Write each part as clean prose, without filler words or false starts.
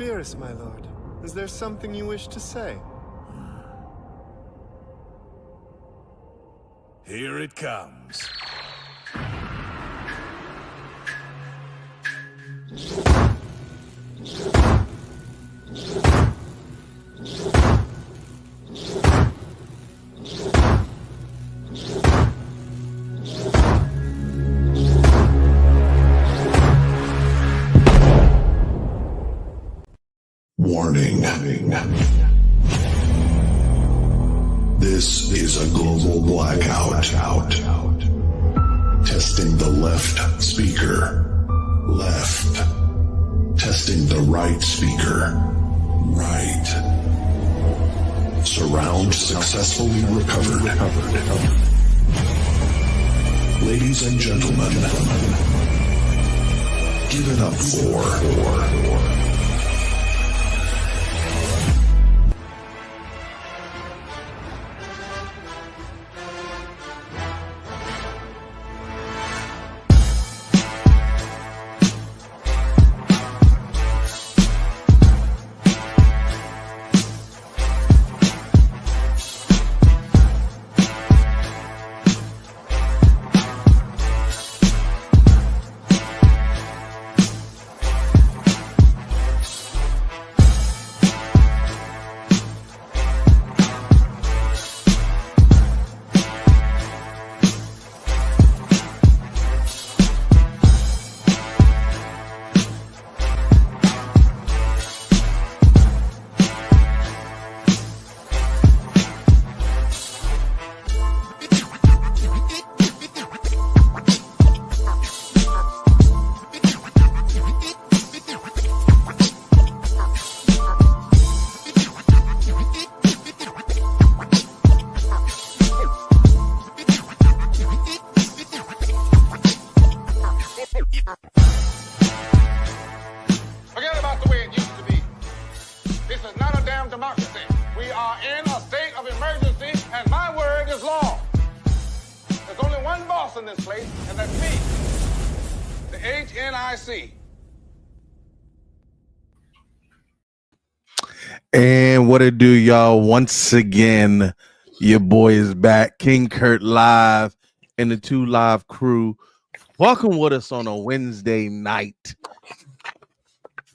Beerus, my lord. Is there something you wish to say? Here it comes. Warning. This is a global blackout. Testing the left speaker. Left. Testing the right speaker. Right. Surround successfully recovered. Ladies and gentlemen, give it up for... Forget about the way it used to be. This is not a damn democracy. We are in a state of emergency, and my word is law. There's only one boss in this place, and that's me, the THNIC. And what it do, y'all? Once again, your boy is back. King Kurt live and the 2 Live crew. Welcome with us on a Wednesday night.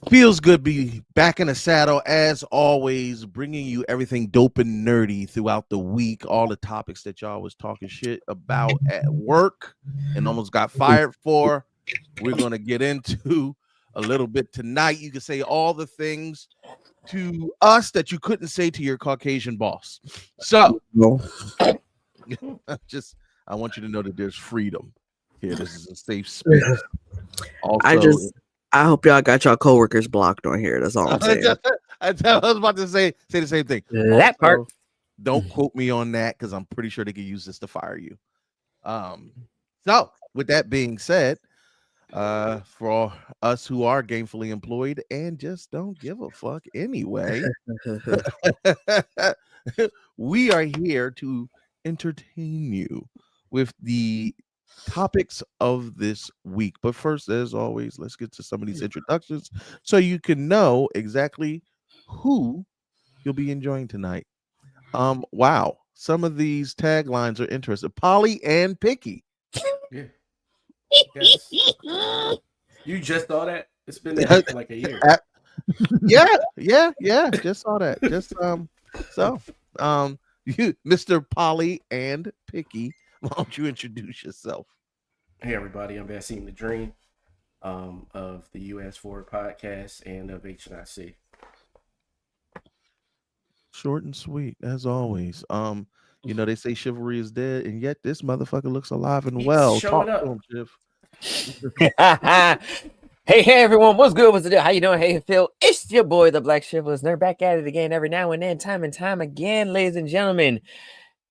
Feels good to be back in the saddle as always, bringing you everything dope and nerdy throughout the week. All the topics that y'all was talking shit about at work and almost got fired for. We're going to get into a little bit tonight. You can say all the things to us that you couldn't say to your Caucasian boss. So I want you to know that there's freedom here. This is a safe space. Also, I hope y'all got y'all coworkers blocked on here. That's all I'm saying. I was about to say the same thing. That part. Don't quote me on that because I'm pretty sure they could use this to fire you. So with that being said, for all us who are gainfully employed and just don't give a fuck anyway, we are here to entertain you with the topics of this week. But first, as always, let's get to some of these introductions so you can know exactly who you'll be enjoying tonight. Wow, some of these taglines are interesting. Polly and Picky. Yeah. Yes. You just saw that? It's been there for like a year. Yeah. Just saw that. You, Mr. Polly and Picky, why don't you introduce yourself? Hey everybody, I'm Basim the Dream of the US Forward podcast and of HNIC. Short and sweet, as always. You know, they say chivalry is dead, and yet this motherfucker looks alive and well. He's showing up. Hey everyone, what's good? What's the deal? How you doing? Hey Phil, it's your boy the Black Chivalrous Nerd, back at it again every now and then, time and time again, ladies and gentlemen.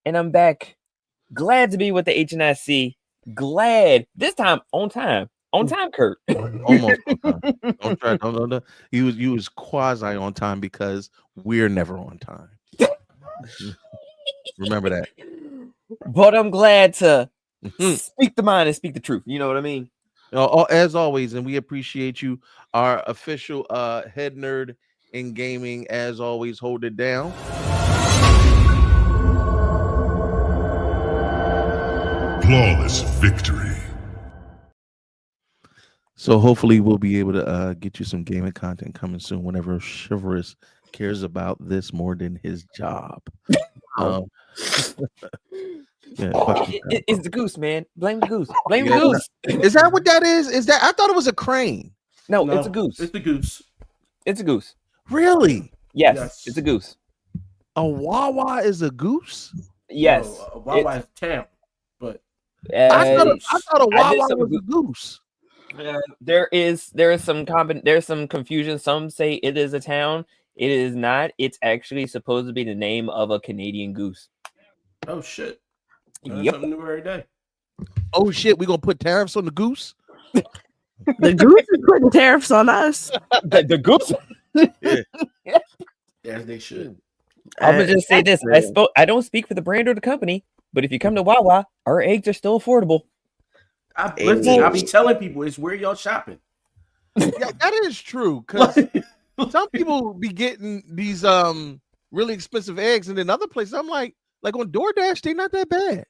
And I'm back, glad to be with the HNIC. Glad this time on time, Kurt. Almost on time. Don't try. You was quasi on time because we're never on time. Remember that. But I'm glad to speak the mind and speak the truth. You know what I mean? As always, and we appreciate you, our official head nerd in gaming. As always, hold it down. Flawless victory. So hopefully we'll be able to get you some gaming content coming soon whenever Chivalrous cares about this more than his job. Yeah, It's the goose, man. Blame the goose. Blame the Yeah, goose. is that what that is? Is that I thought it was a crane. No, it's a goose. It's the goose. It's a goose. Really? Yes, it's a goose. A Wawa is a goose? Yes. No, Wawa is town, but I thought a I did Wawa some was a goose. there is some confusion. Some say it is a town. It is not. It's actually supposed to be the name of a Canadian goose. oh shit. Learn Yep. something new every day. Oh shit, we gonna put tariffs on the goose? The goose is putting tariffs on us. The goose. As they should. I'm gonna just say this. I don't speak for the brand or the company, but if you come to Wawa, our eggs are still affordable. Listen, I be telling people it's where y'all shopping. Yeah, that is true. Because some people be getting these really expensive eggs, and then other places I'm like on DoorDash, they not that bad.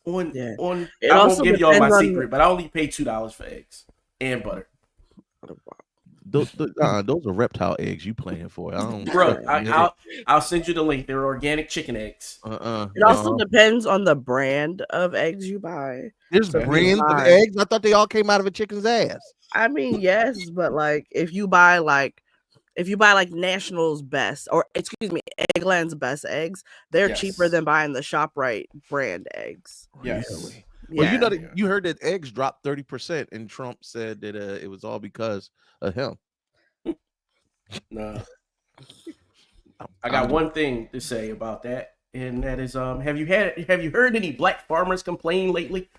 I It won't also give y'all my depends on- secret, but I only pay $2 for eggs and butter. Those are reptile eggs you playing for. I don't, Bro, I'll send you the link. They're organic chicken eggs. It also depends on the brand of eggs you buy. There's So if you brands of buy- eggs. I thought they all came out of a chicken's ass. I mean, yes, but like if you buy like National's best, or excuse me, Eggland's best eggs, they're Yes. cheaper than buying the ShopRite brand eggs. Yes. Really? Yeah. Well, you know that you heard that eggs dropped 30%, and Trump said that it was all because of him. No. I got one thing to say about that, and that is, have you heard any black farmers complain lately?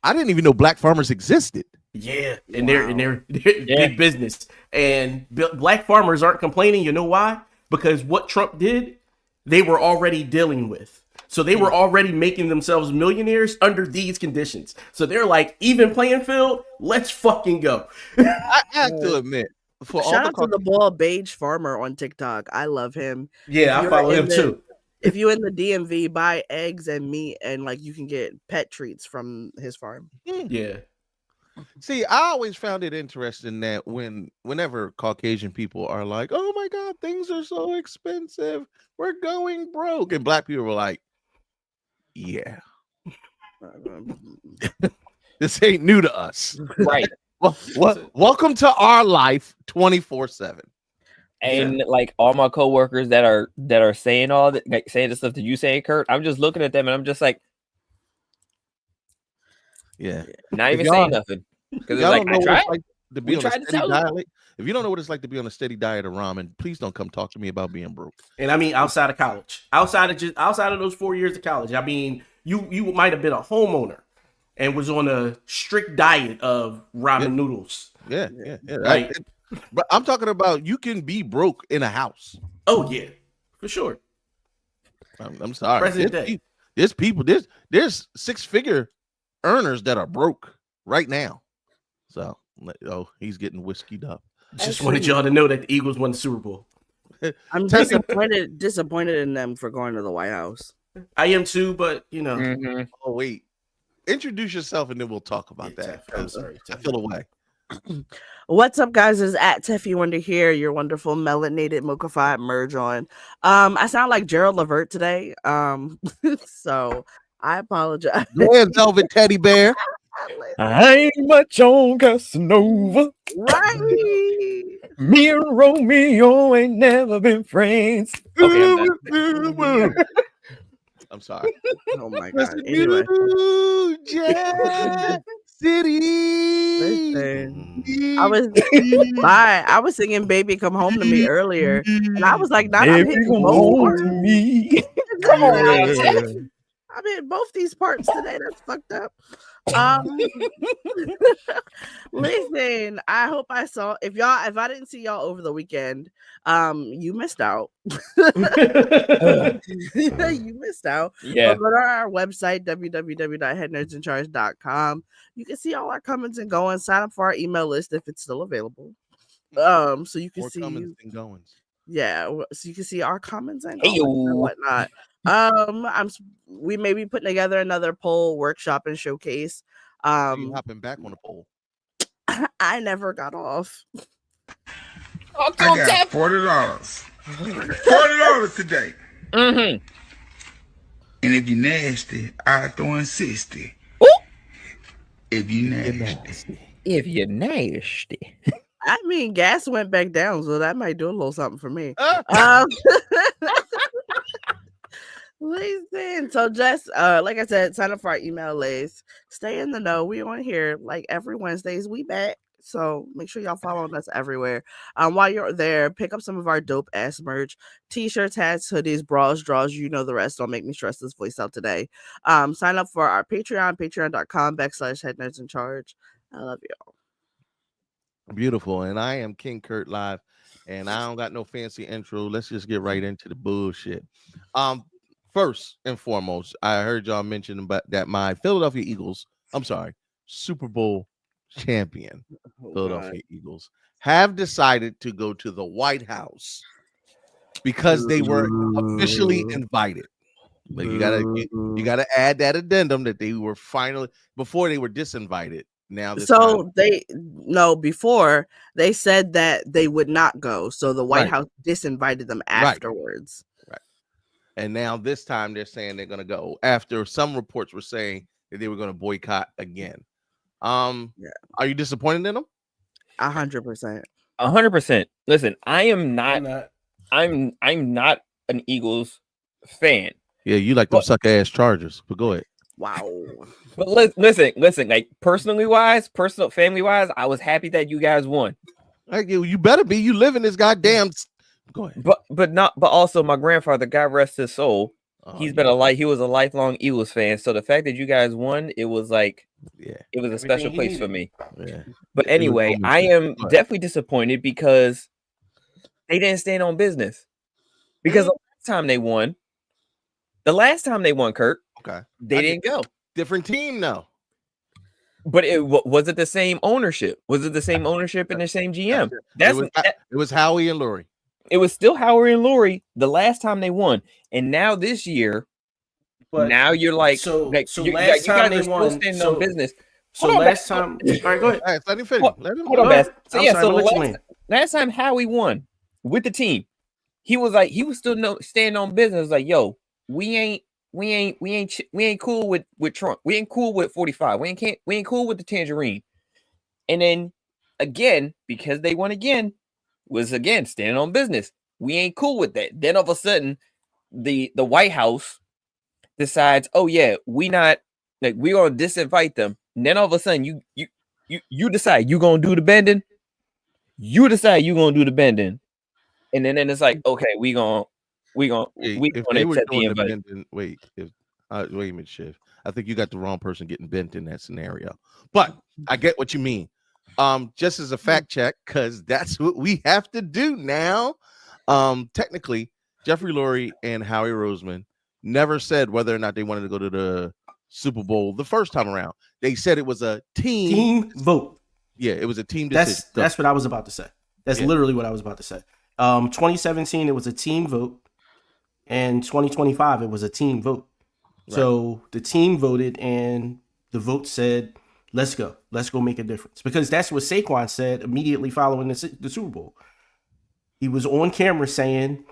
I didn't even know black farmers existed. Yeah, and they're big business, and black farmers aren't complaining. You know why? Because what Trump did, they were already dealing with. So they were already making themselves millionaires under these conditions. So they're like, even playing field, let's fucking go. I have to admit, for all Shout the out to the boy beige farmer on TikTok. I love him. Yeah, I follow him too. If you in the DMV, buy eggs and meat, and like you can get pet treats from his farm. Yeah. See, I always found it interesting that whenever Caucasian people are like, "Oh my God, things are so expensive, we're going broke," and black people were like, "Yeah, this ain't new to us." Right. Welcome to our life 24/7. And like all my coworkers that are saying all that, like saying the stuff that you saying, Kurt, I'm just looking at them and I'm just like, Yeah, not If even y'all- saying nothing. Because y'all it's like, don't know I what tried. it's like to be We on a tried to steady tell you. diet. If you don't know what it's like to be on a steady diet of ramen, please don't come talk to me about being broke. And I mean, outside of college, outside of those 4 years of college, I mean, you might have been a homeowner and was on a strict diet of ramen noodles. Yeah. Right. But I'm talking about you can be broke in a house. Oh yeah, for sure. I'm sorry. Present day. There's people. There's 6-figure earners that are broke right now. So he's getting whiskeyed up. Just wanted y'all to know that the Eagles won the Super Bowl. I'm disappointed in them for going to the White House. I am too, but you know. Mm-hmm. Oh wait, introduce yourself and then we'll talk about that. Jeff, I'm sorry, I Jeff. feel away. What's up, guys? It's at Teffy Wonder here, your wonderful melanated mochafied merge on. I sound like Gerald Levert today. So I apologize. Go ahead, Velvet Teddy Bear. I ain't much on Casanova. Right. Me and Romeo ain't never been friends. Okay, I'm done. I'm sorry. Oh my god. Anyway. New Jack City. Listen, I was singing "Baby Come Home to Me" earlier, and I was like, "Not I'm Baby, hitting come both home parts." to me. Come on, now. I'm hitting both these parts today. That's fucked up. Listen, I hope I saw if I didn't see y'all over the weekend, you missed out. You missed out. Yeah. But go to our website, www.headnerdsincharge.com. You can see all our comments and go and sign up for our email list if it's still available. So you can More see, comings than goings. so you can see our comments and Hey, comments and yo. whatnot. We may be putting together another poll workshop and showcase. Are you hopping back on the pole? I never got off. Talk to I him, got Tap. $40. $40 today. Mm-hmm. And if you nasty, I throw in 60. Ooh. If you You're nasty. nasty. If you're nasty. I mean, gas went back down, so that might do a little something for me. Ah! Listen, so just like I said, sign up for our email list. Stay in the know. We on here like every Wednesdays. We back. So make sure y'all following us everywhere. While you're there, pick up some of our dope ass merch, t-shirts, hats, hoodies, bras, draws. You know the rest. Don't make me stress this voice out today. Sign up for our Patreon, patreon.com/head nerds in charge. I love y'all. Beautiful. And I am King Kurt Live, and I don't got no fancy intro. Let's just get right into the bullshit. First and foremost, I heard y'all mention about that my Philadelphia Eagles, Super Bowl champion Philadelphia Eagles have decided to go to the White House because they were officially invited. Like you gotta add that addendum that they were finally, before they were disinvited. Now So before they said that they would not go, so the White House disinvited them afterwards. Right. And now this time they're saying they're gonna go, after some reports were saying that they were gonna boycott again. Are you disappointed in them? 100%. 100%. Listen, I'm not an Eagles fan. Yeah, you like them suck ass Chargers, but go ahead. Wow. But listen, like family wise, I was happy that you guys won. Like, you better be. You live in this goddamn. Go ahead. But also my grandfather, God rest his soul. He was a lifelong Eagles fan. So the fact that you guys won, it was like, it was a special place for me. Yeah. But anyway, I am definitely disappointed because they didn't stand on business. Because the last time they won, Kurt, they didn't go. Different team now. But was it the same ownership? Was it the same ownership and the same GM? It was Howie and Lurie. It was still Howard and Lurie the last time they won, and now this year, now you're like, so you last time guys they won, standing on business. So last time, all right, go ahead. All right, let him finish. Hold on, Bass. So last time Howie won with the team, he was still standing on business. Like, yo, we ain't cool with Trump. We ain't cool with 45. We ain't cool with the tangerine. And then again, because they won again, was again standing on business. We ain't cool with that. Then all of a sudden, the White House decides, oh yeah, we're gonna disinvite them. And then all of a sudden, you decide you gonna do the bending. You decide you gonna do the bending, and then it's like, okay, we gonna accept the invite. Wait a minute, Shiv. I think you got the wrong person getting bent in that scenario. But I get what you mean. Just as a fact check, because that's what we have to do now. Technically, Jeffrey Lurie and Howie Roseman never said whether or not they wanted to go to the Super Bowl the first time around. They said it was a team vote. Yeah, it was a team decision. That's what I was about to say. That's literally what I was about to say. 2017, it was a team vote. And 2025, it was a team vote. Right. So the team voted, and the vote said, let's go make a difference. Because that's what Saquon said immediately following the Super Bowl. He was on camera saying,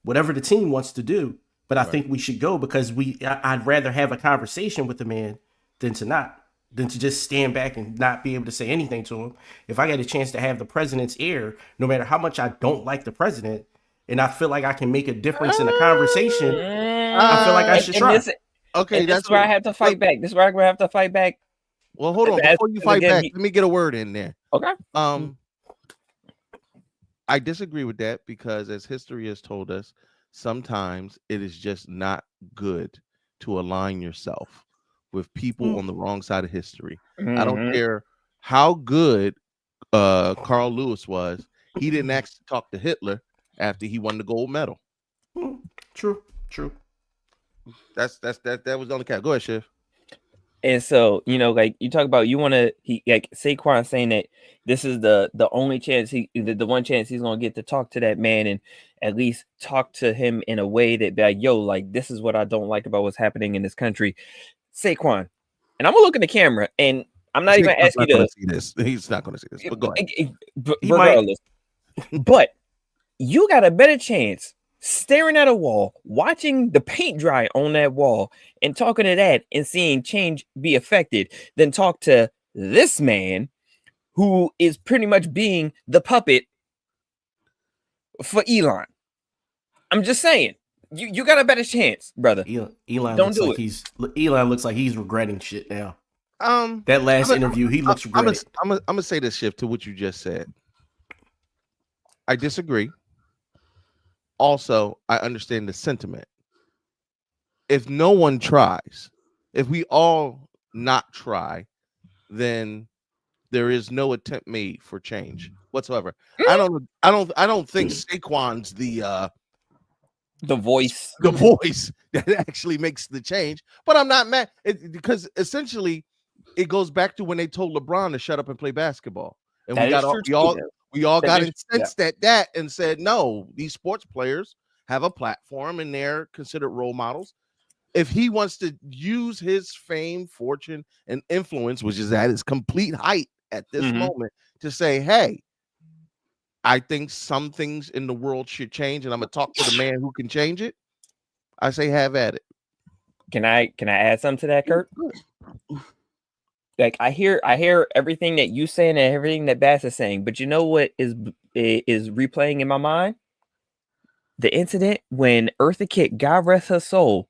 whatever the team wants to do, but I think we should go because I'd rather have a conversation with the man than to just stand back and not be able to say anything to him. If I get a chance to have the president's ear, no matter how much I don't like the president, and I feel like I can make a difference in a conversation, I feel like I should try. That's where I have to fight back. This is where I'm gonna have to fight back. Well, hold on. Before you fight back, let me get a word in there. Okay. I disagree with that because, as history has told us, sometimes it is just not good to align yourself with people on the wrong side of history. I don't care how good Carl Lewis was. He didn't actually talk to Hitler after he won the gold medal. True. That was on the cap. Go ahead, Chef. And so, like you talk about, you want to, like Saquon saying that this is the only chance the one chance he's gonna get to talk to that man and at least talk to him in a way that be like, yo, like this is what I don't like about what's happening in this country, Saquon. And I'm gonna look in the camera, and I'm not even asking you to see this. He's not gonna see this. But go ahead. Regardless, but you got a better chance staring at a wall, watching the paint dry on that wall, and talking to that and seeing change be affected than talk to this man who is pretty much being the puppet for Elon. I'm just saying, you got a better chance, brother. Elon Don't do it. Elon looks like he's regretting shit now. That last interview, he looks regretting. I'm gonna say this, Shift, to what you just said. I disagree. Also, I understand the sentiment. If no one tries, if we all not try, then there is no attempt made for change whatsoever. I don't think Saquon's the voice that actually makes the change. But I'm not mad because essentially it goes back to when they told LeBron to shut up and play basketball, and we all got incensed at that and said, no, these sports players have a platform and they're considered role models. If he wants to use his fame, fortune, and influence, which is at its complete height at this moment, to say, hey, I think some things in the world should change, and I'm gonna talk to the man who can change it, I say have at it. Can I add something to that, Kurt? Like I hear everything that you saying and everything that Bass is saying, but you know what is replaying in my mind? The incident when Eartha Kitt, God rest her soul,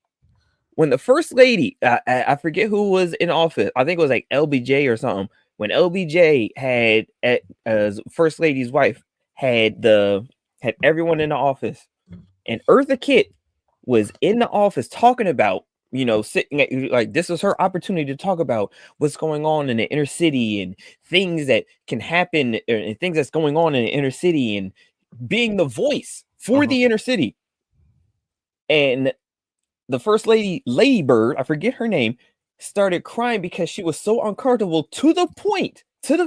when the first lady, I forget who was in office, I think it was like LBJ or something. When LBJ had as first lady's wife had everyone in the office, and Eartha Kitt was in the office talking about, sitting like this was her opportunity to talk about what's going on in the inner city and things that can happen and things that's going on in the inner city and being the voice for the inner city. And the first lady, Lady Bird, I forget her name, started crying because she was so uncomfortable to the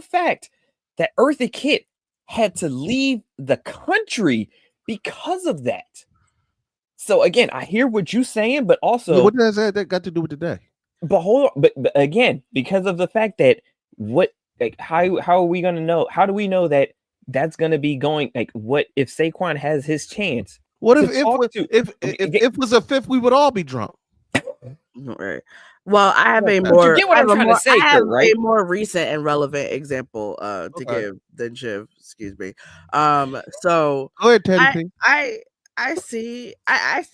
fact that Eartha Kitt had to leave the country because of that. So again, I hear what you're saying, but also what does that got to do with today? But hold on, but again, because of the fact that how are we gonna know? How do we know that that's gonna be going? Like, what if Saquon has his chance? What if it was a fifth, we would all be drunk? Right. Well, I have a more recent and relevant example to give than Shiv. Excuse me. So go ahead, Teddy. I see. I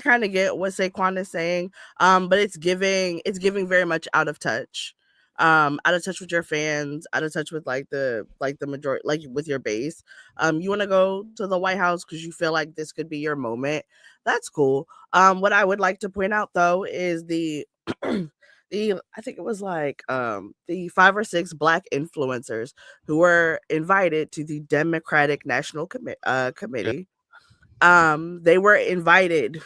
kind of get what Saquon is saying. But it's giving very much out of touch. Out of touch with your fans, out of touch with the majority, like with your base. You want to go to the White House because you feel like this could be your moment. That's cool. What I would like to point out though is the I think it was the 5 or 6 Black influencers who were invited to the Democratic National Committee. They were invited,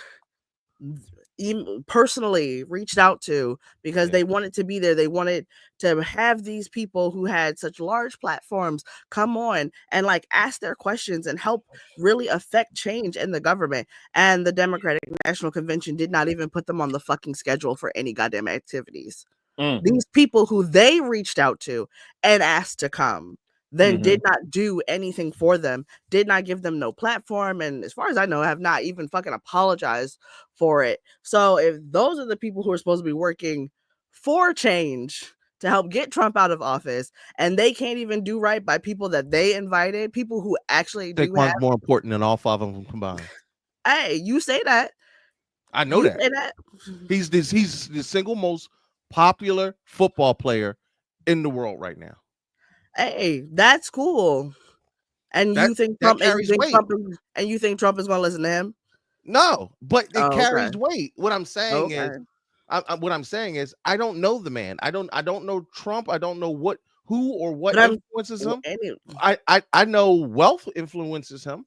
personally reached out to, because they wanted to be there. They wanted to have these people who had such large platforms come on and ask their questions and help really affect change in the government. And the Democratic National Convention did not even put them on the fucking schedule for any goddamn activities. These people who they reached out to and asked to come then did not do anything for them, did not give them no platform, and as far as I know, have not even fucking apologized for it. So if those are the people who are supposed to be working for change to help get Trump out of office, and they can't even do right by people that they invited, people who actually do have more important than all 5 of them combined. Hey, you say that. I know that. He's the single most popular football player in the world right now. Hey, that's cool. And you think Trump is going to listen to him? No, but it carries weight. What I'm saying is, I don't know the man. I don't know Trump. I don't know who or what influences him. I know wealth influences him.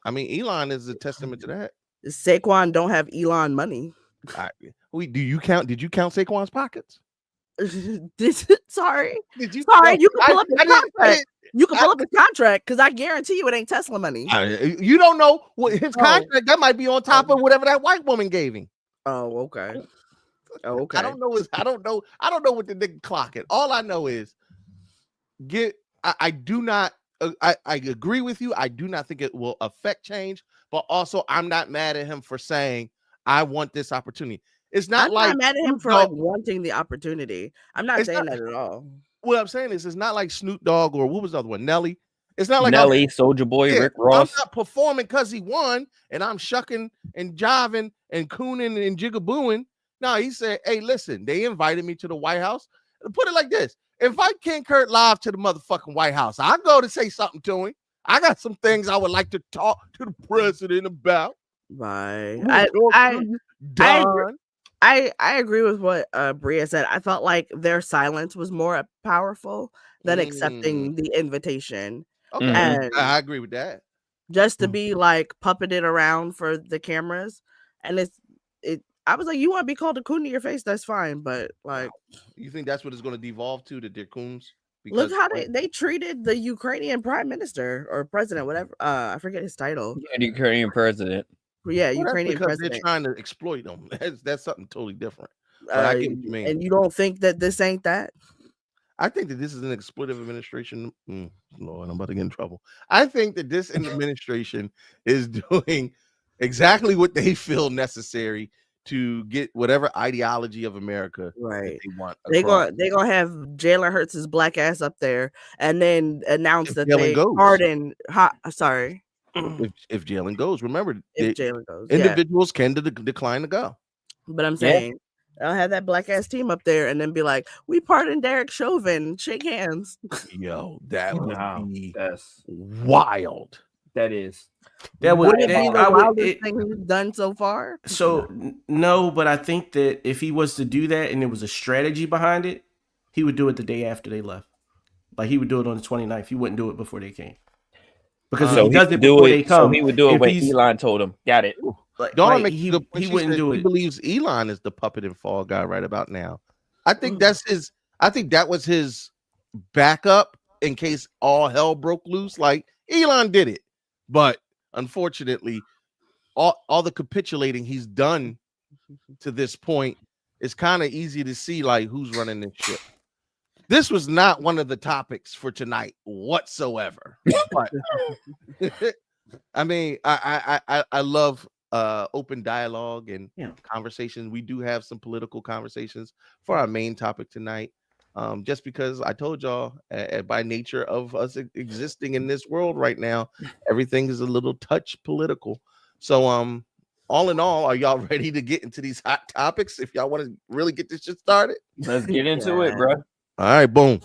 I mean, Elon is a testament to that. Saquon don't have Elon money. Wait, did you count Saquon's pockets? Sorry. Did you? Sorry, No, you can pull up his contract. You can I- pull up his contract because I guarantee you it ain't Tesla money. You don't know what his contract that might be on top Oh. of whatever that white woman gave him. Oh, okay. Okay. I don't know what the nigga clocking. All I know is I do not I agree with you. I do not think it will affect change, but also I'm not mad at him for saying I want this opportunity. It's not I'm like not mad at him for like wanting the opportunity. I'm not saying that at all. What I'm saying is it's not like Snoop Dogg or what was the other one? Nelly. It's not like Nelly, Soulja Boy, Rick Ross. I'm not performing because he won and I'm shucking and jiving and cooning and jigabooing. No, he said, hey, listen, they invited me to the White House. Put it like this. Invite King Kurt live to the motherfucking White House. I'll go to say something to him. I got some things I would like to talk to the president about. Right. I agree with what Bria said. I felt like their silence was more powerful than accepting the invitation. Okay, and I agree with that. Just to be like puppeted around for the cameras, and I was like, you want to be called a coon to your face? That's fine, but like, you think that's what it's going to devolve to? That they're coons? Look how they treated the Ukrainian prime minister or president, whatever. I forget his title. Yeah, the Ukrainian president. Yeah, Ukrainian president. They're trying to exploit them. That's something totally different. But I get what you mean. And you don't think that this ain't that? I think that this is an exploitive administration. Lord, I'm about to get in trouble. I think that this administration is doing exactly what they feel necessary to get whatever ideology of America right they want. They're gonna have Jalen Hurts' black ass up there and then announce that they pardon. Sorry. If Jalen goes, remember, if Jalen goes, individuals can decline to go. But I'm saying I'll have that black ass team up there and then be like, we pardon Derek Chauvin, shake hands. Yo, that would be that's wild. That is. That would be the wildest thing he's done so far. So no, but I think that if he was to do that and there was a strategy behind it, he would do it the day after they left. Like he would do it on the 29th. He wouldn't do it before they came. Because if he does it before they come, so he would do it when Elon told him. Got it. He wouldn't do it. He believes Elon is the puppet and fall guy right about now. I think that's his. I think that was his backup in case all hell broke loose. Like Elon did it, but unfortunately, all the capitulating he's done to this point is kind of easy to see. Like who's running this ship. This was not one of the topics for tonight whatsoever. But I mean, I love open dialogue and conversation. We do have some political conversations for our main topic tonight. Just because I told y'all, by nature of us existing in this world right now, everything is a little touch political. So, all in all, are y'all ready to get into these hot topics? If y'all want to really get this shit started, let's get into it, bro. All right, boom.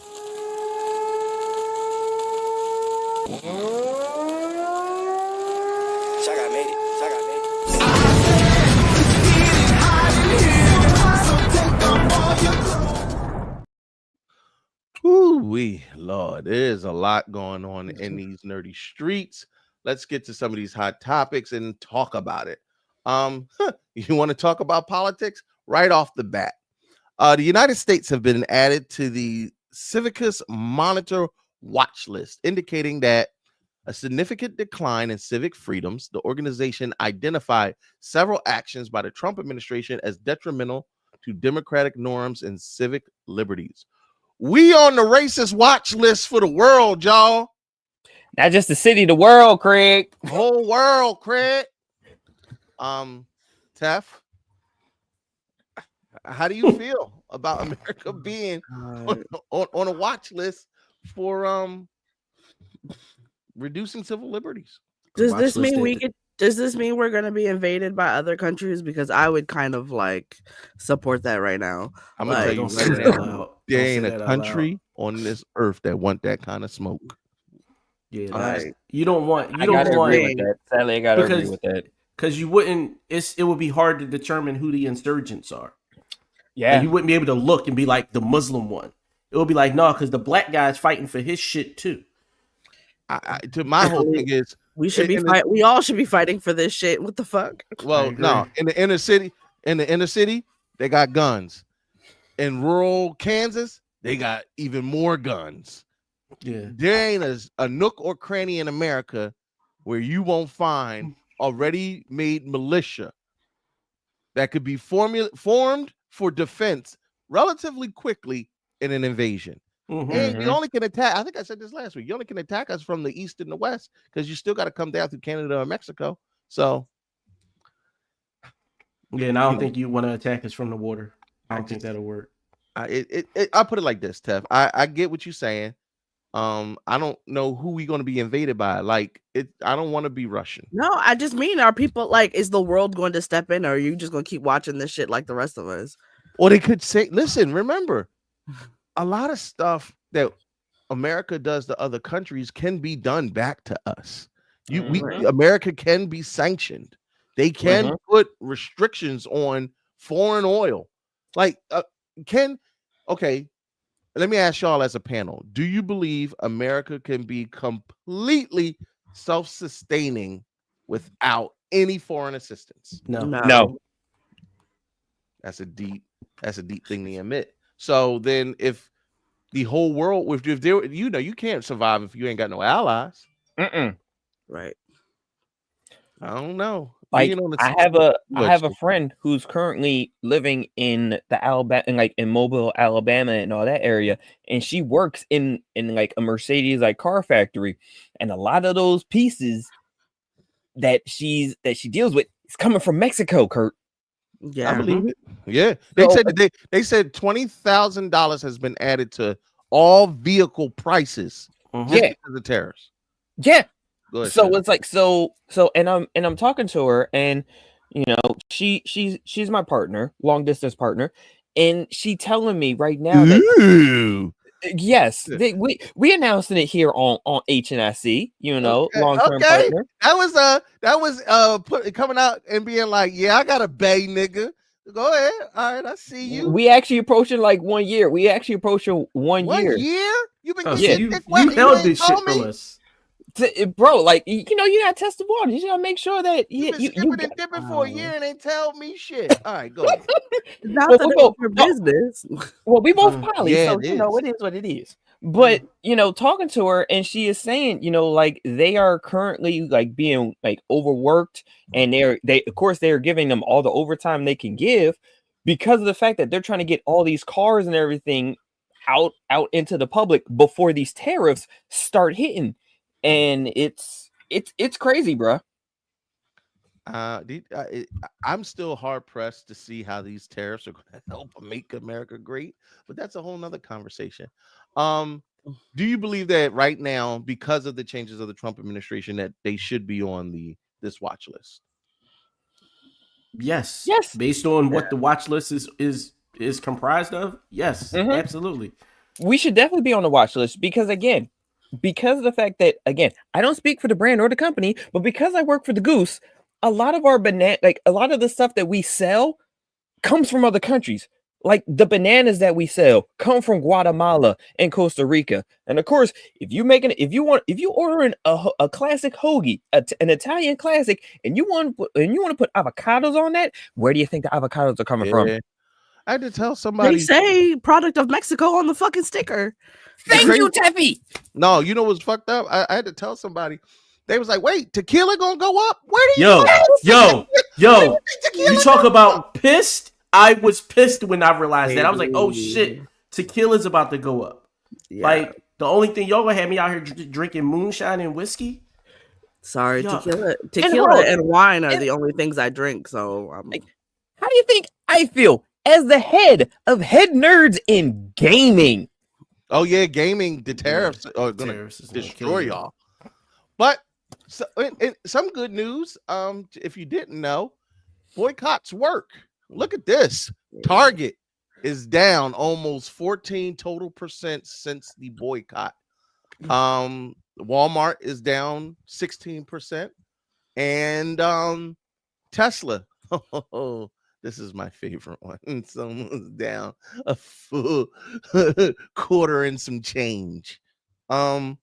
Ooh-wee, Lord, there's a lot going on in these nerdy streets. Let's get to some of these hot topics and talk about it. You want to talk about politics? Right off the bat. The United States have been added to the Civicus Monitor watch list, indicating that a significant decline in civic freedoms. The organization identified several actions by the Trump administration as detrimental to democratic norms and civic liberties. We on the racist watch list for the world, y'all. Not just the city, the world, Craig. Whole world, Craig. Tef, how do you feel about America being on a watch list for reducing civil liberties? Does this mean we're going to be invaded by other countries? Because I would kind of like support that right now. I'm gonna tell you right now, there ain't a country on this earth that want that kind of smoke. Yeah, you don't want. Agree with that. Sadly, I gotta agree with that because you wouldn't. It would be hard to determine who the insurgents are. Yeah, like you wouldn't be able to look and be like the Muslim one. It would be like no, because the black guy's fighting for his shit too. My whole thing is we all should be fighting for this shit. What the fuck? Well, no, in the inner city, they got guns. In rural Kansas, they got even more guns. Yeah. There ain't a nook or cranny in America where you won't find a ready-made militia that could be formed for defense relatively quickly in an invasion. And you only can attack, I think I said this last week, you only can attack us from the east and the west because you still got to come down through Canada or Mexico. So yeah, and I don't think you want to attack us from the water. I don't think that'll work. I'll put it like this, Tef. I get what you're saying. I don't know who we going to be invaded by. Like I don't want to be Russian. No, I just mean, are people like, is the world going to step in, or are you just going to keep watching this shit like the rest of us? Or they could say, listen, remember, a lot of stuff that America does to other countries can be done back to us. America can be sanctioned. They can put restrictions on foreign oil. Like, okay, let me ask y'all as a panel. Do you believe America can be completely self-sustaining without any foreign assistance? No. That's a deep thing to admit. So then if the whole world, if there, you can't survive if you ain't got no allies. Right. I don't know. Like I have a friend who's currently living in the Alabama, in Mobile, Alabama, and all that area, and she works in like a Mercedes like car factory, and a lot of those pieces that she deals with is coming from Mexico, Kurt. Yeah, I believe it. Yeah, they said $20,000 has been added to all vehicle prices just because of tariffs. Yeah. Ahead, so it's like so and I'm talking to her, and she's my partner, long distance partner, and she telling me right now that yes, we announcing it here on THNIC, long term partner. That was coming out and being like, yeah, I got a bay nigga. Go ahead. All right, I see you. We actually approaching like 1 year. We actually approaching one year. 1 year? You've been you held this shit from us. Bro, like you gotta test the water. You gotta make sure that you been dipping for a year and ain't tell me shit. All right, go ahead. Not that for business. Well, we both pilot, so it is what it is. But talking to her, and she is saying, like they are currently like being like overworked, and they of course they are giving them all the overtime they can give because of the fact that they're trying to get all these cars and everything out into the public before these tariffs start hitting. And it's crazy, bro. I'm still hard pressed to see how these tariffs are going to help make America great, but that's a whole nother conversation. Do you believe that right now, because of the changes of the Trump administration, that they should be on this watch list? Yes. Based on what the watch list is comprised of, yes, absolutely. We should definitely be on the watch list because of the fact that, again, I don't speak for the brand or the company, but because I work for the Goose, a lot of our a lot of the stuff that we sell comes from other countries. Like the bananas that we sell come from Guatemala and Costa Rica. And of course, if you ordering a classic hoagie, an Italian classic, and you want to put avocados on that, where do you think the avocados are coming from? I had to tell somebody. They say product of Mexico on the fucking sticker. Thank you, Teffy. No, you know what's fucked up? I had to tell somebody. They was like, "Wait, tequila gonna go up? Where do you?" Yo! You talk about pissed. I was pissed when I realized that. I was like, "Oh shit, tequila's about to go up." Yeah. Like the only thing y'all gonna have me out here drinking moonshine and whiskey. Sorry, tequila and wine are the only things I drink. So, how do you think I feel as the head of head nerds in gaming? Oh yeah, gaming. The tariffs are gonna destroy y'all. But some good news. If you didn't know, boycotts work. Look at this. Target is down almost 14% total since the boycott. Walmart is down 16%, and Tesla. This is my favorite one. Someone's down a full quarter and some change. And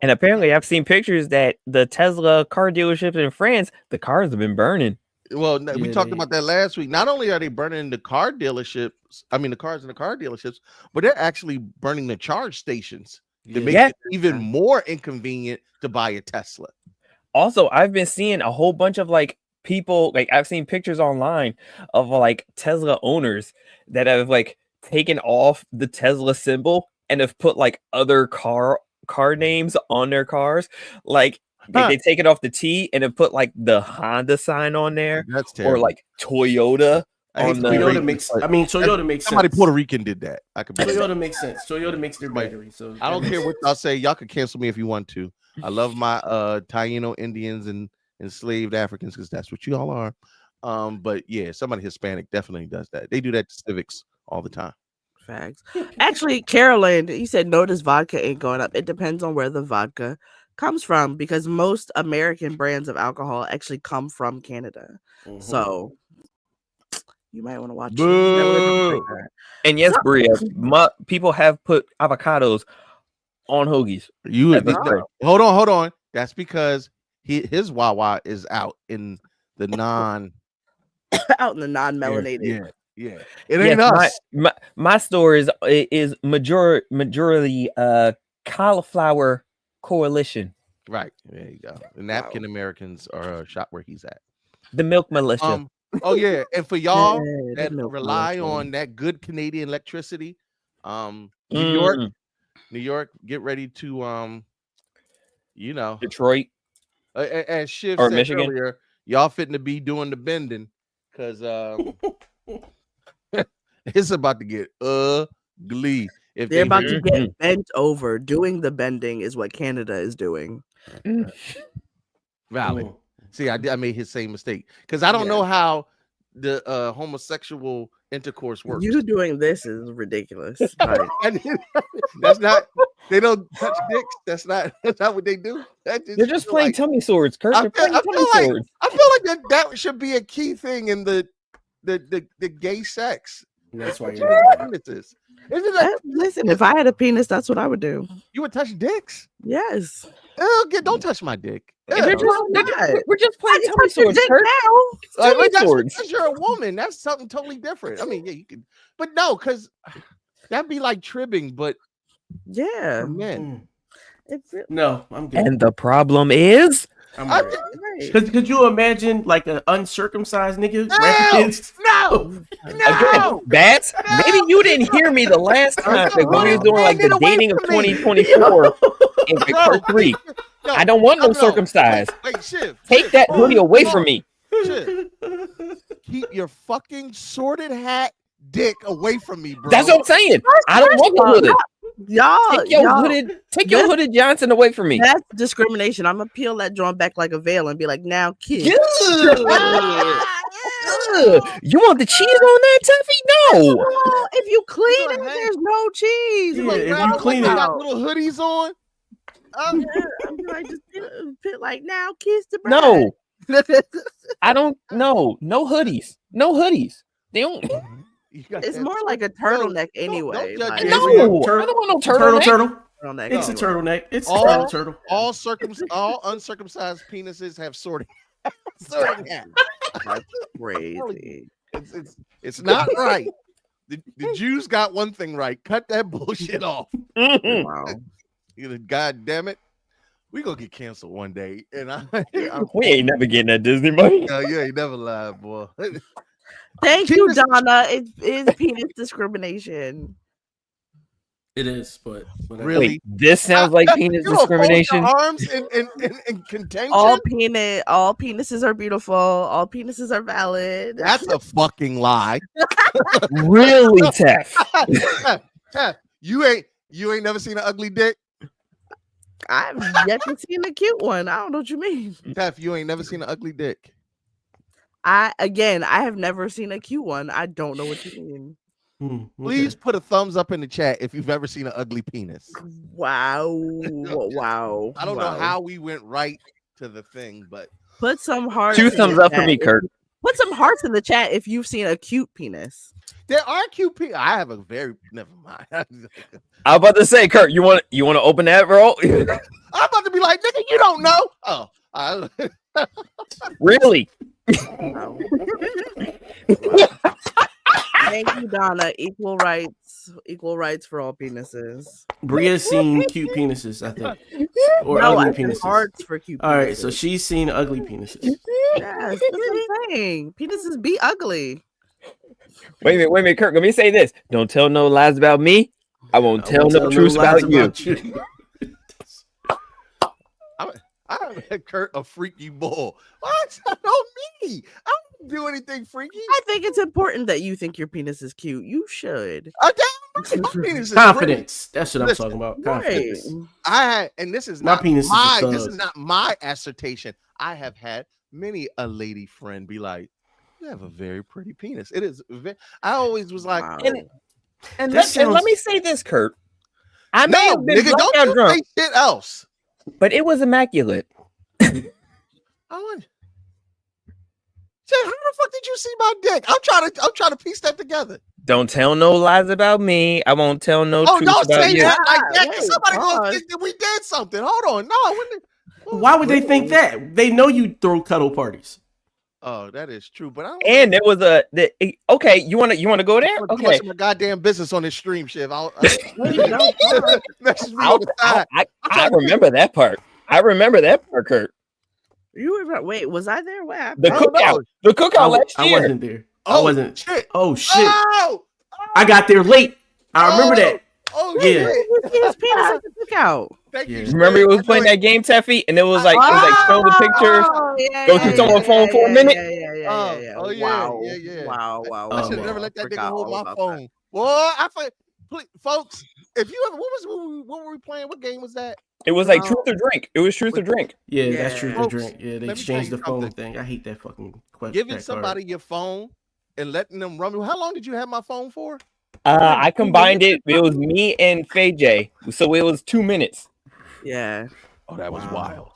apparently I've seen pictures that the Tesla car dealerships in France, the cars have been burning. Well, we Yeah, talked about that last week. Not only are they burning the car dealerships, the cars in the car dealerships, but they're actually burning the charge stations to make it even more inconvenient to buy a Tesla. Also, I've been seeing a whole bunch of like people, like I've seen pictures online of like Tesla owners that have like taken off the Tesla symbol and have put like other car names on their cars. Like they take it off the T and have put like the Honda sign on there. That's terrible. Or like Toyota. Toyota makes sense. Somebody Puerto Rican did that. Toyota makes sense. Toyota makes their battery. So I don't care what y'all say. Y'all can cancel me if you want to. I love my Taino Indians and enslaved Africans because that's what you all are. But yeah, somebody Hispanic definitely does that. They do that to civics all the time. Facts. Actually, Carolyn, you said notice vodka ain't going up. It depends on where the vodka comes from because most American brands of alcohol actually come from Canada. So you might want to watch it. And yes, Bria, people have put avocados on hoagies. Hold on. That's because his Wawa is out in the non-melanated. Yeah. It ain't us. My store is majority cauliflower coalition. Right. There you go. The African Americans are shot where he's at. The milk militia. Oh yeah, and for y'all that rely on that good Canadian electricity, New York, get ready to Detroit, as Shiv or said Michigan. earlier, y'all fitting to be doing the bending because it's about to get ugly. If they're about to get bent over, doing the bending is what Canada is doing. Valid. See, I made his same mistake because I don't know how the homosexual intercourse works. You doing this is ridiculous. That's not. They don't touch dicks. That's not what they do. They're just playing tummy swords, Kurt. I feel like that should be a key thing in the gay sex. That's why you're penises. Listen, if I had a penis, that's what I would do. You would touch dicks? Yes. Don't touch my dick. We're just playing tummy swords, Kurt. Because you're a woman. That's something totally different. I mean, yeah, you could, but no, because that'd be like tribbing, but yeah, men. No, I'm good. And the problem is, could you imagine like an uncircumcised nigga? No. That's maybe you didn't hear me the last time when we were doing like the dating of 2024 in part 3. I don't want no circumcised. Wait, Shiv. Take that hoodie away from me. Shiv. Keep your fucking sorted hat dick away from me, bro. That's what I'm saying. I don't want the hooded. Y'all, take your hooded Johnson away from me. That's discrimination. I'm gonna peel that joint back like a veil and be like, now kiss. You want the cheese on that, Tuffy? No. If you clean it, there's no cheese. If you clean it, got little hoodies on. I'm like, just like now, kiss the bride. No, I don't. No hoodies. No hoodies. They don't. It's more like a turtleneck anyway. No, I don't want no turtleneck. It's a turtleneck. It's a turtle. All uncircumcised penises have sorting. That's crazy. It's not right. The Jews got one thing right. Cut that bullshit off. Wow. God damn it. We gonna get canceled one day. And we ain't never getting that Disney money. No, you ain't never lied, boy. Thank you, Donna. It is penis discrimination. It is, but really, wait, this sounds like penis discrimination. Arms in contention. All penises are beautiful. All penises are valid. That's a fucking lie. Really, Tef? You ain't never seen an ugly dick. I've yet to see a cute one. I don't know what you mean. Tef, you ain't never seen an ugly dick. I have never seen a cute one. I don't know what you mean. Please put a thumbs up in the chat if you've ever seen an ugly penis. Wow. Wow. I don't know how we went right to the thing, but put some hearts. 2 thumbs up for me, Kurt. Put some hearts in the chat if you've seen a cute penis. There are cute penis. I have a very never mind. I'm about to say, Kurt, you want to open that, bro? I'm about to be like, nigga, you don't know. Oh, really? No. Thank you, Donna. Equal rights for all penises. Bria's seen cute penises, I think, or No, ugly I said penises. hearts for cute penises. All right, so she's seen ugly penises. Yes, that's what I'm saying. Penises be ugly. Wait a minute, Kirk. Let me say this. Don't tell no lies about me. I won't tell no truths lies about you. I haven't had Kurt a freaky bull. What? Not me. I don't do anything freaky. I think it's important that you think your penis is cute. You should. My penis is Confidence. That's what I'm Listen, talking about. Right. Confidence. and this is My not penis is a my thug. this is not my assertion. I have had many a lady friend be like, "You have a very pretty penis." It is. I always was like, Wow. And let me say this, Kurt. I may "No, have been nigga, don't blackout you drunk, say shit else." but it was immaculate. I want. How the fuck did you see my dick? I'm trying to piece that together. Don't tell no lies about me. I won't tell no Oh, truths don't about say you. that like that. Wait, 'Cause somebody gonna pause. think that we did something. Hold on, no. I wouldn't. Why would they think that? They know you throw cuddle parties. Oh, that is true. But I don't. And there was okay. You want to go there? Too Okay. much of my goddamn business on this stream, Shiv. Message me I'll- on the side. I remember that part. I remember that part, Kurt. You were wait, was I there? What happened? The cookout. The cookout last I year. wasn't there. I Oh, wasn't. shit. Oh shit! Oh, I got there late. I remember that. Oh, Yeah. shit. His penis at the cookout. Thank Yeah. you. Remember Shiv. it was playing that game, Teffy, and it was like show the picture. Oh, yeah, Go through someone's phone for a minute. Yeah. Oh, yeah, Wow. yeah. Wow. I should have man. never let that nigga Forgot hold all my about phone. Well, please, folks, if you ever, what were we playing? What game was that? It was like truth or drink. It was truth or drink. Yeah, Yeah. that's true. The Folks, drink. Yeah, they let me changed tell the you phone something. thing. I hate that fucking question. Giving somebody your phone and letting them run. How long did you have my phone for? I combined it. It was me and Faye J. So it was 2 minutes. Yeah. Oh, that was wild.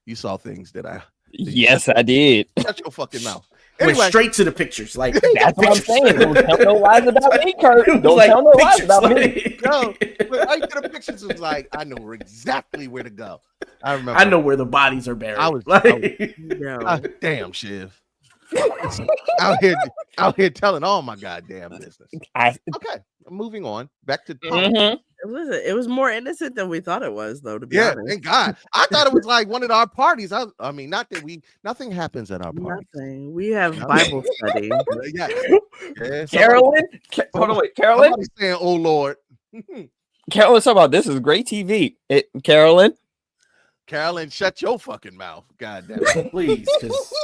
You saw things that I. Yes, I did. Shut your fucking mouth. Went Anyway, straight to the pictures. Like That's what I'm saying. Don't tell no lies about me, Kurt. It was Don't like tell no lies pictures, about me. like- no, but I get the pictures was like I know exactly where to go. I remember. I know where the bodies are buried. I was- like, No. Damn, Shiv. out here telling all my goddamn business. Okay, moving on. Back to Mhm. It was more innocent than we thought it was, though, to be yeah. honest. Thank God. I thought it was like one of our parties. I mean, not that nothing happens at our party. Nothing. We have Bible study. Yeah, Carolyn? Hold on, wait. Carolyn? somebody saying, "Oh Lord." Carolyn, talk about this is great TV. Carolyn? Carolyn, shut your fucking mouth. God damn it. please, 'cause-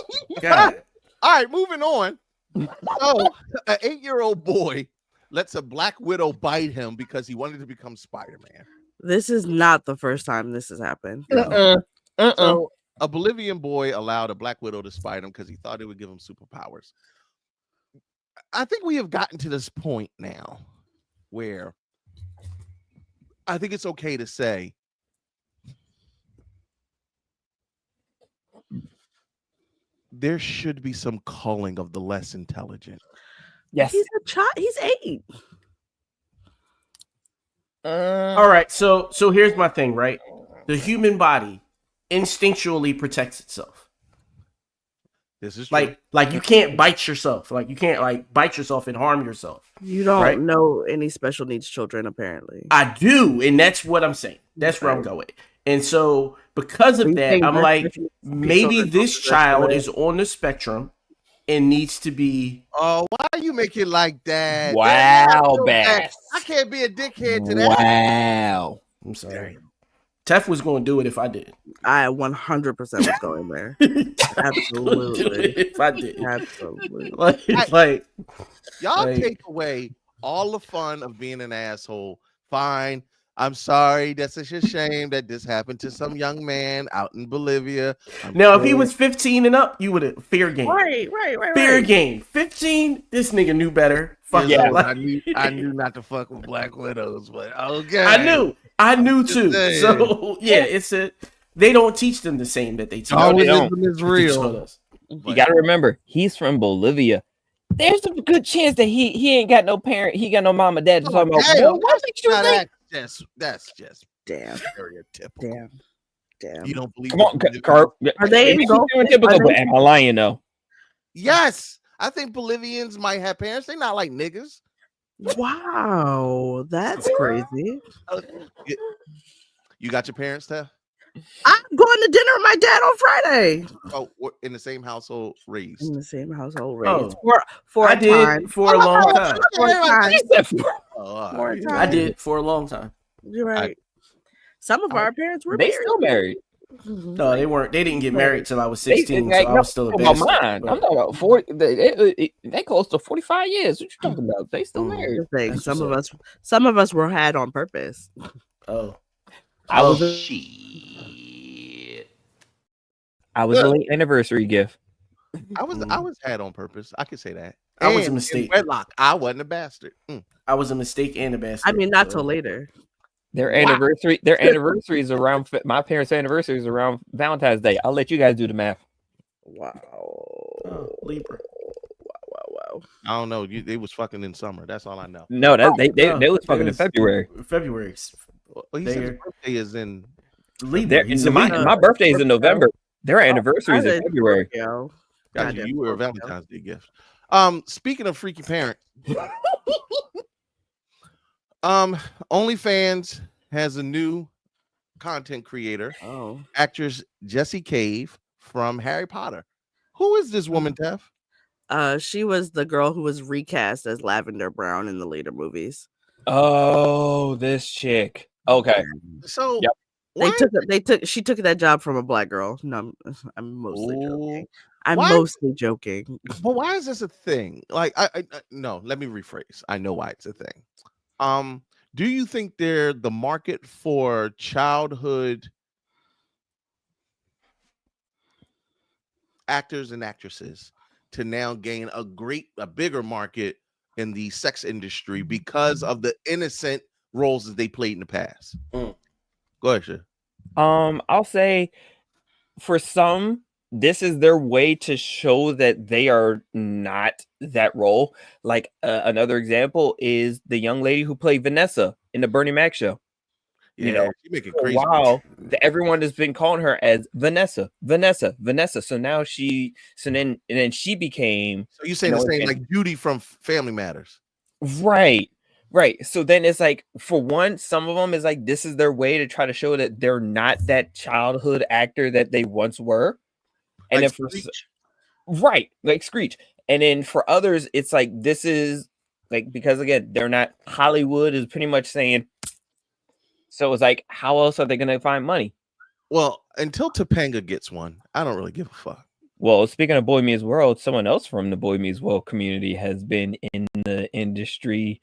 God. All right, moving on. So, an 8-year-old boy lets a black widow bite him because he wanted to become Spider-Man. This is not the first time this has happened. So, a Bolivian boy allowed a black widow to spite him because he thought it would give him superpowers. I think we have gotten to this point now where I think it's okay to say there should be some culling of the less intelligent. Yes. He's a child. He's 8. All right, so here's my thing, right? The human body instinctually protects itself. This is true. Like you can't bite yourself. Like you can't like bite yourself and harm yourself. You don't Right. know any special needs children, apparently. I do, and that's what I'm saying. That's where I'm going. And so because So of you that, think I'm most like, children maybe on the this spectrum child are- is on the spectrum and needs to be. Oh, why you make it like that? Wow, Damn, Bass. I can't be a dickhead to that. Wow. I'm sorry. Tef was going to do it if I did. I 100% was going there. Do Absolutely. it if I did. Absolutely. Like Y'all Like- take away all the fun of being an asshole. Fine. I'm sorry. That's such a shame that this happened to some young man out in Bolivia. now, if he was 15 and up, you would have fair game. Right. Fair game. 15, this nigga knew better. Fuck Yeah, yeah. I knew not to fuck with black widows, but okay. I knew too. saying. So yeah, they don't teach them the same that they teach. Darwinism is they teach real. us. You got to remember, he's from Bolivia. There's a good chance that he ain't got no parent. He got no mom or dad. Oh, Talking about, damn. well, what makes you Now think? that's just Damn. stereotypical. Damn. You don't believe Come on, in Kurt. Are they Maybe she's engulfed? stereotypical, Are but they- am I lying though? Yes, I think Bolivians might have parents. They're not like niggas. Wow, that's crazy. You got your parents, Tef? I'm going to dinner with my dad on Friday. Oh, we're in the same household raised. In the same household Oh, raised for I a time. did for a long time. For a time. Oh, time. I did for a long time. You're right. Some of our parents were They married. still married. No, they weren't. They didn't get married till I was 16, They- so I was still a no, bastard. mine. I'm talking about 40. They close to 45 years. What you talking about? They still married. Just saying, That's some of us were had on purpose. Oh, I was Shit. I was a late anniversary gift. I was had on purpose. I could say that. I was a And mistake. in wedlock. I wasn't a bastard. I was a mistake and a bastard. I mean, not so- till later. Their anniversary is around my parents' anniversary is around Valentine's Day. I'll let you guys do the math. Wow. Oh, Libra. Wow. I don't know. They was fucking in summer. That's all I know. No, that they No, was fucking in it was February. February. Well, he said his They're- birthday is in. Libra. He's a My Libra. birthday is in November. Their anniversary is in February. Yo. Gotcha. Goddamn You were a Scorpio. Valentine's Day gift. Speaking of freaky parent, OnlyFans has a new content creator, Oh. actress Jessie Cave from Harry Potter. Who is this woman, Tef? She was the girl who was recast as Lavender Brown in the later movies. Oh, this chick. Okay. So Yep. She took that job from a black girl. No, I'm mostly joking. I'm Why? mostly joking. But why is this a thing? Like, no, let me rephrase. I know why it's a thing. Do you think the market for childhood actors and actresses to now gain a bigger market in the sex industry because of the innocent roles that they played in the past? Go ahead, Shay. I'll say for some, this is their way to show that they are not that role. Like another example is the young lady who played Vanessa in the Bernie Mac show. Yeah, she make it crazy. Wow, everyone has been calling her as Vanessa. So now then she became. So you saying the same like Judy from Family Matters? Right. So then it's like, for one, some of them is like this is their way to try to show that they're not that childhood actor that they once were. And Like then Screech? like Screech. And then for others, it's like this is like, because again, they're not, Hollywood is pretty much saying. So it's like, how else are they gonna find money? Well, until Topanga gets one, I don't really give a fuck. Well, speaking of Boy Meets World, someone else from the Boy Meets World community has been in the industry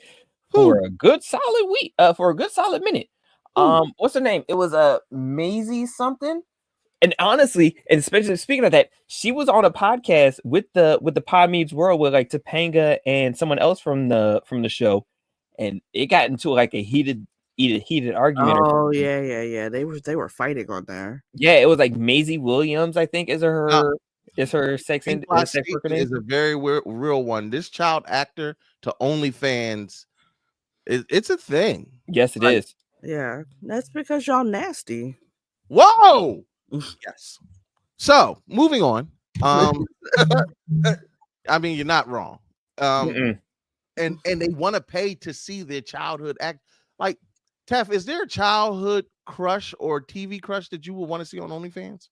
for a good solid week, for a good solid minute. What's her name? It was Maisie something. And honestly, and especially speaking of that, she was on a podcast with the Pod Meets World with like Topanga and someone else from the show, and it got into like a heated argument. Oh yeah. They were fighting on there. Yeah, it was like Maisie Williams, I think, is her sex worker name. Is a very real one. This child actor to OnlyFans, it's a thing. Yes, it is. Yeah, that's because y'all nasty. Whoa. Yes. So moving on. I mean, you're not wrong. And they want to pay to see their childhood act. Like, Tef, is there a childhood crush or TV crush that you would want to see on OnlyFans?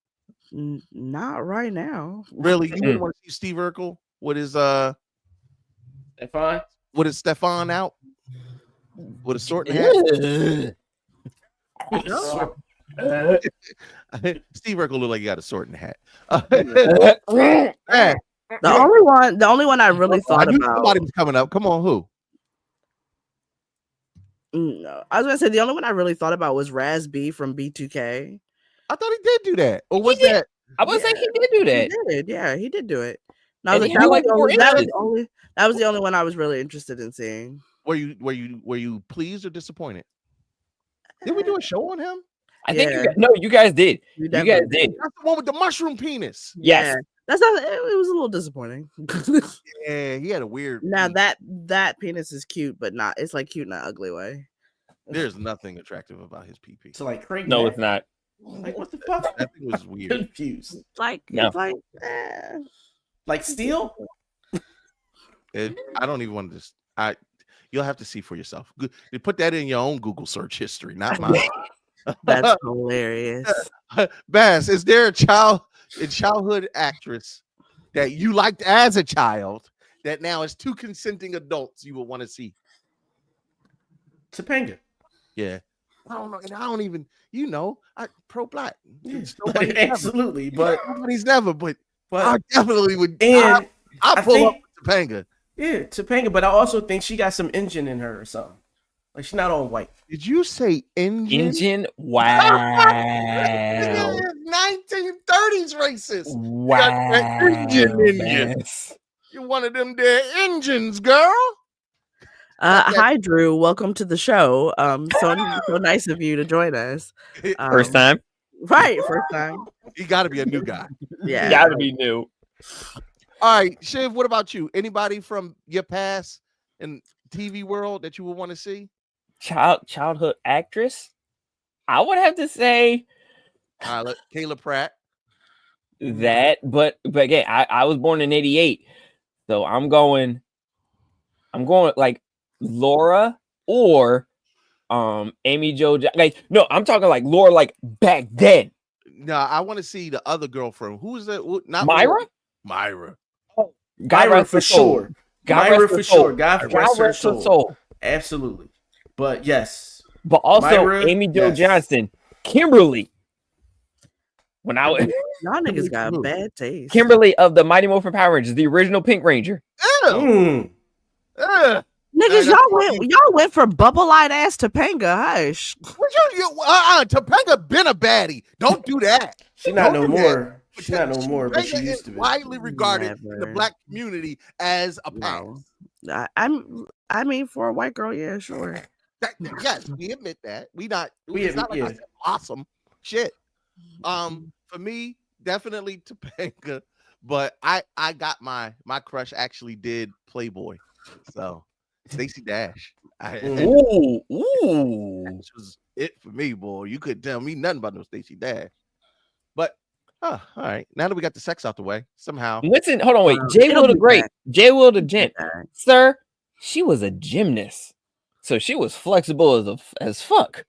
Not right now. Really? You wouldn't want to see Steve Urkel with his Stefan? With his Stefan out? With a sword and hat? Steve Urkel look like he got a sword and a hat. The only one I really thought about. Somebody was coming up. Come on, who? No, I was gonna say the only one I really thought about was Raz B from B2K. I thought he did do that. Or was that? I was saying he did do that. He did, yeah, he did do it. And I was And like, he like that was the only one I was really interested in seeing. Were you pleased or disappointed? Did we do a show on him? I think you guys did. You guys did. That's the one with the mushroom penis. Yes. Yeah. That's not. It was a little disappointing. Yeah, he had a weird. Now that penis is cute, but not. It's like cute in an ugly way. There's nothing attractive about his PP. So like Craig. No, Mack. it's not. Like what the fuck? That thing was weird. Confused. It's like No. it's like. Like steel? I don't even want to. You'll have to see for yourself. You put that in your own Google search history, not mine. That's hilarious. Bass, is there a childhood actress that you liked as a child that now is two consenting adults you would want to see? Topanga. Yeah. I don't know. And I don't even, I pro-black. Yes, absolutely. But nobody's never, but I definitely would. And I'll pull up with Topanga. Yeah, Topanga, but I also think she got some engine in her or something. Like she's not all white. Did you say engine? Engine? Wow. 1930s racist. Wow. Engine. You're one of them there engines, girl. Hi, Drew. Welcome to the show. So nice of you to join us. First time? Right, first time. You got to be a new guy. Yeah. Got to be new. All right, Shiv, what about you? Anybody from your past in TV world that you would want to see? Childhood actress? I would have to say Kayla Pratt. That, but again, I was born in 88. So I'm going like Laura or Amy Jo. Like, no, I'm talking like Laura like back then. No, I want to see the other girl from who's that? Not Myra? Myra. Myra for sure. Myra for sure. God rest her soul. Absolutely. But yes. But also Myra, Amy Jo Johnson, Kimberly. When I was y'all niggas got bad taste. Kimberly of the Mighty Morphin Power Rangers, the original Pink Ranger. Niggas, y'all went for bubble-eyed ass Topanga. Hush. Topanga been a baddie. Don't do that. She's not no more. She's not no more, but she used to be. Widely regarded in the black community as a past. I mean, for a white girl, yeah, sure. Yes, we admit that. It's not like I said awesome shit. For me, definitely Topanga, but I got my crush actually did Playboy, so Stacey Dash. Ooh. That was it for me, boy. You couldn't tell me nothing about no Stacey Dash. But all right. Now that we got the sex out the way, somehow. Listen, hold on, wait. J. Will the Great, J. Will the Gent, sir. She was a gymnast, so she was flexible as fuck.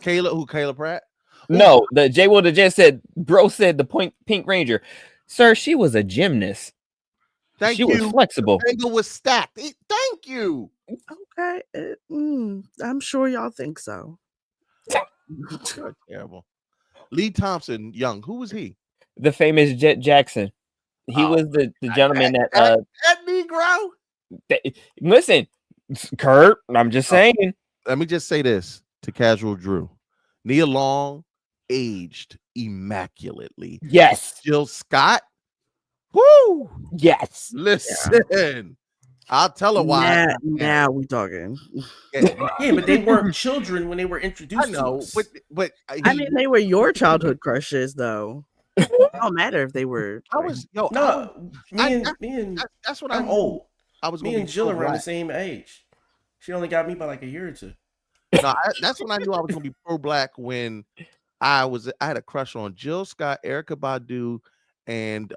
Kayla Pratt? No, the J. Will the Gent said, bro said the Pink Ranger, sir. She was a gymnast. Thank you. She was flexible. Topanga was stacked. Thank you. Okay, I'm sure y'all think so. Terrible. Lee Thompson, young. Who was he? The famous Jet Jackson. He was the gentleman that Negro. Listen, Kurt. I'm just saying. Let me just say this to Casual Drew. Nia Long aged immaculately. Yes. Jill Scott. Woo. Yes. Listen. I'll tell her why. Now we talking. Yeah, but they weren't children when they were introduced. I know, but I mean, they were your childhood crushes, though. It don't matter if they were. That's what I'm old. I was. Me and Jill around the same age. She only got me by like a year or two. No, that's when I knew I was gonna be pro-black, when I had a crush on Jill Scott, Erykah Badu, and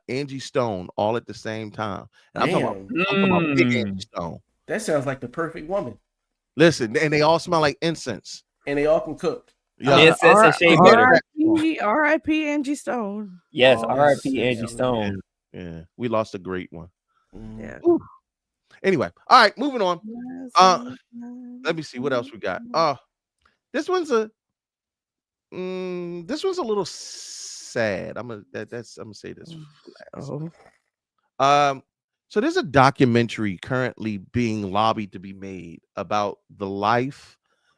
Angie Stone all at the same time. And I'm talking about big Angie Stone. That sounds like the perfect woman. Listen, and they all smell like incense. And they all can cook. Incense and shea butter. R.I.P. Angie Stone. Yes, R.I.P. Angie Stone. Yeah, we lost a great one. Yeah. Ooh. Anyway, all right, moving on. Let me see what else we got. This one's a little sad. I'm gonna say this. So there's a documentary currently being lobbied to be made about the life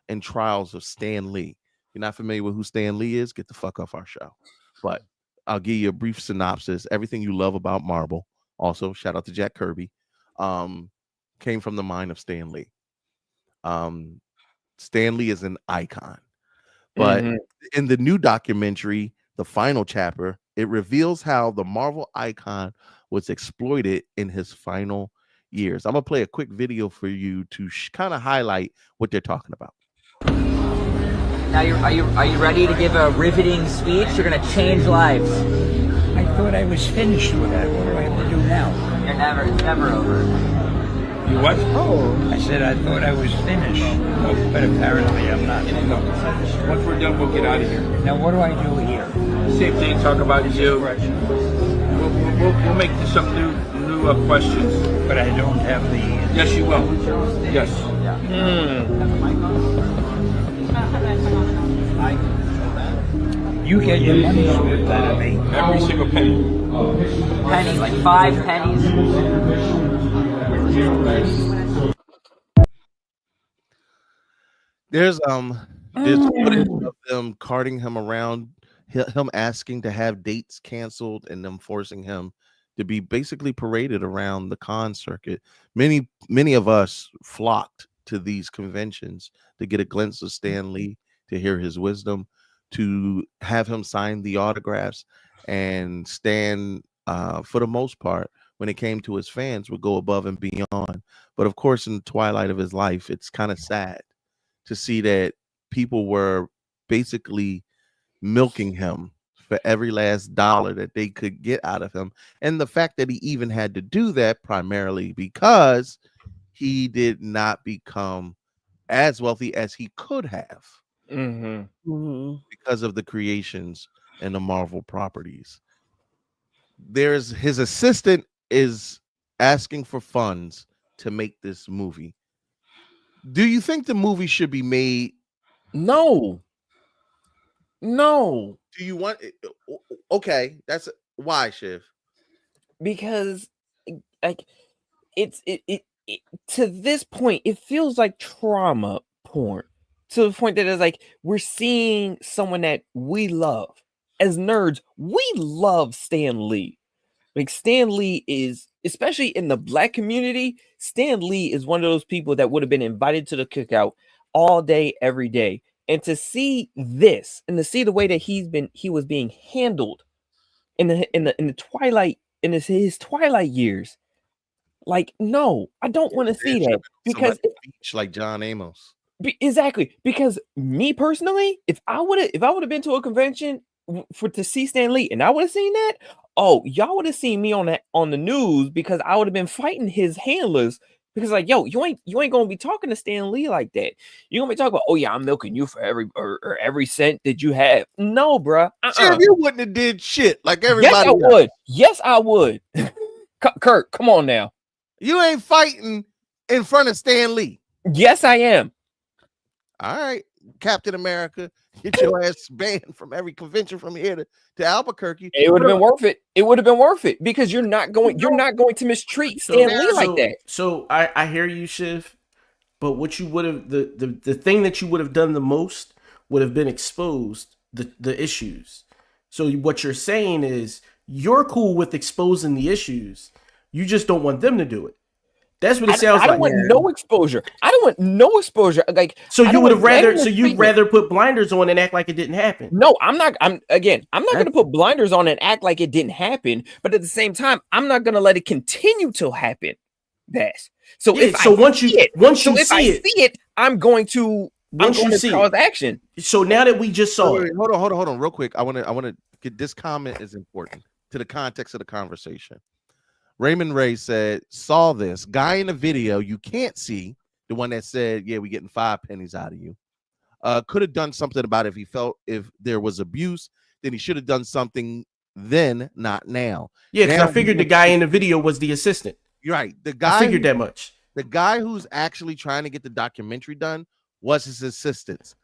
and trials of Stan Lee. If you're not familiar with who Stan Lee is, get the fuck off our show. But I'll give you a brief synopsis. Everything you love about Marvel. Also, shout out to Jack Kirby. Came from the mind of Stan Lee. Stan Lee is an icon. But in the new documentary, the final chapter, it reveals how the Marvel icon was exploited in his final years. I'm gonna play a quick video for you to kind of highlight what they're talking about. Now, are you ready to give a riveting speech? You're gonna change lives. I thought I was finished with that. What do I have to do now? It's never over. You what? Oh. I said I thought I was finished, but apparently I'm not. No. Once we're done, we'll get out of here. Now what do I do here? Same thing, talk about you. We'll make some new questions. But I don't have the... Yes, you will. Yes. You get your money's worth out of me. Every single penny. Pennies, like 5 pennies. There's footage of them carting him around, him asking to have dates canceled, and them forcing him to be basically paraded around the con circuit. Many of us flocked to these conventions to get a glimpse of Stan Lee, to hear his wisdom, to have him sign the autographs, and Stan, for the most part, when it came to his fans, would go above and beyond. But of course, in the twilight of his life, it's kind of sad to see that people were basically milking him for every last dollar that they could get out of him. And the fact that he even had to do that primarily because he did not become as wealthy as he could have because of the creations and the Marvel properties. There's his assistant is asking for funds to make this movie. Do you think the movie should be made? No. Do you want it? Okay, that's why, Shiv. Because like it to this point, it feels like trauma porn. To the point that it's like we're seeing someone that we love. As nerds, we love Stan Lee. Like Stan Lee is, especially in the Black community, Stan Lee is one of those people that would have been invited to the cookout all day, every day. And to see this and to see the way that he was being handled in the twilight, in his twilight years, like, no, I don't want to see that, because beach like John Amos. Exactly, because me personally, if I would have been to a convention to see Stan Lee and I would have seen that, oh, y'all would have seen me on the news, because I would have been fighting his handlers, because like, yo, you ain't gonna be talking to Stan Lee like that. You're gonna be talking about, oh yeah, I'm milking you for every cent that you have. No, bruh. Sure, you wouldn't have did shit like everybody. Yes, I would. Yes, I would. Kurt, come on now. You ain't fighting in front of Stan Lee. Yes, I am. All right, Captain America, get your ass banned from every convention from here to Albuquerque. It would have been worth it. It would have been worth it, because you're not going to mistreat Stan Lee like that. So I hear you, Shiv, but what you would have the thing that you would have done the most would have been exposed the issues. So what you're saying is you're cool with exposing the issues. You just don't want them to do it. That's what it sounds like. I don't want no exposure. I don't want no exposure. Like, so you would have rather. So you'd rather put blinders on and act like it didn't happen. No, I'm not. I'm not going to put blinders on and act like it didn't happen. But at the same time, I'm not going to let it continue to happen. So yeah, if once you see it, I'm going to cause action. So now that we just saw it, hold on, real quick. I want to get this comment is important to the context of the conversation. Raymond Ray said, saw this guy in the video you can't see, the one that said, yeah, we getting 5 pennies out of you. Could have done something about it if he felt if there was abuse, then he should have done something then, not now. Yeah, because I figured the guy in the video was the assistant. You're right. The guy I figured that much. The guy who's actually trying to get the documentary done was his assistant.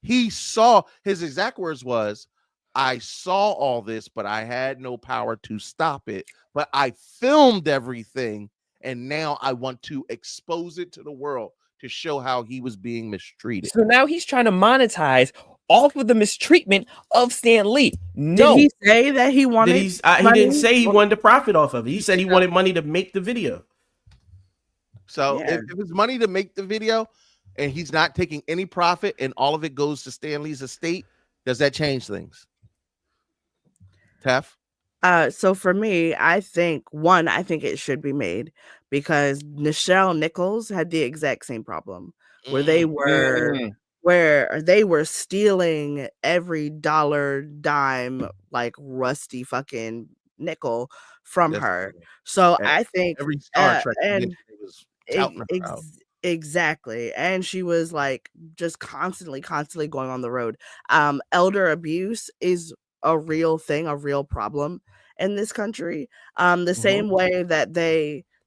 He saw, his exact words was, I saw all this, but I had no power to stop it. But I filmed everything, and now I want to expose it to the world to show how he was being mistreated. So now he's trying to monetize off of the mistreatment of Stan Lee. No. Did he say that he wanted? He didn't say he wanted to profit off of it. He said he wanted money to make the video. So if it's money to make the video, and he's not taking any profit, and all of it goes to Stan Lee's estate, does that change things? Tef? So for me, I think it should be made, because Nichelle Nichols had the exact same problem where they were where they were stealing every dollar, dime, like rusty fucking nickel from That's her. So and I think, every Star Trek and was touting her out. exactly, and she was like just constantly going on the road. Elder abuse is a real thing, a real problem in this country. The same way that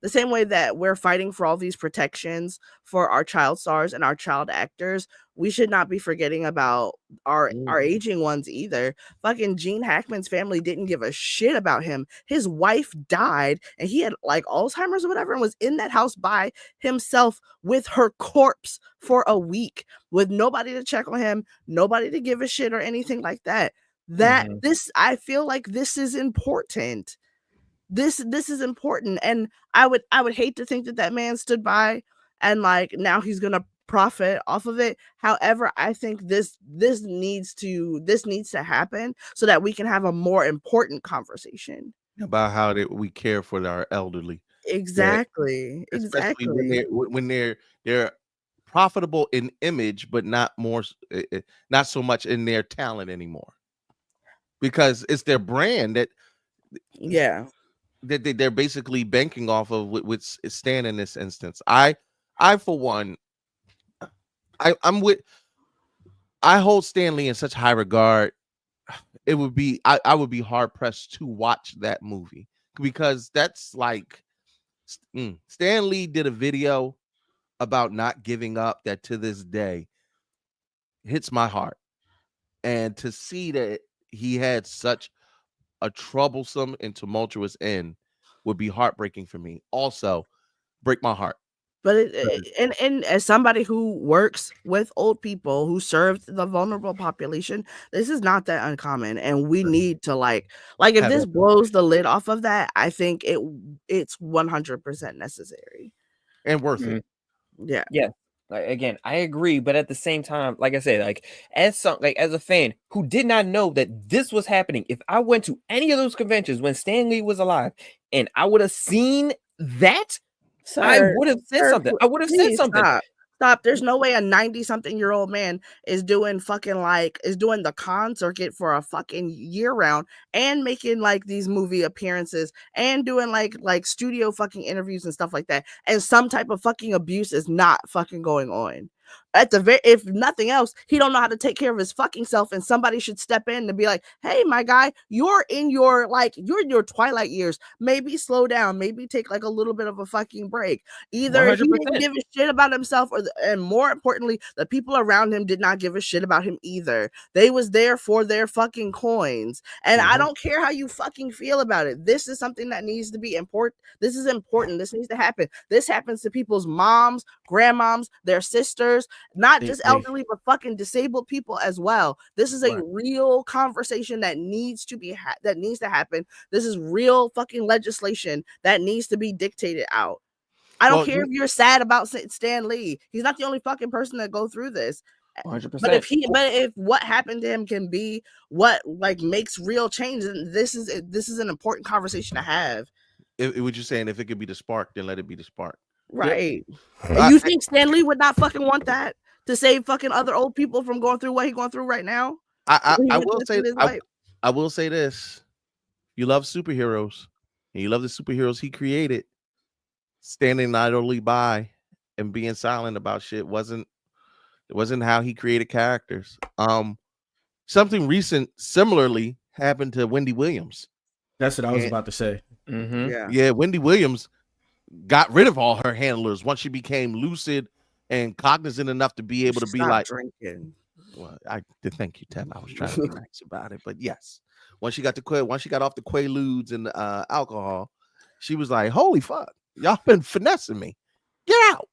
the same way that we're fighting for all these protections for our child stars and our child actors, we should not be forgetting about our aging ones either. Fucking Gene Hackman's family didn't give a shit about him. His wife died and he had like Alzheimer's or whatever and was in that house by himself with her corpse for a week with nobody to check on him, nobody to give a shit or anything like that. This, I feel like this is important. This is important, and I would hate to think that that man stood by and like now he's gonna profit off of it. However, I think this needs to happen so that we can have a more important conversation About how we care for our elderly. exactly Especially when exactly they're profitable in image, but not not so much in their talent anymore. Because it's their brand that yeah they're basically banking off of with Stan in this instance. I for one, I'm with. I hold Stanley in such high regard. It would be I would be hard pressed to watch that movie because that's like Stan Lee did a video about not giving up that to this day hits my heart, and to see that he had such a troublesome and tumultuous end would be heartbreaking for me. Also, break my heart. but and as somebody who works with old people who served the vulnerable population, this is not that uncommon, and we need to like if this blows the lid off of that, I think it's 100% necessary and worth it. Yeah. Like, again, I agree, but at the same time, like I said, like as a fan who did not know that this was happening, if I went to any of those conventions when Stan Lee was alive and I would have seen that, I would have said something. I would have said something. Stop. There's no way a 90-something-year-old man is doing the con circuit for a fucking year round and making like these movie appearances and doing like studio fucking interviews and stuff like that. And some type of fucking abuse is not fucking going on. If nothing else, he don't know how to take care of his fucking self, and somebody should step in and be like, "Hey, my guy, you're in your twilight years. Maybe slow down. Maybe take like a little bit of a fucking break." Either 100%. he didn't give a shit about himself, and more importantly, the people around him did not give a shit about him either. They was there for their fucking coins, and I don't care how you fucking feel about it. This is something that needs to be important. This is important. This needs to happen. This happens to people's moms, grandmoms, their sisters. Not just elderly, but fucking disabled people as well. This is a real conversation that needs to happen. This is real fucking legislation that needs to be dictated out. I don't care if you're sad about Stan Lee. He's not the only fucking person that go through this. 100%. But if what happened to him can be what like makes real change, then this is an important conversation to have. What you're saying, if it could be the spark, then let it be the spark. Right. And you think Stan Lee would not fucking want that to save fucking other old people from going through what he's going through right now? I will say this. You love superheroes, and you love the superheroes he created. Standing idly by and being silent about shit wasn't how he created characters. Something recent similarly happened to Wendy Williams. That's what I was about to say. Yeah, Wendy Williams got rid of all her handlers once she became lucid and cognizant enough to be able to be like drinking. Well, I did thank you, Tim. I was trying to be nice about it, but yes, once she got off the Quaaludes and alcohol, she was like, "Holy fuck, y'all been finessing me. Get out!"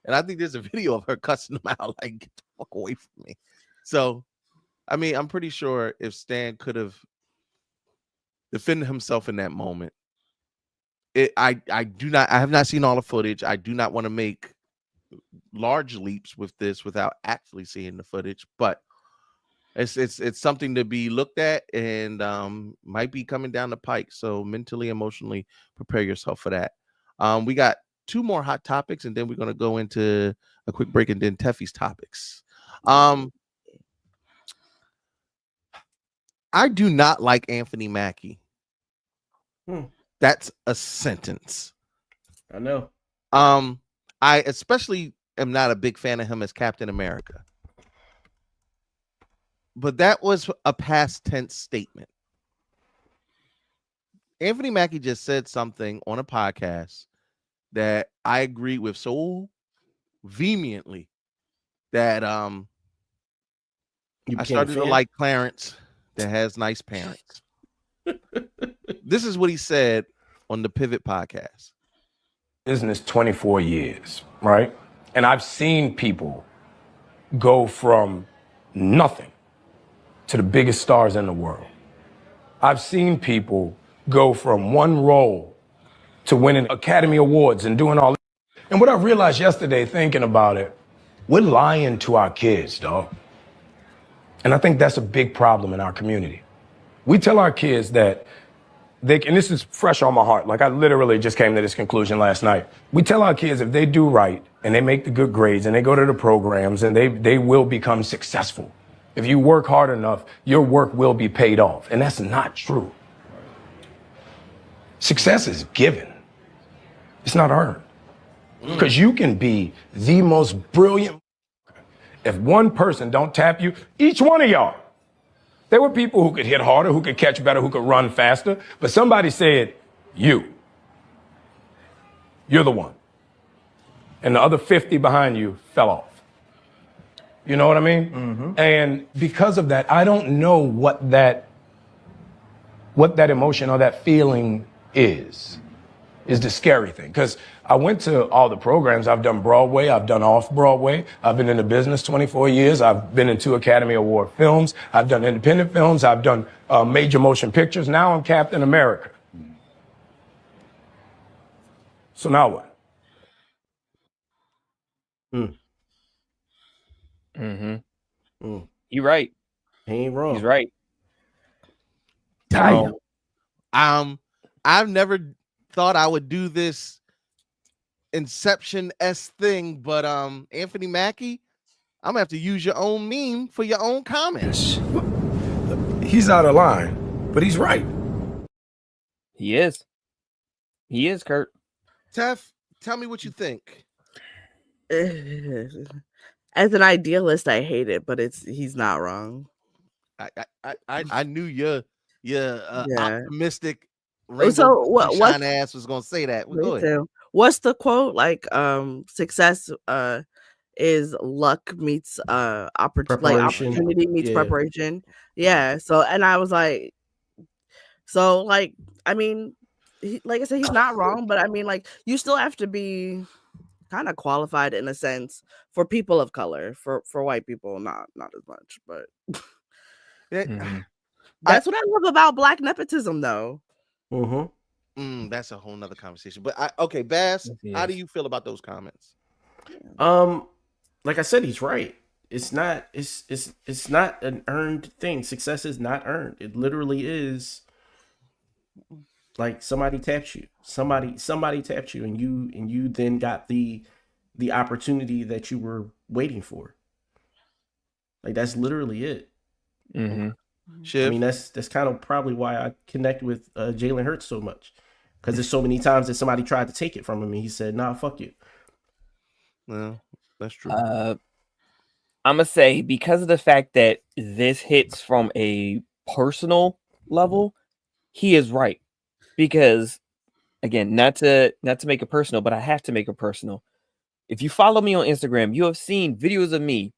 And I think there's a video of her cussing them out, like, "Get the fuck away from me." So, I mean, I'm pretty sure if Stan could have defended himself in that moment, I have not seen all the footage. I do not want to make large leaps with this without actually seeing the footage, but it's something to be looked at and might be coming down the pike. So mentally, emotionally, prepare yourself for that. We got two more hot topics, and then we're going to go into a quick break and then Teffy's topics. I do not like Anthony Mackie. That's a sentence. I know. I especially am not a big fan of him as Captain America. But that was a past tense statement. Anthony Mackie just said something on a podcast that I agree with so vehemently that I started to like Clarence that has nice parents. This is what he said on the Pivot podcast. Business 24 years, right? And I've seen people go from nothing to the biggest stars in the world. I've seen people go from one role to winning Academy Awards and doing all that. And what I realized yesterday thinking about it, we're lying to our kids, dog. And I think that's a big problem in our community. We tell our kids that and this is fresh on my heart. Like I literally just came to this conclusion last night. We tell our kids if they do right and they make the good grades and they go to the programs and they will become successful. If you work hard enough, your work will be paid off. And that's not true. Success is given. It's not earned. Because you can be the most brilliant. If one person don't tap you, each one of y'all. There were people who could hit harder, who could catch better, who could run faster. But somebody said, you're the one. And the other 50 behind you fell off. You know what I mean? Mm-hmm. And because of that, I don't know what that emotion or that feeling is the scary thing. Because I went to all the programs. I've done Broadway. I've done off-Broadway. I've been in the business 24 years. I've been in 2 Academy Award films. I've done independent films. I've done major motion pictures. Now I'm Captain America. So now what? You're right. He ain't wrong. He's right. Damn. I've never thought I would do this Inception-esque thing, but Anthony Mackie, I'm gonna have to use your own meme for your own comments. He's out of line, but he's right. He is. He is, Kurt. Tef, tell me what you think. As an idealist, I hate it, but he's not wrong. I knew your optimistic so what ass was gonna say that. Go ahead. What's the quote? Like success is luck meets opportunity meets preparation. Yeah. So and I was like, I mean, like I said, he's not wrong, but I mean, like, you still have to be kind of qualified in a sense for people of color. For white people, not as much, but that's what I love about Black nepotism, though. That's a whole nother conversation. But okay, Bass, how do you feel about those comments? Like I said, he's right. It's not an earned thing. Success is not earned. It literally is like somebody tapped you. Somebody tapped you, and you then got the opportunity that you were waiting for. Like that's literally it. I mean, that's kind of probably why I connect with Jalen Hurts so much, because there's so many times that somebody tried to take it from him and he said, "Nah, fuck you." Well, that's true. I'm gonna say, because of the fact that this hits from a personal level, he is right. Because again, not to make it personal, but I have to make it personal. If you follow me on Instagram, you have seen videos of me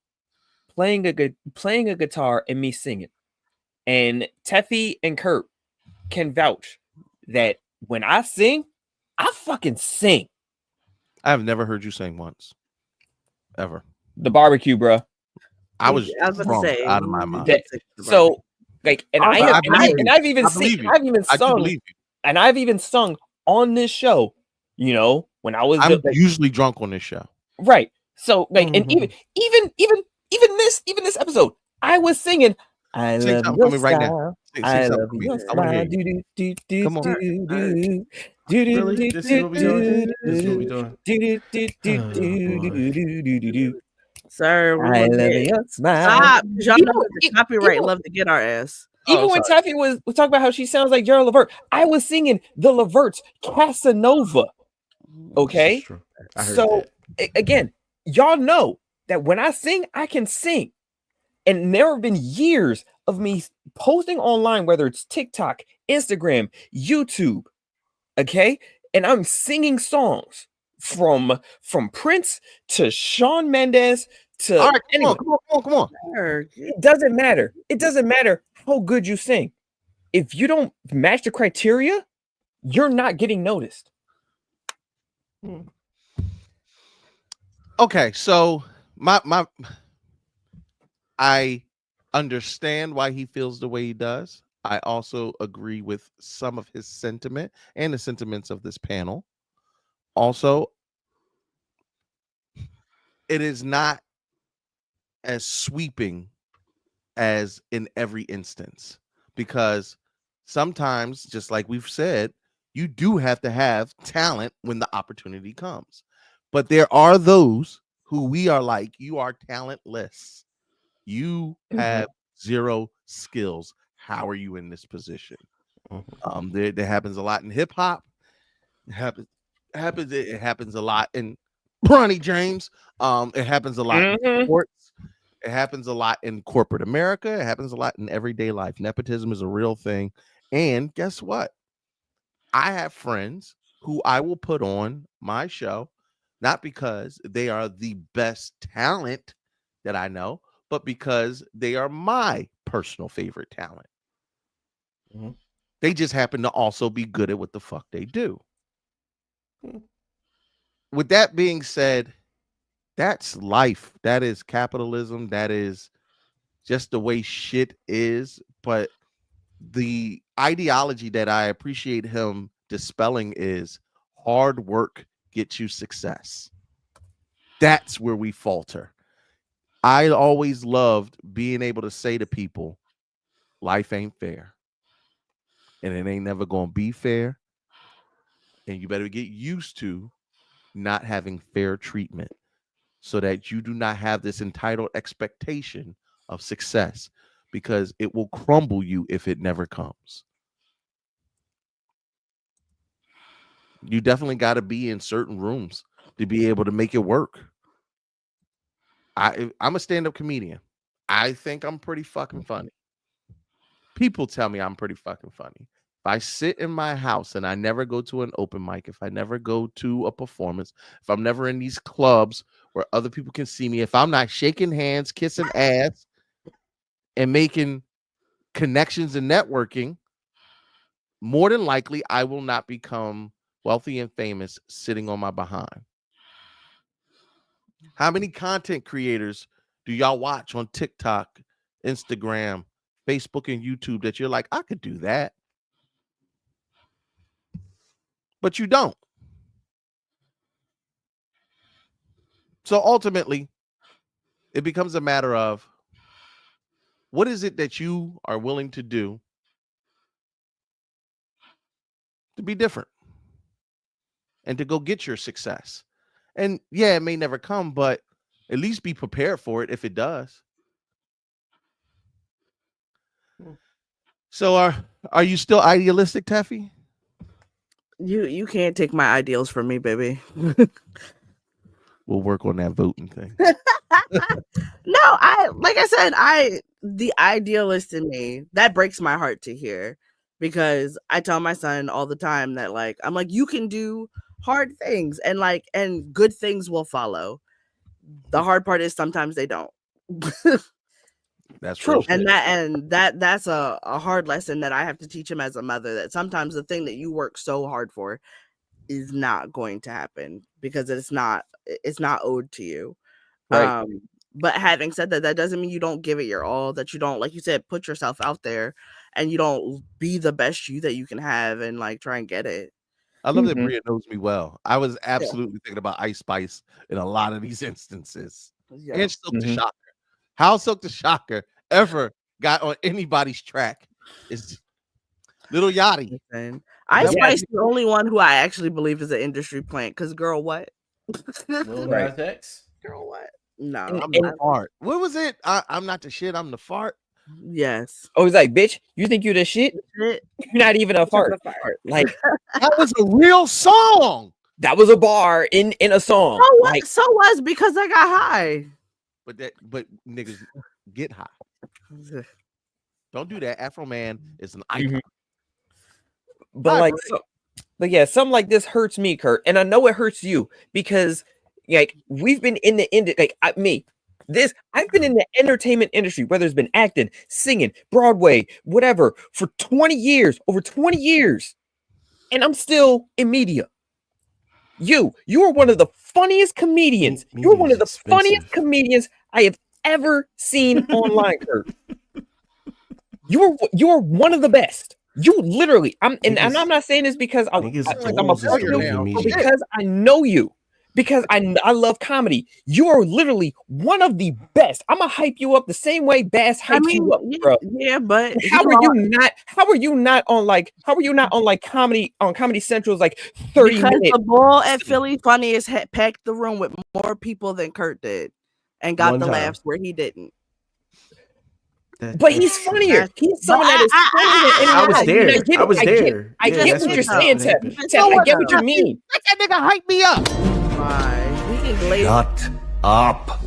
playing a guitar and me singing. And Teffy and Kurt can vouch that when I sing, I fucking sing. I've never heard you sing once. Ever. The barbecue, bro. I was out of my mind. So, like, and I've even sung on this show, you know, when I was usually drunk on this show. Right. So, like, and even this episode, I was singing. I love your right now. I love your style. Come on. Really? This is what we doing? Sir, we I gonna love get your smile. stop. Y'all You know know, that the copyright love to get our ass. Even when Taffy was talking about how she sounds like Gerald Levert, I was singing the Leverts Casanova. Okay, This is true. I heard so again, y'all know that when I sing, I can sing, and there have been years of me posting online, whether it's TikTok, Instagram, YouTube. Okay, and I'm singing songs from Prince to Shawn Mendes to All right, anyway. come on. It doesn't matter. It doesn't matter how good you sing. If you don't match the criteria, you're not getting noticed. Okay, so I understand why he feels the way he does. I also agree with some of his sentiment and the sentiments of this panel. Also, it is not as sweeping as in every instance, because sometimes, just like we've said, you do have to have talent when the opportunity comes. But there are those who we are like, you are talentless. You have zero skills. How are you in this position? There happens a lot in hip hop. It happens a lot in Bronny James. It happens a lot in sports. It happens a lot in corporate America. It happens a lot in everyday life. Nepotism is a real thing. And guess what? I have friends who I will put on my show, not because they are the best talent that I know, but because they are my personal favorite talent. They just happen to also be good at what the fuck they do. With that being said, that's life. That is capitalism. That is just the way shit is. But the ideology that I appreciate him dispelling is hard work gets you success. That's where we falter. I always loved being able to say to people, life ain't fair. And it ain't never going to be fair. And you better get used to not having fair treatment so that you do not have this entitled expectation of success, because it will crumble you if it never comes. You definitely got to be in certain rooms to be able to make it work. I'm a stand-up comedian. I think I'm pretty fucking funny. People tell me I'm pretty fucking funny. If I sit in my house and I never go to an open mic, if I never go to a performance, if I'm never in these clubs where other people can see me, if I'm not shaking hands, kissing ass, and making connections and networking, more than likely I will not become wealthy and famous sitting on my behind. How many content creators do y'all watch on TikTok, Instagram, Facebook, and YouTube that you're like, I could do that? But you don't. So ultimately, it becomes a matter of what is it that you are willing to do to be different and to go get your success. And yeah, it may never come, but at least be prepared for it if it does. So are you still idealistic, Taffy? You can't take my ideals from me, baby. We'll work on that voting thing. No, like I said, the idealist in me, that breaks my heart to hear, because I tell my son all the time that, like, I'm like, you can do hard things and good things will follow. The hard part is sometimes they don't. That's true. And that's a hard lesson that I have to teach him as a mother, that sometimes the thing that you work so hard for is not going to happen because it's not owed to you. Right. But having said that, that doesn't mean you don't give it your all, that you don't, like you said, put yourself out there and you don't be the best you that you can have and like try and get it. I love that Bria knows me well. I was absolutely thinking about Ice Spice in a lot of these instances. Yeah. And Silk the Shocker. How Silk the Shocker ever got on anybody's track is Little Yachty. Ice Spice is the only one who I actually believe is an industry plant. Because girl, what? Lil Nas X? Girl, what? No, I'm the fart. What was it? I'm not the shit. I'm the fart. Yes. Oh, he's like, bitch, you think you're the shit? You're not even a fart. Like that was a real song. That was a bar in a song. So what? Like, so was because I got high. But niggas get high. Don't do that. Afro Man is an icon. But like, yeah, something like this hurts me, Kurt, and I know it hurts you because, like, we've been in the industry. Like I've been in the entertainment industry, whether it's been acting, singing, Broadway, whatever, for 20 years, over 20 years, and I'm still in media. You are one of the funniest comedians. You're one of the funniest comedians I have ever seen online, Kurt. You're one of the best. You literally, and I'm not saying this because I'm a failure, but because I know you, because I love comedy. You are literally one of the best. I'm gonna hype you up the same way Bass hypes you up, bro. Yeah, but how are you not on like comedy on Comedy Central's like 30 because minutes? The Bull at Philly Funniest had packed the room with more people than Kurt did, and got the laughs where he didn't. But he's funnier. He's someone that is funnier. I was there. I was there. I get what you're saying, Ted. I get what you mean. Let that nigga hype me up. Shut up.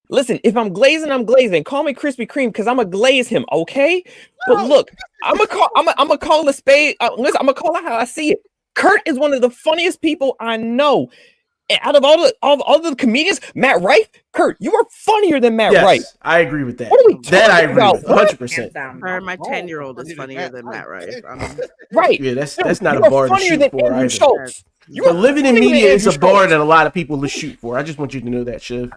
Listen, if I'm glazing, I'm glazing. Call me Krispy Kreme because I'm gonna glaze him, okay? But look, I'm gonna call a spade. Listen, I'm gonna call it how I see it. Kurt is one of the funniest people I know. Out of all the comedians, Matt Rife, Kurt, you are funnier than Matt Rife. I agree with that. What are we that I agree about? with 100%. My 10-year-old is funnier than Matt Rife. Right? Yeah, that's not a bar to shoot for either. Schultz. But living in media is a bar that a lot of people will shoot for. I just want you to know that, Shiv.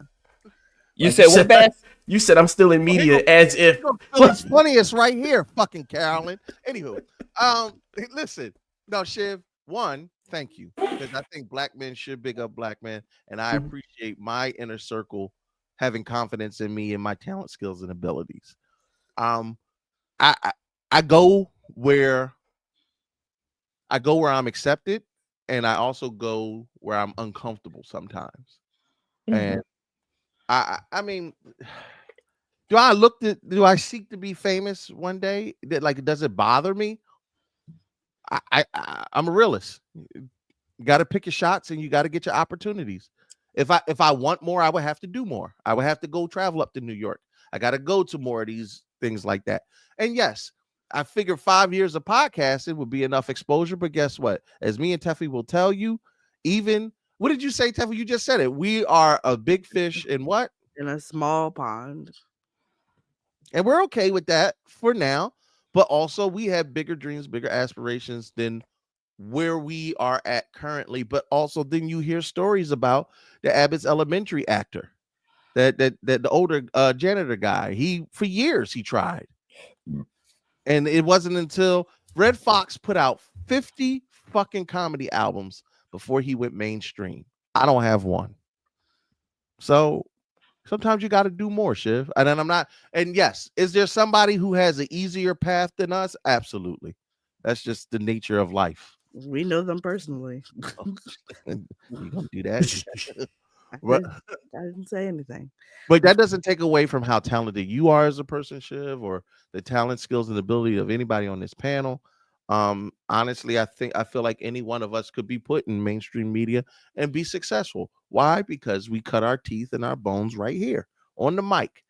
You said what, Beth? You said I'm still in media as if it's funniest right here, fucking Carolyn. Anywho, listen, no, Shiv, one, thank you, because I think black men should big up black men, and I appreciate my inner circle having confidence in me and my talent, skills, and abilities. I go where I'm accepted, and I also go where I'm uncomfortable sometimes. And I mean, do I seek to be famous one day? Does it bother me? I'm a realist. You got to pick your shots and you got to get your opportunities. If I want more, I would have to do more. I would have to go travel up to New York. I got to go to more of these things like that. And yes, I figured 5 years of podcasting would be enough exposure. But guess what? As me and Teffy will tell you, what did you say, Teffy? You just said it. We are a big fish in what? In a small pond. And we're okay with that for now. But also we have bigger dreams, bigger aspirations than where we are at currently. But also then you hear stories about the Abbott's Elementary actor, that the older janitor guy. For years he tried. And it wasn't until Red Fox put out 50 fucking comedy albums before he went mainstream. I don't have one. So sometimes you got to do more, Shiv. And then and yes, is there somebody who has an easier path than us? Absolutely. That's just the nature of life. We know them personally. You gonna do that? I didn't say anything. But that doesn't take away from how talented you are as a person, Shiv, or the talent, skills, and ability of anybody on this panel. Honestly, I feel like any one of us could be put in mainstream media and be successful. Why? Because we cut our teeth and our bones right here on the mic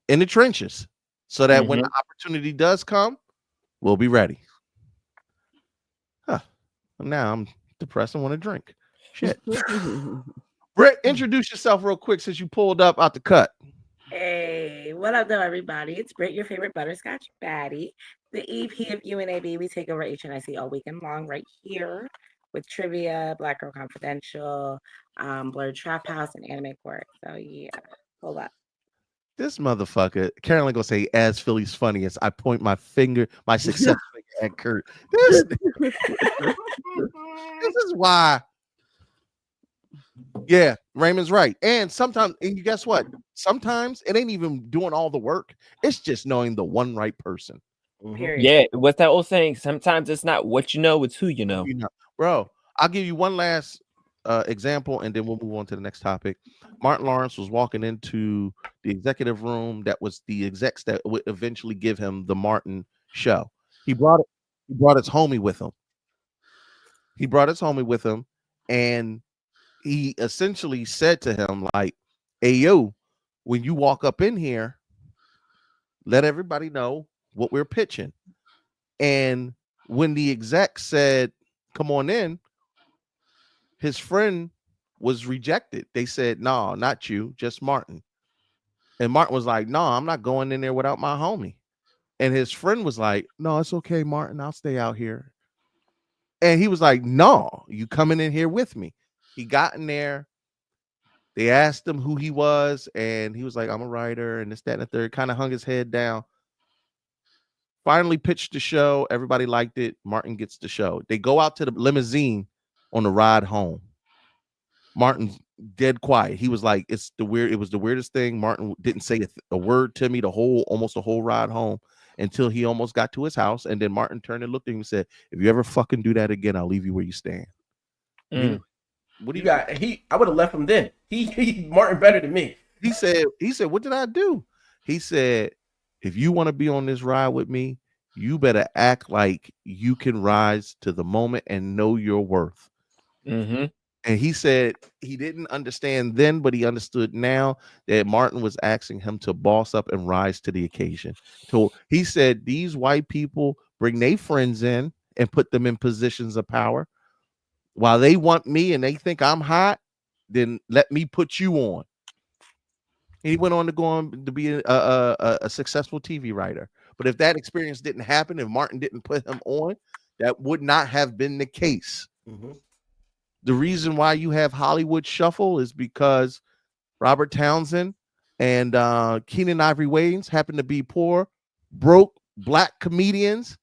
in the trenches, so that when the opportunity does come, we'll be ready. Now I'm depressed and want to drink. Shit. Brett, introduce yourself real quick since you pulled up out the cut. Hey, what up, though, everybody? It's Britt, your favorite butterscotch baddie, the EP of UNAB. We take over HNIC all weekend long right here with trivia, Black Girl Confidential, Blurred Trap House, and Anime Court. So, yeah, hold up. This motherfucker, Carolyn gonna say, as Philly's funniest, I point my success finger at Kurt. This is why. Yeah, Raymond's right. And you guess what? Sometimes it ain't even doing all the work. It's just knowing the one right person. Period. Yeah, what's that old saying? Sometimes it's not what you know, it's who you know. Bro, I'll give you one last example, and then we'll move on to the next topic. Martin Lawrence was walking into the executive room that was the execs that would eventually give him the Martin show. He brought his homie with him. And he essentially said to him, like, hey, yo, when you walk up in here, let everybody know what we're pitching. And when the exec said, come on in, his friend was rejected. They said, no, not you, just Martin. And Martin was like, no, I'm not going in there without my homie. And his friend was like, no, it's okay, Martin, I'll stay out here. And he was like, no, you coming in here with me. He got in there. They asked him who he was, and he was like, I'm a writer, and this, that, and the third. Kind of hung his head down. Finally pitched the show. Everybody liked it. Martin gets the show. They go out to the limousine on the ride home. Martin's dead quiet. He was like, it was the weirdest thing. Martin didn't say a word to me almost the whole ride home until he almost got to his house. And then Martin turned and looked at him and said, if you ever fucking do that again, I'll leave you where you stand. What do you got? I would have left him then. He Martin better than me. He said, what did I do? He said, if you want to be on this ride with me, you better act like you can rise to the moment and know your worth. Mm-hmm. And he said he didn't understand then, but he understood now that Martin was asking him to boss up and rise to the occasion. So he said, these white people bring their friends in and put them in positions of power. While they want me and they think I'm hot, then let me put you on. And he went on to be a successful TV writer. But if that experience didn't happen, if Martin didn't put him on, that would not have been the case. Mm-hmm. The reason why you have Hollywood Shuffle is because Robert Townsend and Keenan Ivory Wayans happen to be poor, broke black comedians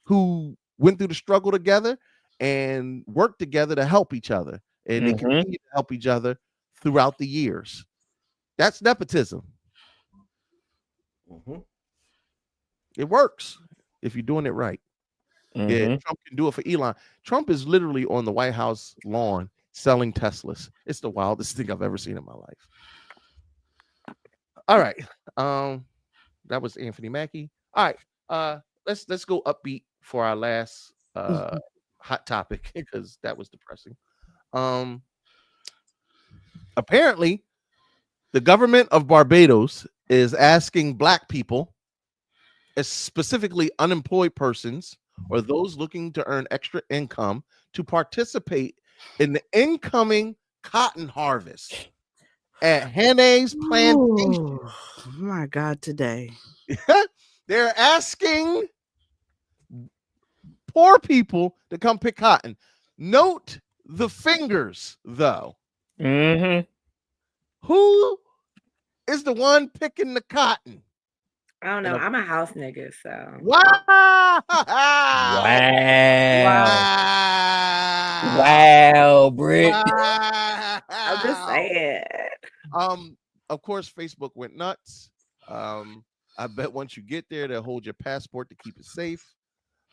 who went through the struggle together and worked together to help each other. And they continue to help each other throughout the years. That's nepotism. Mm-hmm. It works if you're doing it right. Mm-hmm. Yeah, Trump can do it for Elon. Trump is literally on the White House lawn selling Teslas. It's the wildest thing I've ever seen in my life. All right. That was Anthony Mackie. All right. Let's go upbeat for our last hot topic because that was depressing. Apparently, the government of Barbados is asking black people, specifically unemployed persons or those looking to earn extra income, to participate in the incoming cotton harvest at Henne's plantation. Oh my God, today. They're asking poor people to come pick cotton. Note the fingers, though. Mm-hmm. Who is the one picking the cotton? I don't know. I'm a house nigga, so. Wow! Wow, Britt. Wow. I'm just saying. Of course, Facebook went nuts. I bet once you get there, they'll hold your passport to keep it safe.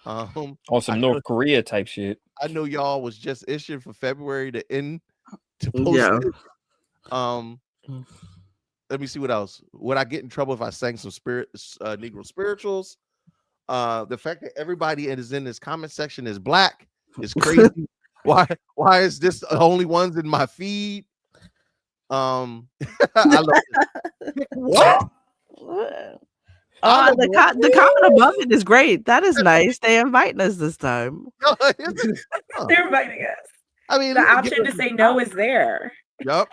On some North Korea type shit. I know y'all was just issued for February to end to post it. Let me see what else. Would I get in trouble if I sang some Negro spirituals? The fact that everybody is in this comment section is black is crazy. Why is this the only ones in my feed? I love it. What? The comment above it is great. That is nice. They're inviting us this time. They're inviting us. I mean, the option to say no is there. Yep.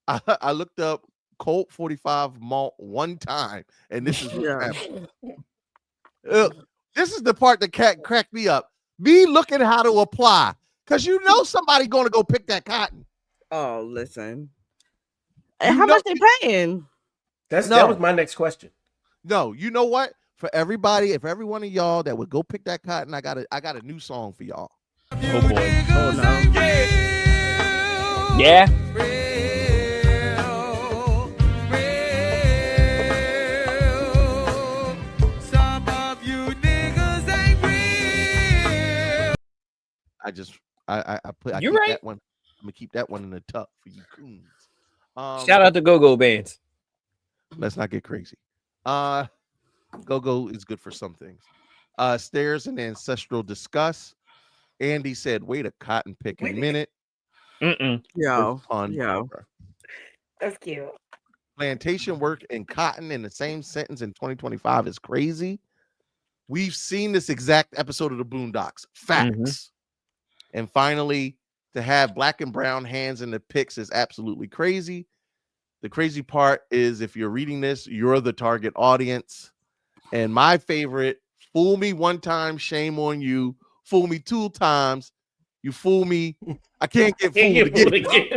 I looked up Colt 45 malt one time, and this is what happened. This is the part that cracked me up. Me looking how to apply, because you know somebody going to go pick that cotton. Oh, listen. And how much they paying? That was my next question. No, you know what? For everybody, if every one of y'all that would go pick that cotton, I got a new song for y'all. Oh boy. Oh no. Yeah. I You keep right. that one. I'm gonna keep that one in the tuck for you coons. Shout out to Go-Go bands. Let's not get crazy. Go-Go is good for some things. Stairs and ancestral discuss. Andy said, wait a cotton picking minute. Yo. That's cute. Plantation work and cotton in the same sentence in 2025 is crazy. We've seen this exact episode of the Boondocks. Facts. And finally, to have black and brown hands in the pics is absolutely crazy. The crazy part is if you're reading this, you're the target audience. And my favorite, fool me one time, shame on you. Fool me 2 times, you fool me. I can't get fooled again.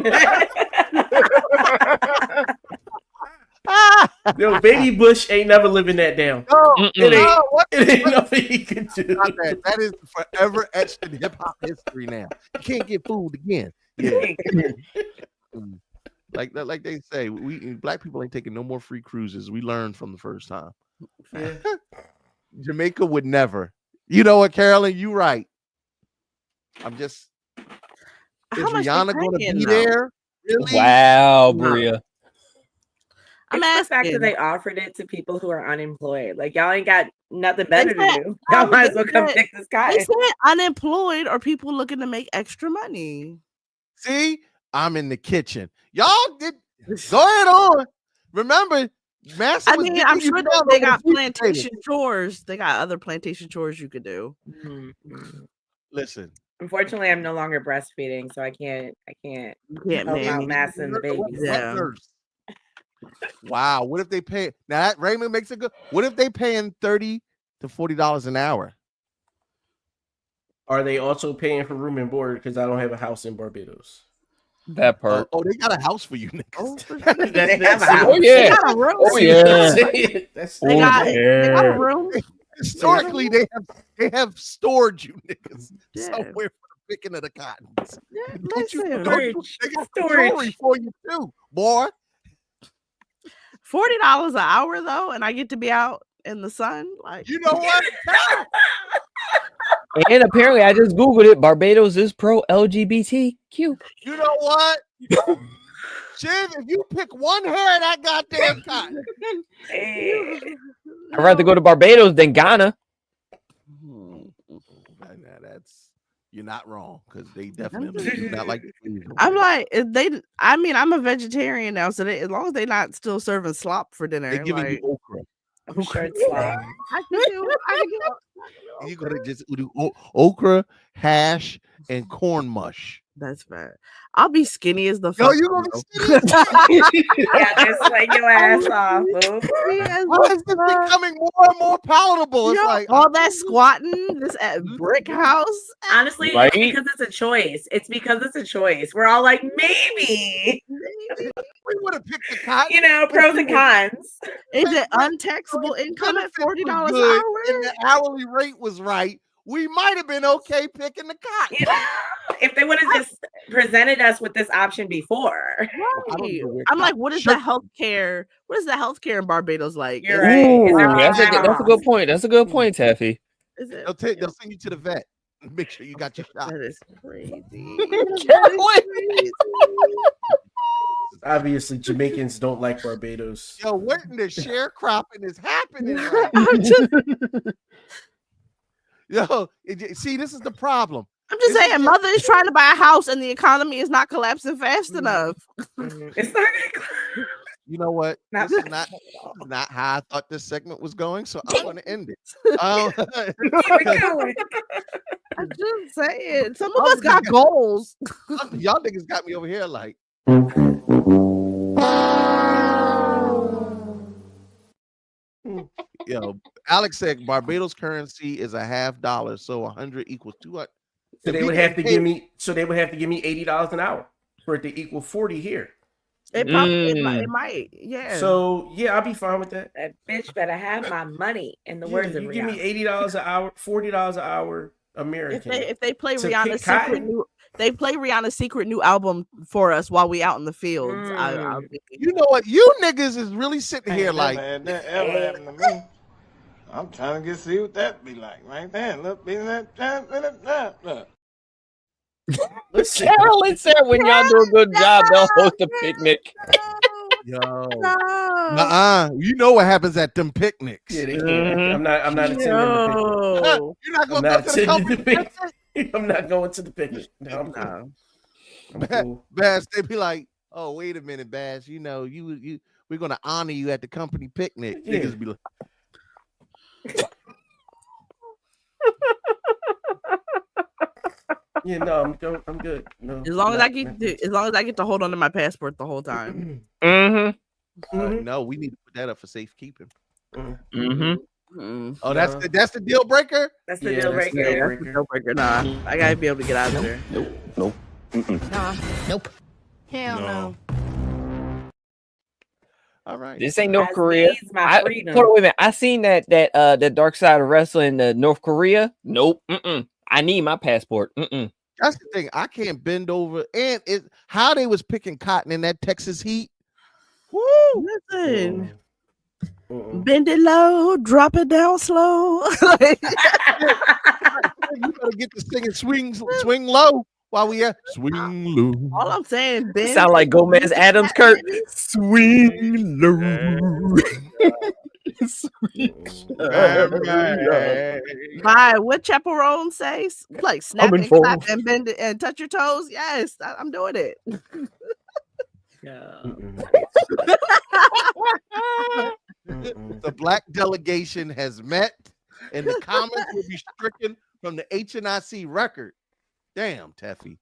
Yo, Baby Bush ain't never living that down. It ain't nothing he can do. That is forever etched in hip hop history now. You can't get fooled again. Yeah. like they say, we black people ain't taking no more free cruises. We learned from the first time. Yeah. Jamaica would never. You know what, Carolyn? You right. I'm just. Is Rihanna going to be there? Really? Wow, Bria. It's the fact that they offered it to people who are unemployed. Like y'all ain't got nothing better to do. Y'all might as well come pick this guy. They said unemployed or people looking to make extra money. See, I'm in the kitchen. Y'all did go ahead on. Remember, Master I mean, I'm sure they got plantation chores. They got other plantation chores you could do. Listen. Unfortunately, I'm no longer breastfeeding, so I can't help out Mass and the babies. Yeah. Wow. What if they pay now? That Raymond makes it good. What if they paying $30 to $40 an hour? Are they also paying for room and board? Because I don't have a house in Barbados. That part. Oh, they got a house for you, niggas. They have a house. Oh yeah. They got a room. Oh yeah. They got a room. Historically, they have stored you niggas somewhere for the picking of the cottons. Yeah, They got Storage. jewelry for you too, boy. $40 an hour though, and I get to be out in the sun. Like, you know what? And apparently, I just Googled it. Barbados is pro LGBTQ. You know what? Shiv, if you pick one hair of that goddamn cotton. I'd rather go to Barbados than Ghana. You're not wrong, because they definitely do not like food. I'm like, I'm a vegetarian now, so as long as they're not still serving slop for dinner, They're giving you okra. I'm sure it's slop. I can do. You gotta just do okra, hash, and corn mush. That's bad. I'll be skinny as the Yo, fuck. you gonna be skinny? Yeah, just like your ass off, boo. Why is this becoming more and more palatable? It's like all that squatting, this brick house. Honestly, Right? it's because it's a choice. It's because it's a choice. We're all like, maybe. We would have picked the cotton. You know, pros and cons. Is it untaxable income at $40 an hour? And the hourly rate was right. We might have been okay picking the cotton. You know, if they would have just presented us with this option before. Right. I'm like, what is the healthcare? What is the healthcare in Barbados like? You're right. Ooh, that's a good point. That's a good point, Taffy. Is it? They'll send you to the vet. Make sure you got your shot. That is crazy. Obviously, Jamaicans don't like Barbados. Yo, what in the sharecropping is happening? Right Yo, see, this is the problem. I'm just saying, mother is trying to buy a house and the economy is not collapsing fast enough. It's not gonna. You know what? This is not how I thought this segment was going, so I'm going to end it. I'm just saying, some of us got goals. Y'all niggas got me over here like. Yo, Alex said Barbados currency is $50, so 100 equals 200. So they would have to give me. So they would have to give me $80 an hour for it to equal 40 here. It probably it might, yeah. So yeah, I'll be fine with that. That bitch better have my money. In the words of you give me $80 an hour, $40 an hour, American. If they play Rihanna's secret new album for us while we out in the fields, I'll be... You know what? You niggas is really sitting here like. That ever happened to me. I'm trying to see what that be like right there. Look. Listen, Carolyn said when y'all do a good job, they'll host a picnic. Yo, you know what happens at them picnics. Yeah, they can't. I'm not attending the picnic. You're not I'm gonna not go to the attending company the picnic. I'm not going to the picnic. No, I'm cool. I'm cool. Bass, they be like, "Oh, wait a minute, Bass. You know, we're gonna honor you at the company picnic." Yeah. Niggas be like, Yeah, no, I'm good. No, As long as I get to hold on to my passport the whole time. No, we need to put that up for safekeeping. Oh, that's the deal breaker. That's the deal breaker. That's the deal breaker. Nah, I gotta be able to get out of there. Nope. Nope. Hell no. All right. This ain't North Korea. Needs my freedom. Hold on, wait a minute. I seen that the dark side of wrestling, North Korea. Nope. I need my passport. That's the thing. I can't bend over. And how they was picking cotton in that Texas heat. Woo! Listen. Bend it low, drop it down slow. You better get to singing swing low while we at swing low. All I'm saying, Ben. Sound like Gomez Adams, Kurt. Swing low. By what Chaperone says, like snap and clap and bend it and touch your toes. Yes, I'm doing it. The black delegation has met, and the comments will be stricken from the HNIC record. Damn, Teffy.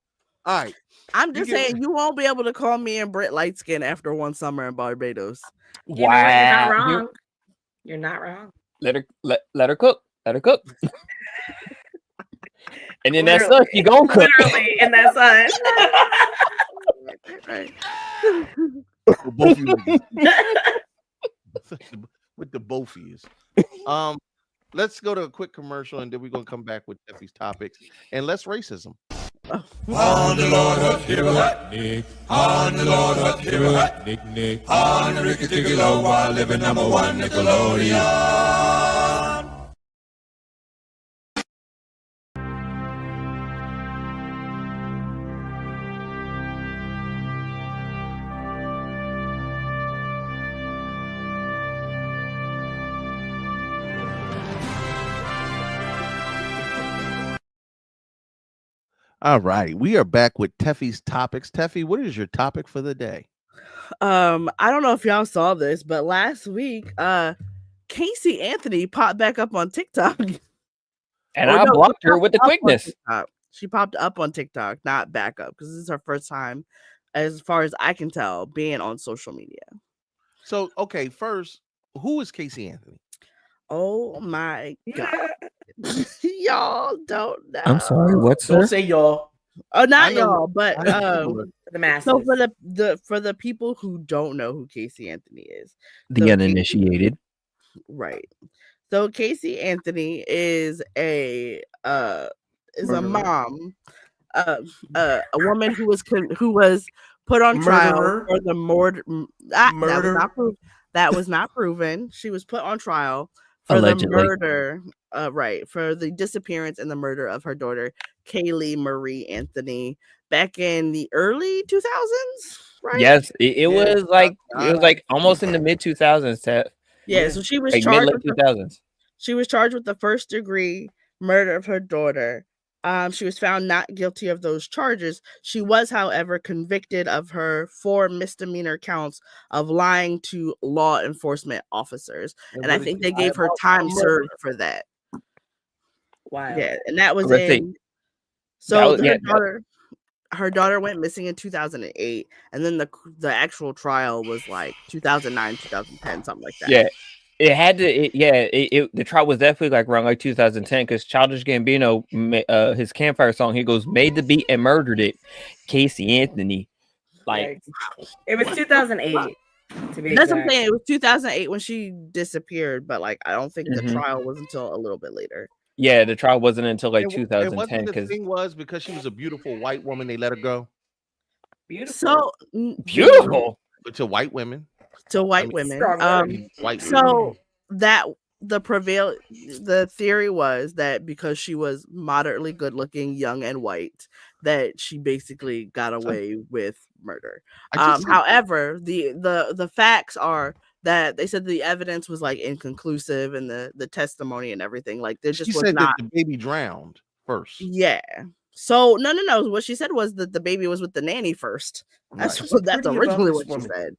All right. I'm just saying, you won't be able to call me and Britt light skin after one summer in Barbados. You know, you're not wrong. You're not wrong. Let her cook. Let her cook. And then that sun, you gonna cook. Literally in that sun. Right. Both of you. With the both of yous. Let's go to a quick commercial, and then we're gonna come back with Teffy's topics and less racism. On the Lord of THNIC, on the Lord of THNIC, on the Ricky Ticky Low while living #1 Nickelodeon. All right, we are back with Teffy's topics. Teffy, what is your topic for the day? I don't know if y'all saw this, but last week, Casey Anthony popped back up on TikTok. And I blocked her with the quickness. She popped up on TikTok, not back up, because this is her first time, as far as I can tell, being on social media. So, okay, first, who is Casey Anthony? Oh my God. Y'all don't know. I'm sorry, what's Don't say y'all. Oh, not y'all, but the masses. so for the people who don't know who Casey Anthony is, the uninitiated. Right. So Casey Anthony is a mom, a woman who was put on trial for the murder. That was not proven. She was put on trial for Allegedly. the murder, for the disappearance and the murder of her daughter, Kaylee Marie Anthony, back in the early 2000s, right? Yes, it was like almost in the mid 2000s. Yeah, so she was like charged mid late 2000s. She was charged with the first degree murder of her daughter. She was found not guilty of those charges. She was, however, convicted of her 4 misdemeanor counts of lying to law enforcement officers. And I think they gave her time served for that. Wow. Yeah, and that was in. So her daughter went missing in 2008, and then the actual trial was like 2009, 2010, something like that. Yeah. It had to, the trial was definitely like around like 2010 because Childish Gambino, his Campfire song, he goes, made the beat and murdered it. Casey Anthony. Like, it was 2008. To be That's what I'm exact. saying. It was 2008 when she disappeared, but like, I don't think the Mhm. trial was until a little bit later. Yeah, the trial wasn't until like And 2010 wasn't the because thing was because she was a beautiful white woman, they let her go. Beautiful. So beautiful to white women. To white women. white So that the theory was that because she was moderately good looking, young and white, that she basically got away with murder. However, the facts are that they said the evidence was like inconclusive and the testimony and everything. Like there just She was said not. that the baby drowned first. Yeah. So no. What she said was that the baby was with the nanny first. That's Right. that's originally what she said.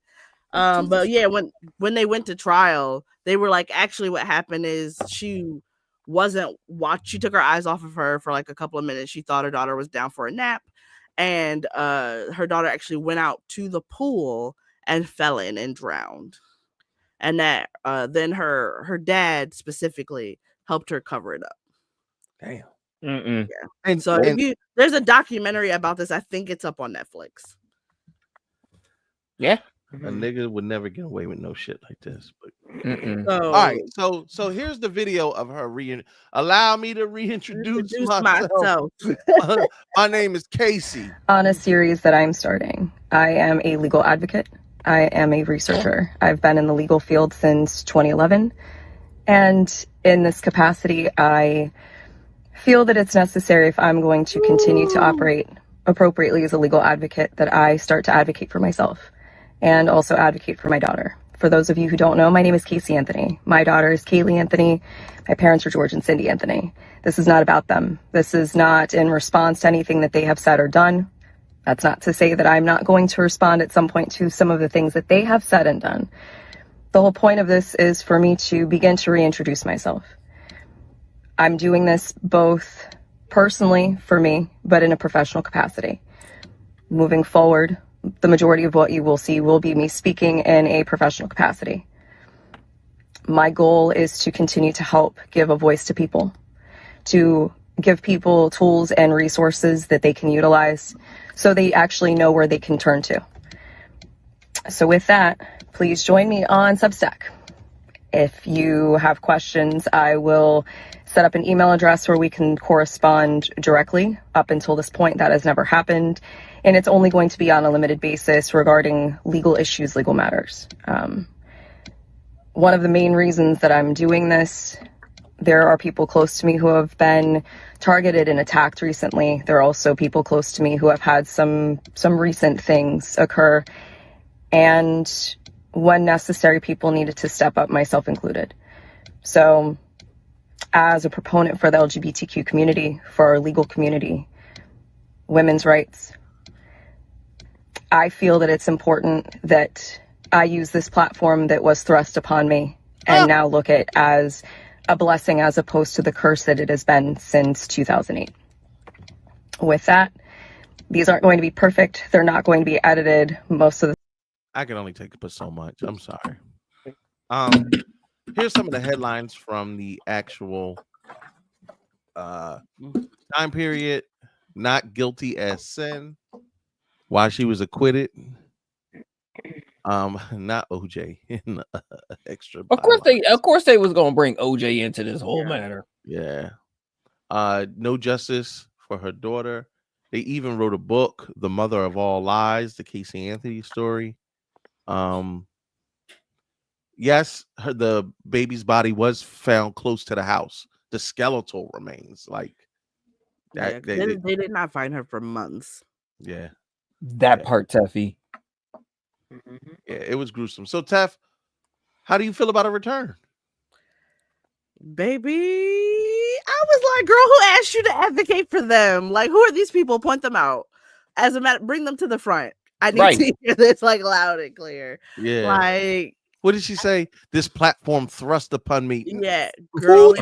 But yeah, when they went to trial, they were like, actually, what happened is she took her eyes off of her for like a couple of minutes. She thought her daughter was down for a nap, and her daughter actually went out to the pool and fell in and drowned. And that then her dad specifically helped her cover it up. Damn. Yeah. And so there's a documentary about this. I think it's up on Netflix. Yeah. A nigga would never get away with no shit like this. But So, all right, so here's the video of her allow me to reintroduce myself. My name is Casey. On a series that I'm starting, I am a legal advocate. I am a researcher. I've been in the legal field since 2011. And in this capacity, I feel that it's necessary, if I'm going to continue to operate appropriately as a legal advocate, that I start to advocate for myself and also advocate for my daughter. For those of you who don't know, my name is Casey Anthony. My daughter is Kaylee Anthony. My parents are George and Cindy Anthony. This is not about them. This is not in response to anything that they have said or done. That's not to say that I'm not going to respond at some point to some of the things that they have said and done. The whole point of this is for me to begin to reintroduce myself. I'm doing this both personally for me, but in a professional capacity. Moving forward, the majority of what you will see will be me speaking in a professional capacity. My goal is to continue to help give a voice to people, to give people tools and resources that they can utilize so they actually know where they can turn to. So with that, please join me on Substack. If you have questions, I will set up an email address where we can correspond directly. Up until this point, that has never happened. And it's only going to be on a limited basis regarding legal issues, legal matters. One of the main reasons that I'm doing this, there are people close to me who have been targeted and attacked recently. There are also people close to me who have had some recent things occur. And when necessary, people needed to step up, myself included. So as a proponent for the LGBTQ community, for our legal community, women's rights, I feel that it's important that I use this platform that was thrust upon me and now look at as a blessing as opposed to the curse that it has been since 2008. With that, these aren't going to be perfect. They're not going to be edited. Most of the I can only take but so much. I'm sorry. Here's some of the headlines from the actual time period. Not guilty as sin. Why she was acquitted. Not OJ in extra. Of course they was gonna bring OJ into this whole matter. Yeah. No justice for her daughter. They even wrote a book, The Mother of All Lies, the Casey Anthony story. Yes, the baby's body was found close to the house. The skeletal remains, like that. Yeah, they did not find her for months. Yeah, that part, Teffy. Yeah, it was gruesome. So, Teff, how do you feel about a return? Baby, I was like, girl, who asked you to advocate for them? Like, who are these people? Point them out. As a matter, bring them to the front. I need to hear this like loud and clear. Yeah. Like, what did she say? This platform thrust upon me. Yeah, girl. Who's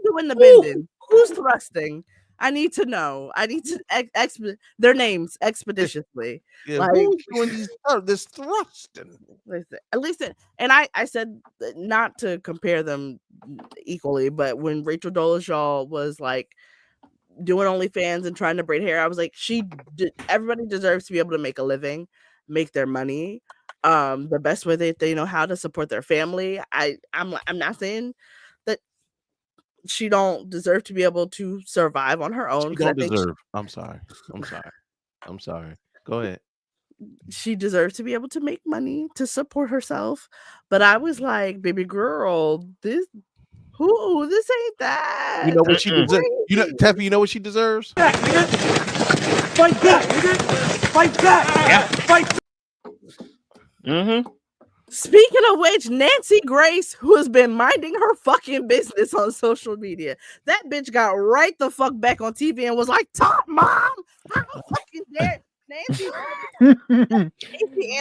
doing the bending? Who's thrusting? I need to know. I need to their names expeditiously. Yeah, like, who's doing this thrusting? Listen, and I said not to compare them equally, but when Rachel Dolezal was like doing OnlyFans and trying to braid hair, I was like, everybody deserves to be able to make a living, make their money, the best way that they know how to support their family. I'm not saying that she don't deserve to be able to survive on her own. She don't deserve. I'm sorry. Go ahead. she deserves to be able to make money to support herself. But I was like, baby girl, this ain't that. You know what she deserves? You know, Teffy, you know what she deserves? Fight back, nigga! Fight back! Yeah. Fight. Speaking of which, Nancy Grace, who has been minding her fucking business on social media, that bitch got right the fuck back on TV and was like, "Top mom, how fucking dare Nancy?"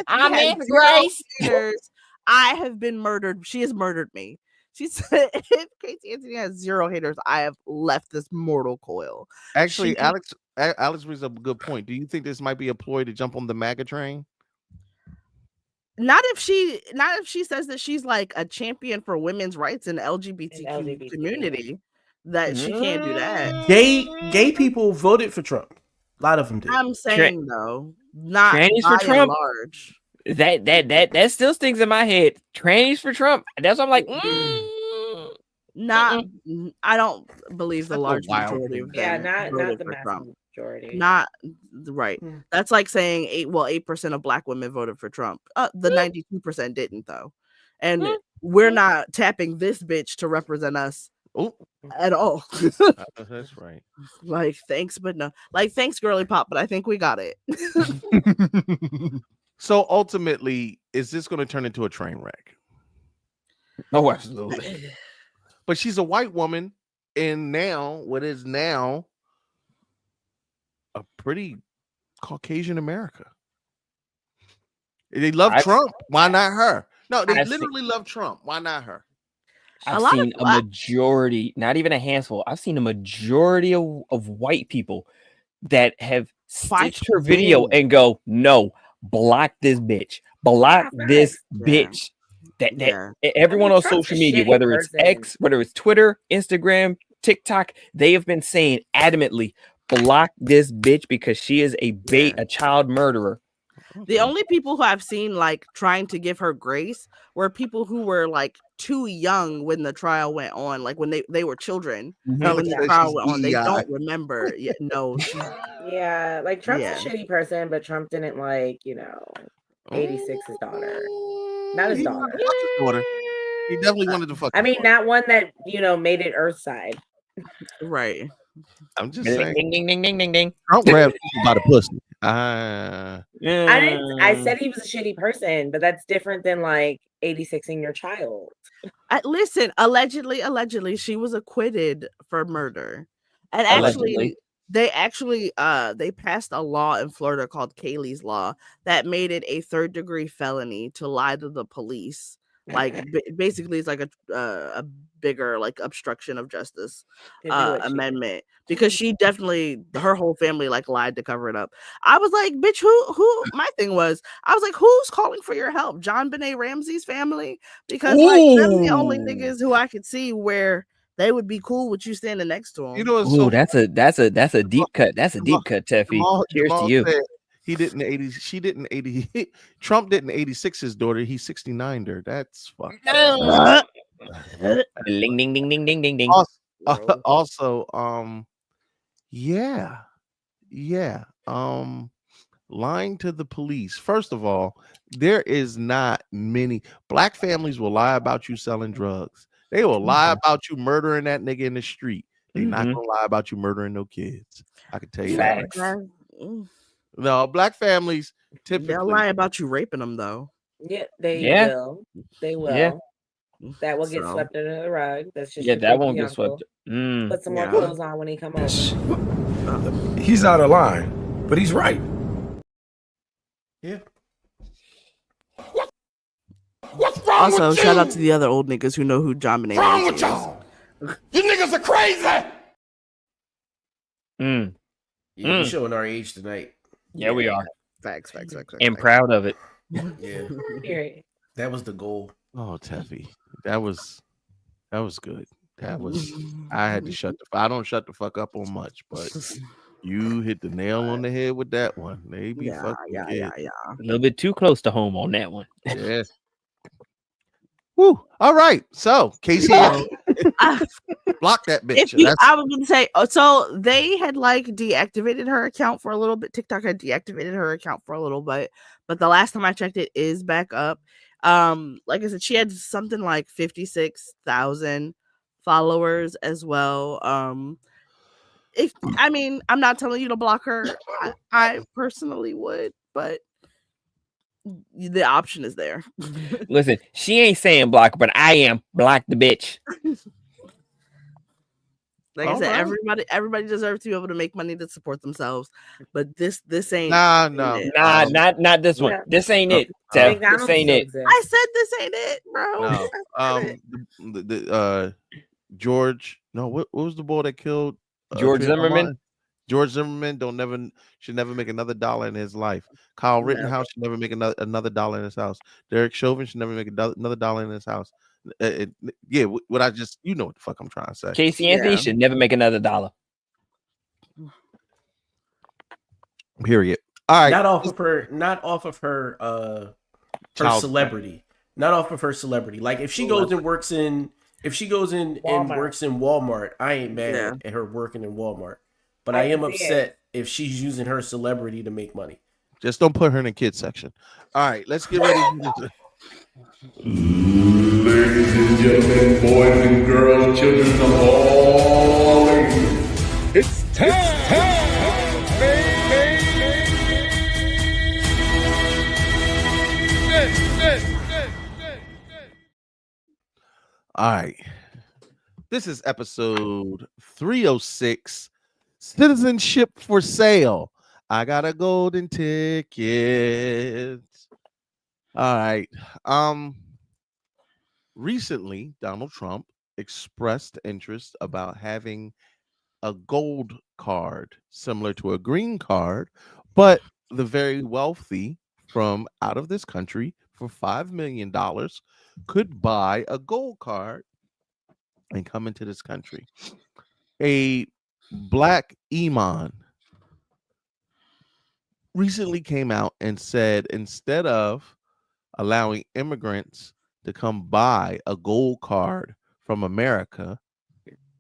I'm Nancy Grace. Haters. I have been murdered. She has murdered me. She said, "If Casey Anthony has 0 haters, I have left this mortal coil." Actually, Alex brings up a good point. Do you think this might be a ploy to jump on the MAGA train? Not if she says that she's like a champion for women's rights and LGBT community, that she can't do that. Gay people voted for Trump. A lot of them did. I'm saying though, not trannies by for Trump. and large. That still stings in my head. Trannies for Trump. That's what I'm like. Not. I don't believe the That's a large wild majority thing. of them. Yeah, not voted the for massive Trump. majority. Not right. That's like saying 8% of Black women voted for Trump. The 92% didn't though, and we're not tapping this bitch to represent us at all. That's right. Like thanks, but no. Like thanks, girly pop, but I think we got it. So ultimately, is this going to turn into a train wreck? Oh, absolutely. But she's a white woman, and now what is now a pretty Caucasian America. They love Trump. Why not her? No, they literally love Trump. Why not her? I've seen a majority, not even a handful. I've seen a majority of white people that have stitched her video and go, "No, block this bitch, block this bitch." That everyone on social media, whether it's X, whether it's Twitter, Instagram, TikTok, they have been saying adamantly, block this bitch because she is a child murderer. The only people who I've seen like trying to give her grace were people who were like too young when the trial went on, like when they were children. When the trial went on, they don't remember. No, yeah, like Trump's a shitty person, but Trump didn't 86 his daughter, not his daughter. He definitely wanted to fuck. I mean, not one that made it Earthside. Right. I'm just saying. Ding ding ding ding ding ding. Trump grabbed people by the pussy. I said he was a shitty person, but that's different than 86ing your child. Listen, allegedly, she was acquitted for murder, and actually, they passed a law in Florida called Kaylee's Law that made it a 3rd-degree felony to lie to the police. Basically, it's like a bigger obstruction of justice amendment, because she definitely, her whole family lied to cover it up. I was like, bitch, who? My thing was, I was like, who's calling for your help? John Benet Ramsey's family, because them the only niggas who I could see where they would be cool with you standing next to him. You know, that's a deep cut. That's a deep cut, Teffy. Cheers to you. He didn't 80. She didn't 80. Trump didn't 86 his daughter. He 69'd her. That's fucked up. Ding ding ding ding ding ding ding. Also, lying to the police. First of all, there is not many Black families will lie about you selling drugs. They will lie about you murdering that nigga in the street. They're not gonna lie about you murdering no kids. I can tell you that. No, Black families typically they'll lie about you raping them though. Yeah, they will. They will. Yeah. That will get swept under the rug. That's just that won't get swept. Put some more clothes on when he come over. He's out of line, but he's right. Yeah. Also, shout out to the other old niggas who know who John Benet Ramsey is. You niggas are crazy. Yeah, we're showing our age tonight. Yeah, we are. Facts. And proud of it. Yeah. That was the goal. Oh, Teffy. That was good. I had to shut I don't shut the fuck up on much, but you hit the nail on the head with that one. Maybe yeah. A little bit too close to home on that one. Yes. Woo. All right. So Casey. Block that bitch. I was gonna say, so they had like deactivated her account for a little bit. TikTok had deactivated her account for a little bit, but the last time I checked, it is back up. Like I said, she had something like 56,000 followers as well. I mean, I'm not telling you to block her. I personally would, but the option is there. Listen, she ain't saying block her, but I am. Block the bitch. Like I said, everybody deserves to be able to make money to support themselves, but this ain't not this one. This ain't it. This ain't it. I said this ain't it, bro. No. George. No, what was the boy that killed George Zimmerman? George Zimmerman should never make another dollar in his life. Kyle Rittenhouse should never make another dollar in his house. Derek Chauvin should never make another dollar in his house. What I just, you know what the fuck I'm trying to say. Casey Anthony should never make another dollar. Period. All right. Not off of her her celebrity. Not off of her celebrity. Like if she goes and works in Walmart, I ain't mad at her working in Walmart. But I am upset if she's using her celebrity to make money. Just don't put her in the kids section. All right, let's get ready. Ladies and gentlemen, boys and girls, children of all ages, it's All right. This is episode 306. Citizenship for sale. I got a golden ticket. All right. Recently, Donald Trump expressed interest about having a gold card similar to a green card, but the very wealthy from out of this country for $5 million could buy a gold card and come into this country. A black imam recently came out and said instead of allowing immigrants to come buy a gold card from America,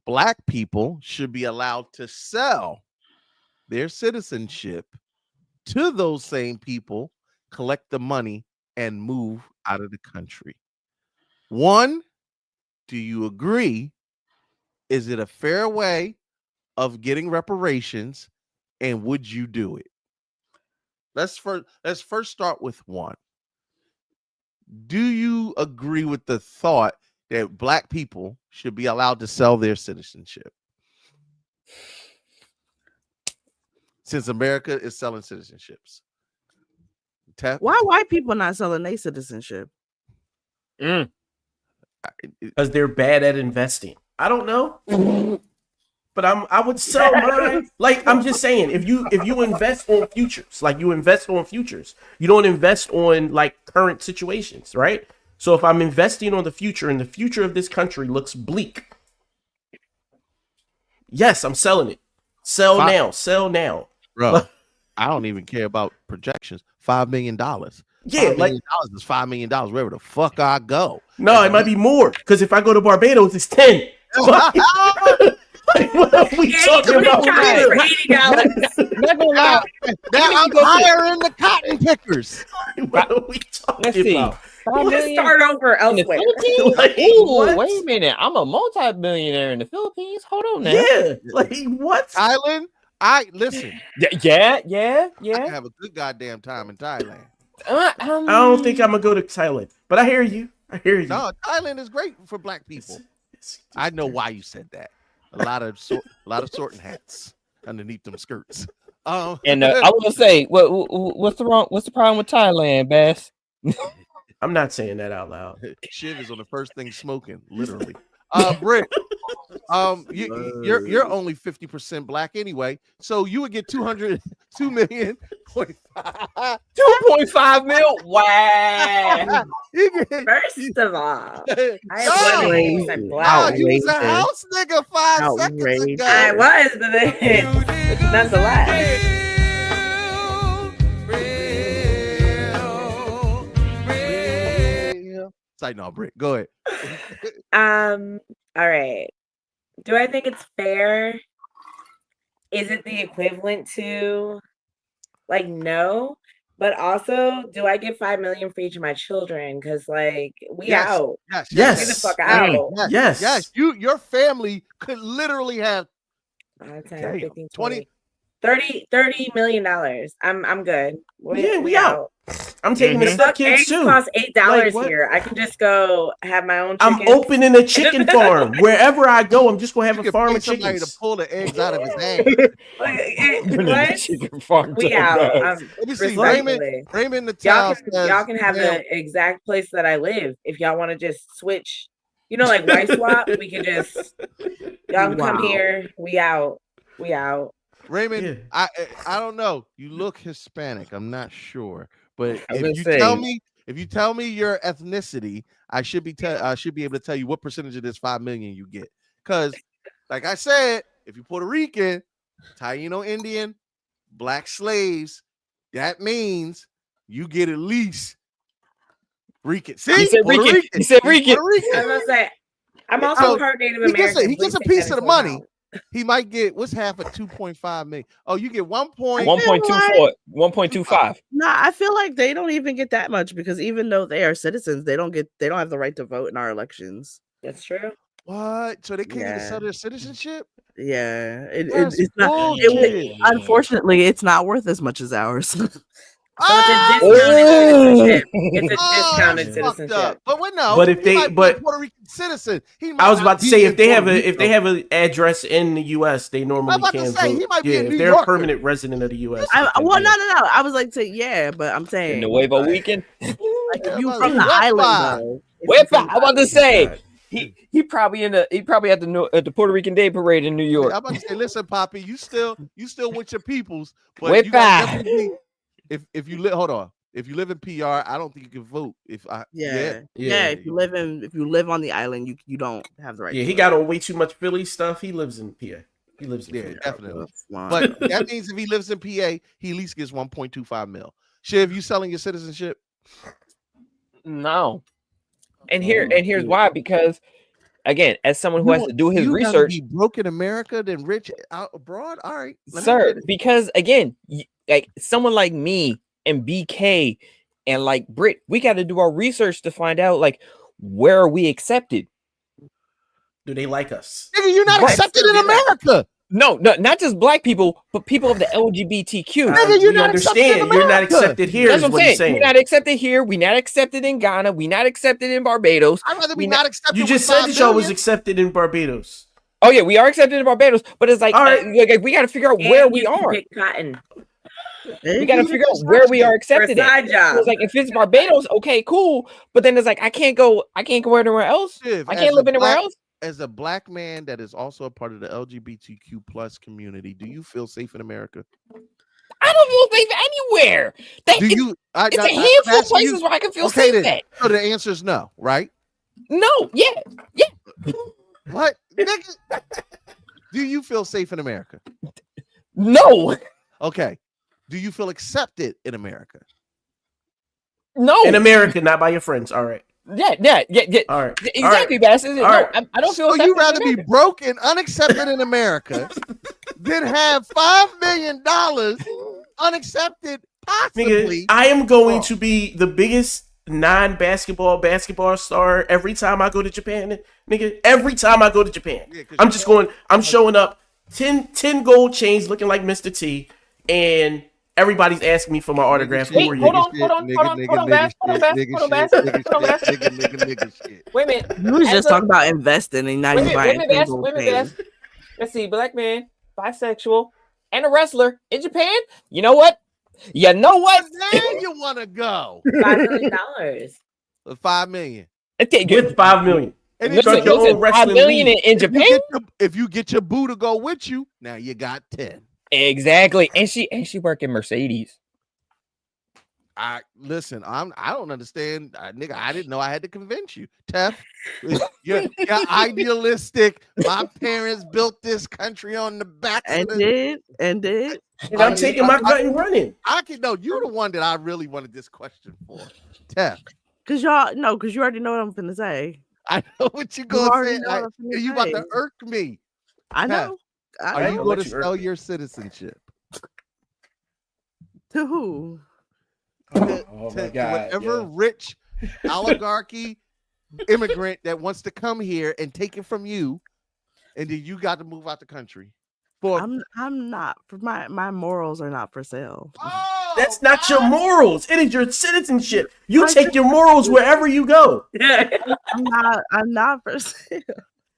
black people should be allowed to sell their citizenship to those same people, collect the money, and move out of the country. One, do you agree? Is it a fair way of getting reparations, and would you do it? Let's first start with one. Do you agree with the thought that black people should be allowed to sell their citizenship? Since America is selling citizenships. Why white people not selling their citizenship? Because they're bad at investing. I don't know. But I would sell mine. Like I'm just saying, if you invest on futures, you don't invest on like current situations, right? So if I'm investing on the future and the future of this country looks bleak, yes, I'm selling it. Sell now. Bro, I don't even care about projections. $5 million. Yeah, $5 million is $5 million wherever the fuck I go. No, it might be more because if I go to Barbados, it's 10. What are we talking about? Not gonna lie. Now I'm hiring the cotton pickers. What are we talking about? Let's start over elsewhere. Ooh, wait a minute. I'm a multi-billionaire in the Philippines. Hold on now. Yeah, like what? Thailand? Listen. Yeah. I have a good goddamn time in Thailand. I don't think I'm gonna go to Thailand, but I hear you. No, Thailand is great for black people. I know why you said that. A lot of sorting hats underneath them skirts. And I will say, what's the problem with Thailand, Bass? I'm not saying that out loud. Shiv is on the first thing smoking, literally. Britt, you're only 50% black anyway, so you would get 2.5 million. 2.5 mil. Wow. First of all, I was 100% black. You was a house nigga 5 seconds ago. I was, but nonetheless. It's like, no, Britt, go ahead. All right. Do I think it's fair? Is it the equivalent to, like, no? But also, do I get $5 million for each of my children? Because, like, we out. Yes. Get the fuck out. Yes. Your family could literally have 5, 10, damn, 15, 20. 30 million dollars. I'm good. We out. I'm taking the Fuck, kids eggs too. cost $8 Like, what? here. I can just go have my own I'm chickens. opening a chicken farm. Wherever I go, I'm just gonna have a farm of Somebody chickens. to pull the eggs out of his hand. What? Chicken farm. We out. Let me see. Respectfully. Raymond the Town Y'all can have the exact place that I live. If y'all want to just switch, like wife swap, we can just y'all can come here. We out. Raymond, I don't know. You look Hispanic. I'm not sure, but if you tell me your ethnicity, I should be able to tell you what percentage of this 5 million you get. Because, like I said, if you're Puerto Rican, Taino Indian, black slaves, that means you get at least Rican. See, he said Rican. He said Rican. I was gonna say, I'm also part Native American. He gets a piece of the money. He might get what's half of 2.5 million. Oh, you get 1.25. No, I feel like they don't even get that much because even though they are citizens, they don't have the right to vote in our elections. That's true. What? So they can't even sell their citizenship? Yeah, That's it's not. bullshit. Unfortunately, it's not worth as much as ours. So it's a discounted citizenship. But no. But if they, Puerto Rican citizen, I was about to say if they have an address in the U.S., they normally can vote. If they're a permanent resident of the U.S. No. I was like, but I'm saying Nuevo weekend. Like if you from the island, I'm about to say. He probably at the Puerto Rican Day Parade in New York. I'm about to say, listen, Poppy, you still with your peoples, but you gotta definitely if you live, hold on. If you live in PR, I don't think you can vote. If you live on the island, you don't have the right. Yeah, he got on way too much Philly stuff. He lives in PA. He lives in PA. Definitely. But that means if he lives in PA, he at least gets 1.25 mil. Shiv, you selling your citizenship? No. And here's why, because again, as someone who has to do his research, be broke in America than rich out abroad. All right, sir. Because again, like someone like me and BK and like Brit, we got to do our research to find out like where are we accepted. Do they like us? Nigga, you're not accepted in America. No, not just black people, but people of the LGBTQ. Nigga, you're not accepted in America. You're not accepted here. That's what I'm saying. We're not accepted here. We're not accepted in Ghana. We're not accepted in Barbados. I'd rather be not accepted. You just said that y'all was accepted in Barbados. Oh yeah, we are accepted in Barbados, but it's like, like we got to figure out where we are. Cotton. We got to figure out where we are accepted. It's like if it's Barbados, okay, cool. But then it's like I can't go anywhere else. I can't live anywhere else. As a black man that is also a part of the LGBTQ plus community, do you feel safe in America? I don't feel safe anywhere. It's a handful of places where I can feel safe at. So the answer is no, right? No, yeah. What? Nigga? Do you feel safe in America? No. Okay. Do you feel accepted in America? No. In America, not by your friends. All right. Yeah. All right. Exactly, Bass. No, I don't feel. So you rather be broke and unaccepted in America than have $5 million unaccepted, possibly? Nigga, I am going to be the biggest basketball star every time I go to Japan. Nigga, every time I go to Japan, I'm showing up 10 gold chains looking like Mr. T, and everybody's asking me for my autograph. Wait, hold on, Bass. Wait a minute. You was just talking about investing, and now you're buying single chains. Let's see, black man, bisexual, and a wrestler in Japan. You know what? There you want to go. $5 million. $5 million. With $5 million. And listen, $5 million in Japan. If you get your boo to go with you, now you got 10. Exactly, and she work in Mercedes. I don't understand, nigga. I didn't know I had to convince you, Tef. You're idealistic. My parents built this country on the back and did. I'm taking my gut and running. You're the one that I really wanted this question for, Tef. Because you already know what I'm finna say. I know what you're gonna say. You about to irk me. I know. Are you going to sell your citizenship to who? Oh my God! Whatever rich oligarchy immigrant that wants to come here and take it from you, and then you got to move out the country. I'm not. My morals are not for sale. That's not your morals. It is your citizenship. You take your morals wherever you go. I'm not for sale.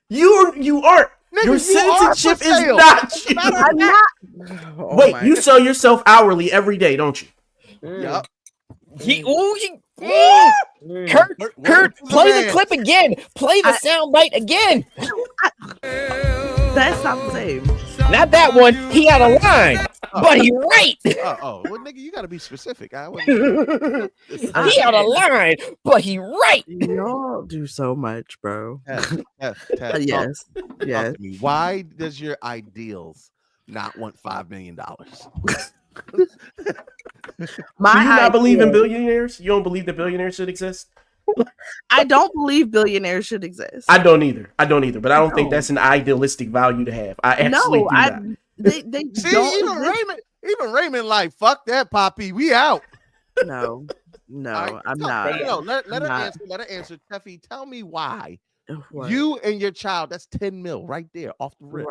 You aren't. Nigga, your citizenship is not you. I'm not. Wait, you sell yourself hourly every day, don't you? Yep. Kurt, play the clip again. Play the soundbite again. That's not the same. Not that one. He had a line, but he right. Well, nigga, you gotta be specific. He had a line, but he right. Y'all do so much, bro. Yes. Yes. Talk to me. Why does your ideals not want $5 million? Do you not believe in billionaires? You don't believe that billionaires should exist? I don't believe billionaires should exist. I don't either. But I don't think that's an idealistic value to have. I actually do not. They See, don't even Raymond, like, fuck that, Poppy. We out. No, Right, I'm so, not. No, let her not. answer. Let her answer. Teffy, tell me why. What? You and your child, that's 10 mil right there off the rip.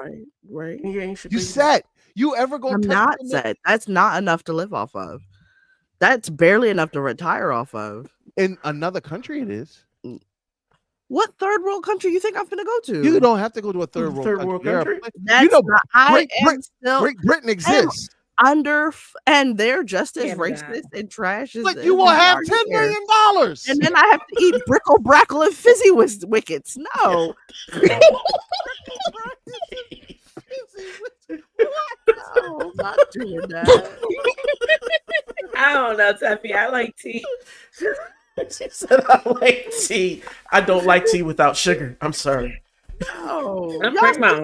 Right. You said you ever gonna I'm touch not the set. That's not enough to live off of. That's barely enough to retire off of. In another country, it is. What third world country you think I'm gonna go to? You don't have to go to a third world country. That's Great Britain exists. And they're just as racist and trash as. But you will have $10 million, and then I have to eat brickle, brackle, and fizzy wickets. No. No, I'm not doing that. I don't know, Tuffy. I like tea. She said I like tea. I don't like tea without sugar. I'm sorry. Oh, I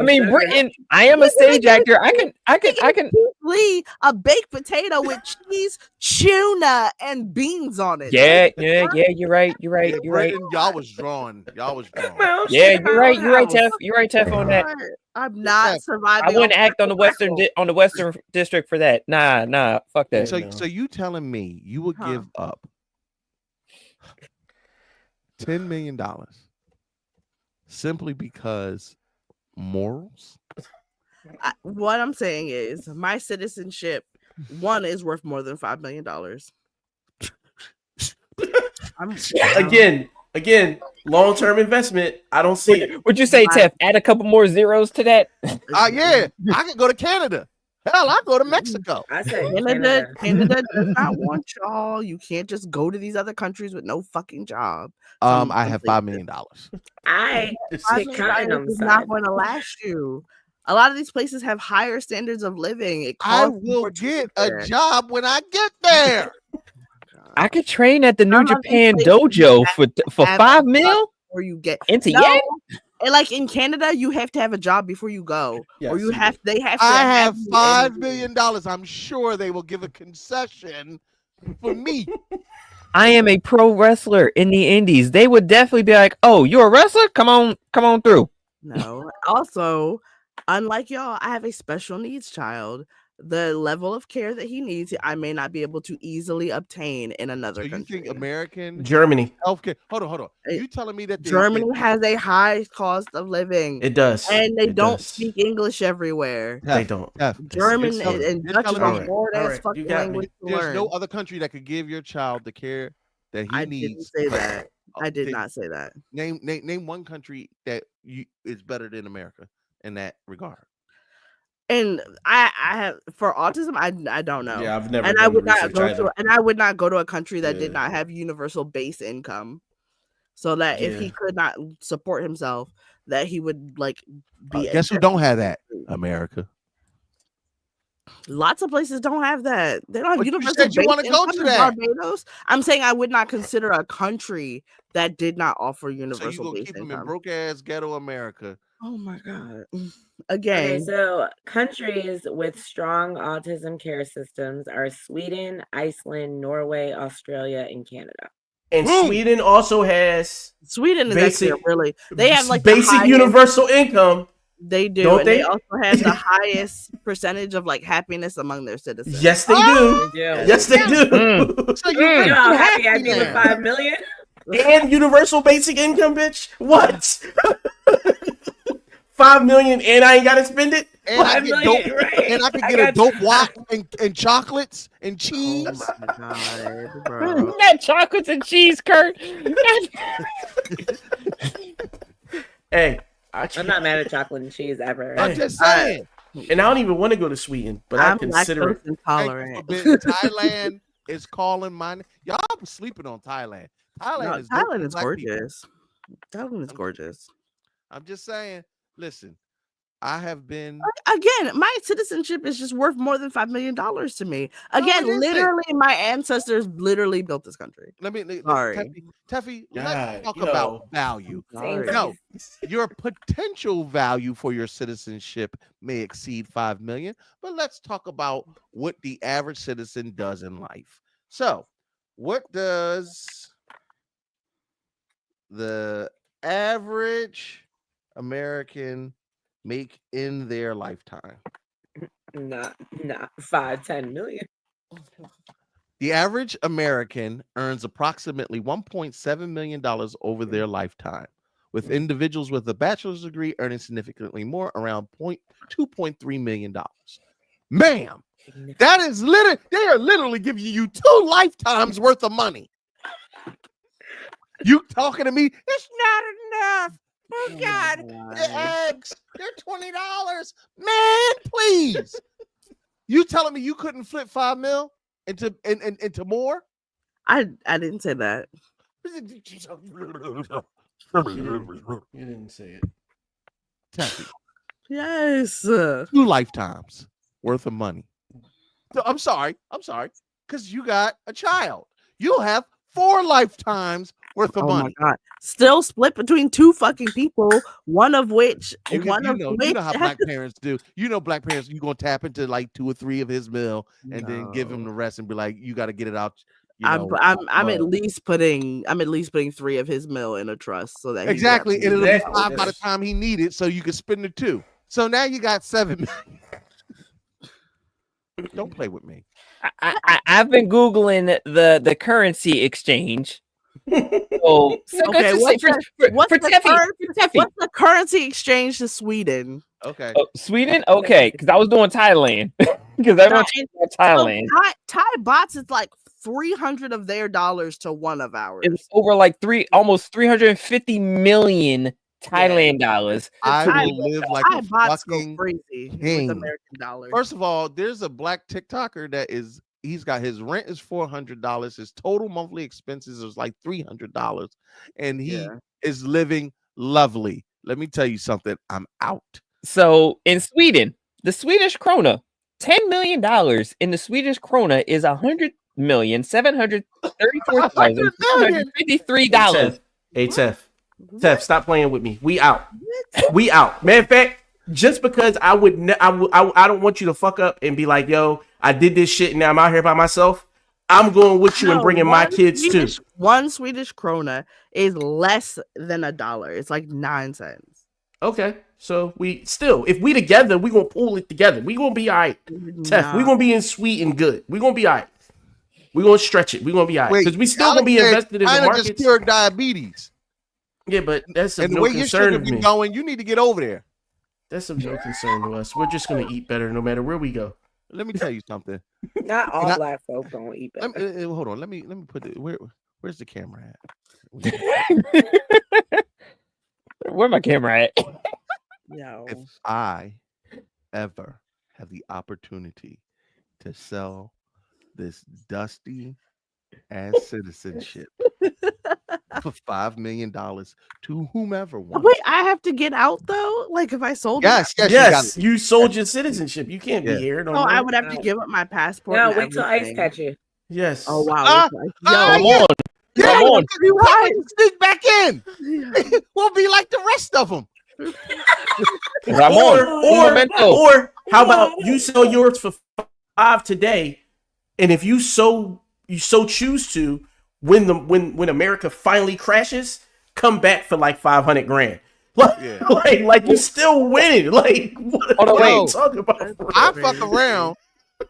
mean, Britain. I am a stage actor. I can. Lee, a baked potato with cheese, tuna, and beans on it. Yeah. You're right. Y'all was drawn. Yeah, you're right, Teff. You're right, Teff, on that. I'm not surviving. I wouldn't act on the Western District for that. Nah, fuck that. So you telling me you would give up $10 million simply because morals? What I'm saying is my citizenship is worth more than $5 million. Again, long-term investment. I don't see it. What'd you say, Teff? Add a couple more zeros to that? Yeah, I could go to Canada. Hell, I go to Mexico. I said Canada does not want y'all. You can't just go to these other countries with no fucking job. I have $5 million. It's not going to last you. A lot of these places have higher standards of living. I will get a job when I get there. I could train at the New Japan dojo for $5 million. Or you get into yen. And like in Canada, you have to have a job before you go, or they have to. I have $5 million. I'm sure they will give a concession for me. I am a pro wrestler in the Indies. They would definitely be like, "Oh, you're a wrestler? Come on through." No. Also, unlike y'all, I have a special needs child. The level of care that he needs, I may not be able to easily obtain in another country. You think American Germany healthcare? Hold on. You telling me that Germany has a high cost of living? It does, and they don't speak English everywhere. They don't. German and Dutch is a hard-ass fucking language to There's learn. no other country that could give your child the care that he needs. Didn't say that. I did not say that. Name one country that is better than America in that regard. And I have for autism, I don't know. Yeah, I've never. And I would not go to a country that did not have universal base income, so that if he could not support himself, that he would like be. Guess who don't have that? America. Lots of places don't have that. They don't have universal base income. You want to go to that? Barbados. I'm saying I would not consider a country that did not offer universal. So you gonna keep them in broke ass ghetto America? Oh my god. Again. Okay, so countries with strong autism care systems are Sweden, Iceland, Norway, Australia, and Canada. And Sweden also has actually really. They have like basic universal income. They do. Don't and they? they also have the highest percentage of like happiness among their citizens. Yes, they do. Yes, they do. So You know how happy happy I'd be with now. 5 million? And universal basic income, bitch. What? 5 million and I ain't gotta spend it? And I get dope, right? and I can I get a got dope wok and chocolates and cheese. Oh my god, bro. That chocolates and cheese, Kurt. Hey, I'm not mad at chocolate and cheese ever. I'm just saying. And I don't even want to go to Sweden, but I I'm consider it. lactose intolerant. Thailand is calling my name. Y'all sleeping on Thailand. Thailand No, is dope Thailand for is black people. gorgeous. Thailand is gorgeous. I'm just saying. Listen, I have been. Again, my citizenship is just worth more than $5 million to me. Again, it is. literally, my ancestors literally built this country. Sorry. Teffy, God, let's talk yo. about value. Sorry. No, your potential value for your citizenship may exceed 5 million, but let's talk about what the average citizen does in life. So, what does the average American make in their lifetime? Not 5-10 million. The average American earns approximately $1.7 million over their lifetime, with individuals with a bachelor's degree earning significantly more, around $2.3 million. Ma'am, that is they are literally giving you 2 lifetimes worth of money. You talking to me? It's not enough. Oh God, the eggs, they're $20. Man, please. You telling me you couldn't flip 5 mil into more? I didn't say that. You didn't say it. Taffy, Yes. 2 lifetimes worth of money. So I'm sorry, because you got a child. You'll have 4 lifetimes worth of money. My God. Still split between 2 fucking people, one of which You know how black parents do. You know, black parents, you're gonna tap into like 2 or 3 of his meal and then give him the rest and be like, you got to get it out. I'm at least putting 3 of his meal in a trust so that he exactly, and it'll Exactly. be 5 by the time he needs it, so you can spend the 2. So now you got 7 million. Don't play with me. I've been Googling the currency exchange. So okay, what's Teffy. the currency exchange to Sweden? Okay. Oh, Sweden? Okay, because I was doing Thailand. Because everyone's Thailand. So Thai bots is like 300 of their dollars to 1 of ours. It's over like almost 350 million Thailand dollars. I will live like a bots go fucking crazy king. with American dollars. First of all, there's a black TikToker that he's got his rent is $400. His total monthly expenses is like $300, and he is living lovely. Let me tell you something. I'm out. So in Sweden, the Swedish krona, $10 million in the Swedish krona is $100,734,653. Hey, Tef, stop playing with me. We out. We out. Matter of fact, just because I don't want you to fuck up and be like, yo, I did this shit and now I'm out here by myself. I'm going with you and bringing my kids too. 1 Swedish krona is less than $1. It's like 9 cents. Okay, so if we together, we gonna pull it together. We gonna be all right. Tef, we gonna be in sweet and good. We gonna be all right. We gonna stretch it. We gonna be all right because we still gonna be invested in the markets. Just cured diabetes. Yeah, but that's and the no way your concern sugar to be me. going, you need to get over there. That's of no concern to us. We're just gonna eat better no matter where we go. Let me tell you something. Not all black folk gonna eat better. Hold on. Let me put it. Where's the camera at? Where my camera at? No. If I ever have the opportunity to sell this dusty ass citizenship for $5 million to whomever wants. Wait, I have to get out though? Like if I sold Yes, you sold your citizenship. You can't be here. No, I would have to give up my passport. No, and wait till ICE everything. catch you. Yes. Oh wow. Come on. Come on. You right. Sneak back in. We'll be like the rest of them. Or how about you sell yours for $5 today, and if you so choose to, when America finally crashes, come back for like $500,000. Like you still winning. Like, what are you talking about? I fuck around,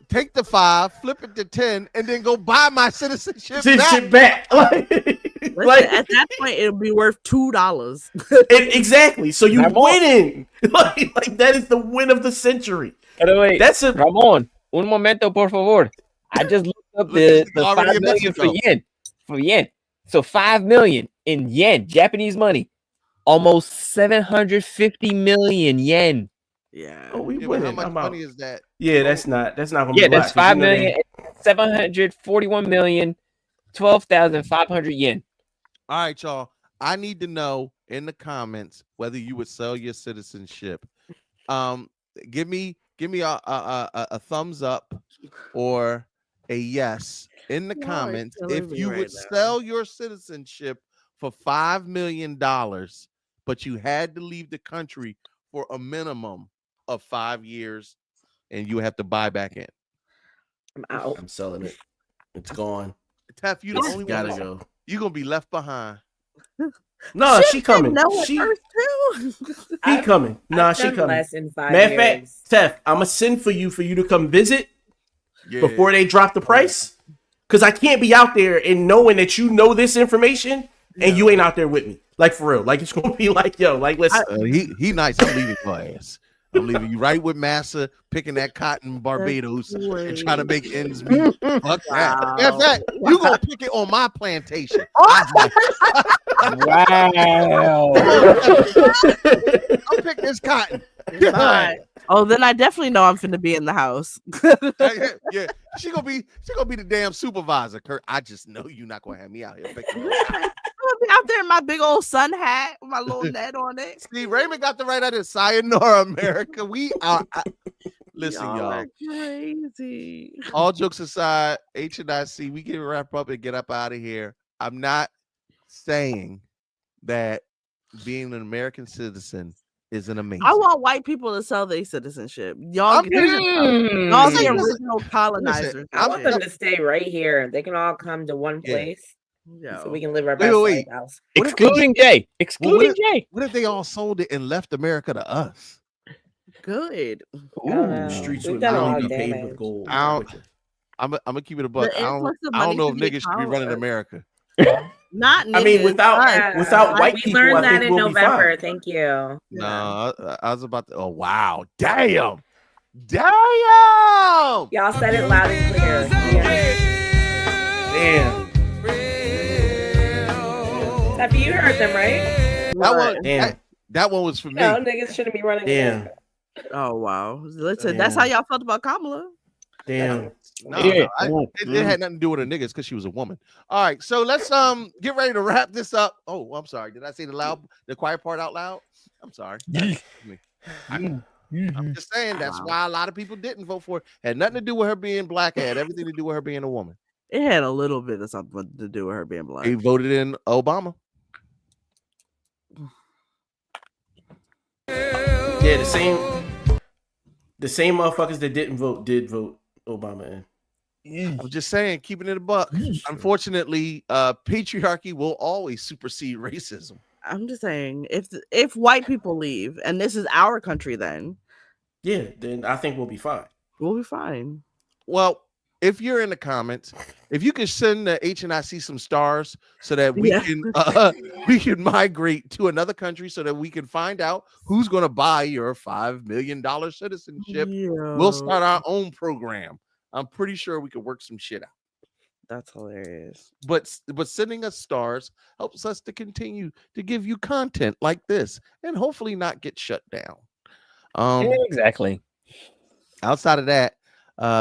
take the 5, flip it to 10, and then go buy my citizenship back. Listen, at that point, it'll be worth $2. Exactly. So you winning. Like that is the win of the century. That's a Ramon. Un momento, por favor. I just looked up the 5 million for yen. For yen. So 5 million in yen, Japanese money. Almost 750 million yen. Yeah. Oh, we How much money is that? Yeah, that's not gonna be that's 5 million, 741 million, 12,500 yen. All right, y'all. I need to know in the comments whether you would sell your citizenship. Give me a thumbs up or a yes in the comments if you would sell your citizenship for $5 million, but you had to leave the country for a minimum of 5 years, and you have to buy back in. I'm out. I'm selling it. It's gone. Tef, you the only gotta one. Go. You're gonna be left behind. No, she coming. She coming. Nah, she coming. Less in 5 Matter of years. fact, Tef, I'ma send for you to come visit before they drop the price. Cause I can't be out there and knowing that you know this information and you ain't out there with me. Like for real. Like it's gonna be like, yo, like listen. He nice. I'm leaving your ass. I'm leaving you right with Massa picking that cotton in Barbados and trying to make ends meet. Fuck that. Matter of fact, you gonna pick it on my plantation. Wow. I'll pick this cotton. Oh, then I definitely know I'm finna be in the house. Yeah, she gonna be the damn supervisor, Kurt. I just know you're not gonna have me out here picking. I'm gonna be out there in my big old sun hat with my little net on it. See, Raymond got the right idea. Sayonara, America. We are. Listen, y'all. Crazy. All jokes aside, HNIC, we can wrap up and get up out of here. I'm not saying that being an American citizen isn't amazing. I want white people to sell their citizenship. Y'all the original colonizers. I want them to stay right here. They can all come to one place. So we can live our best lives. Excluding Jay. Excluding Jay. What if they all sold it and left America to us? Good. Streets would really be paved with gold. I'm gonna keep it a buck. I don't know if niggas should be running America. Not niggas. I mean, without white people, learned I that think in we'll November. be fine. Thank you. No, I was about to. Oh wow, damn. Damn! Y'all said it loud and clear. Damn. Steffi, you heard them, right? That one was for me. No, niggas shouldn't be running. Damn. Oh wow. Listen, that's how y'all felt about Kamala. Damn. It had nothing to do with her niggas because she was a woman. All right, so let's get ready to wrap this up. Oh, I'm sorry. Did I say the quiet part out loud? I'm sorry. I'm just saying that's why a lot of people didn't vote for it. Had nothing to do with her being black. It had everything to do with her being a woman. It had a little bit of something to do with her being black. They voted in Obama. Yeah, the same motherfuckers that didn't vote did vote Obama in. I'm just saying, keeping it a buck. Unfortunately, patriarchy will always supersede racism. I'm just saying, if white people leave and this is our country, then I think we'll be fine. We'll be fine. Well, if you're in the comments, if you can send the HNIC some stars so that we can migrate to another country so that we can find out who's going to buy your $5 million citizenship, we'll start our own program. I'm pretty sure we could work some shit out. That's hilarious. But sending us stars helps us to continue to give you content like this and hopefully not get shut down. Exactly. Outside of that,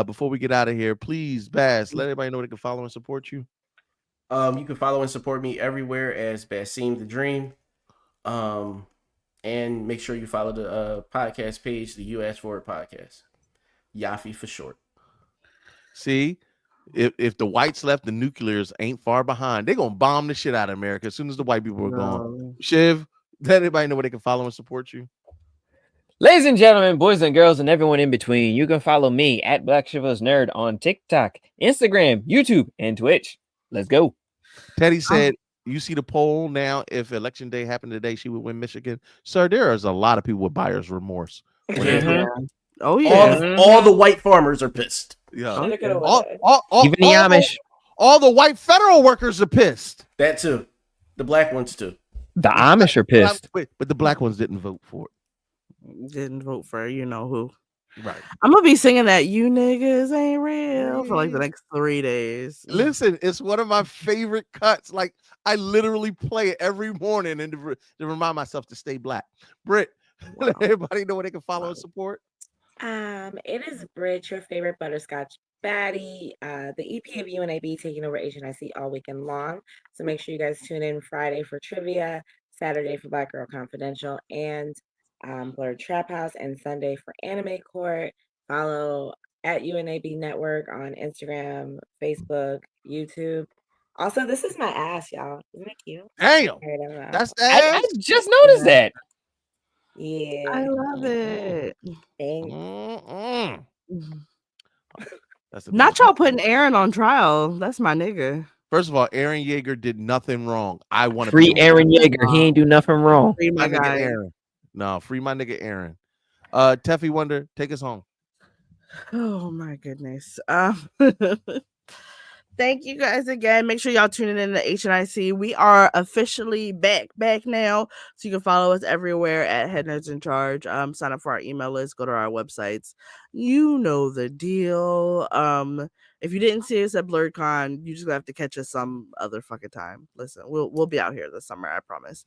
before we get out of here, please, Bass, let everybody know they can follow and support you. You can follow and support me everywhere as Basim the Dream. And make sure you follow the podcast page, the You Asked For It podcast. Yafi for short. See, if the whites left, the nuclears ain't far behind. They're gonna bomb the shit out of America as soon as the white people are gone. Shiv, let everybody know where they can follow and support you. Ladies and gentlemen, boys and girls, and everyone in between, you can follow me at Black Shivers Nerd on TikTok, Instagram, YouTube, and Twitch. Let's go. Teddy said you see the poll now. If election day happened today, she would win Michigan. Sir, there is a lot of people with buyer's remorse. Oh yeah. All the white farmers are pissed. Yeah. Even the Amish. All the white federal workers are pissed. That too. The black ones too. The Amish are pissed. But the black ones didn't vote for it. Didn't vote for you know who. Right. I'm gonna be singing that "You Niggas Ain't Real" for like the next 3 days. Listen, it's one of my favorite cuts. Like I literally play it every morning and to remind myself to stay black. Britt, let everybody know where they can follow and support. It is Brit, your favorite butterscotch baddie. The EP of UNAB taking over HNIC all weekend long. So make sure you guys tune in Friday for trivia, Saturday for Black Girl Confidential, and Blurred Trap House, and Sunday for Anime Court. Follow at UNAB Network on Instagram, Facebook, YouTube. Also, this is my ass, y'all. Isn't it cute? Damn. That's the ass. I just noticed that. Yeah. I love it. Thanks. Not y'all putting Aaron on trial. That's my nigga. First of all, Aaron Yeager did nothing wrong. I want to Free Aaron Yeager. He ain't do nothing wrong. Free my nigga guy. Aaron. No, free my nigga Aaron. Teffy Wonder, take us home. Oh my goodness. Thank you guys again. Make sure y'all tune in to HNIC. We are officially back now. So you can follow us everywhere at Head Nerds in Charge. Sign up for our email list, go to our websites. You know the deal. If you didn't see us at BlurredCon, you just have to catch us some other fucking time. Listen, we'll be out here this summer, I promise.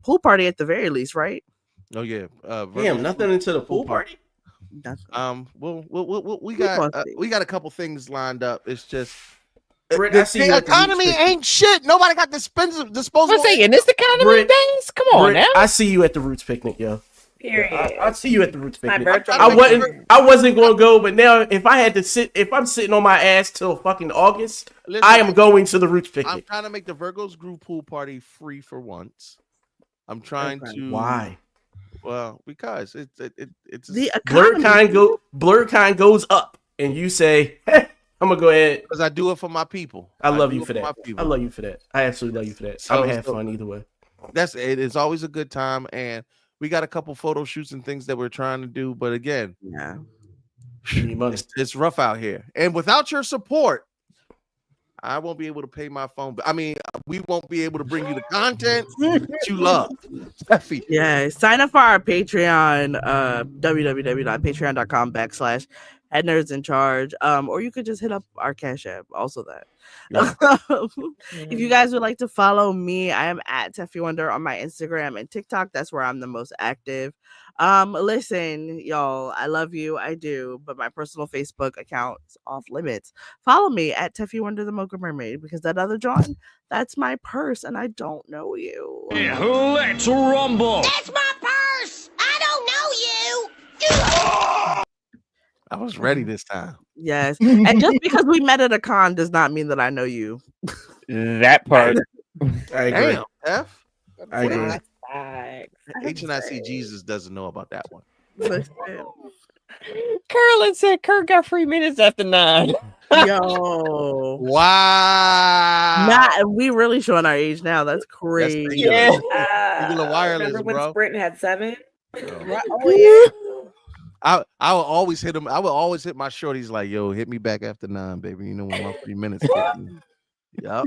Pool party at the very least, right? Oh yeah. Damn, nothing into the pool party. We got a couple things lined up. It's just Britt, I see you the at the economy Roots ain't shit. Nobody got disposable. I'm saying this economy Britt, days. Come on Britt, now. I see you at the Roots picnic, yo. Period. I see you at the Roots My picnic. birthday. I wasn't gonna go, but now if I'm sitting on my ass till fucking August, Listen, I am going to the Roots picnic. I'm trying to make the Virgos group pool party free for once. I'm trying to. Why? Well, because it's the BlurredCon goes up, and you say, hey, I'm gonna go ahead because I do it for my people. I love you for that. I love you for that. I absolutely love you for that. I'm gonna have fun either way. That's it. It's always a good time, and we got a couple photo shoots and things that we're trying to do. But again, yeah, it's rough out here, and without your support, I won't be able to pay my phone. I mean, we won't be able to bring you the content that you love. Steffi. Yeah, sign up for our Patreon, www.patreon.com/headnerdsinCharge. Or you could just hit up our Cash App. Also that. Yeah. If you guys would like to follow me, I am at Teffy Wonder on my Instagram and TikTok. That's where I'm the most active. Listen, y'all, I love you. I do, but my personal Facebook account is off limits. Follow me at Teffy Wonder the Mocha Mermaid, because that other John, that's my purse, and I don't know you. Yeah, let's rumble. That's my purse. I don't know you. I was ready this time. Yes, and just because we met at a con does not mean that I know you. That part. I agree. Damn, F. I agree. HNIC Jesus doesn't know about that one. Carolyn said Kurt got 3 minutes after 9. Yo, wow. We really showing our age now. That's crazy. Regular wireless, Remember when bro. Sprint had 7? Oh yeah. I will always hit him. I will always hit my shorties like, yo, hit me back after 9, baby. You know when my 3 minutes. Yep.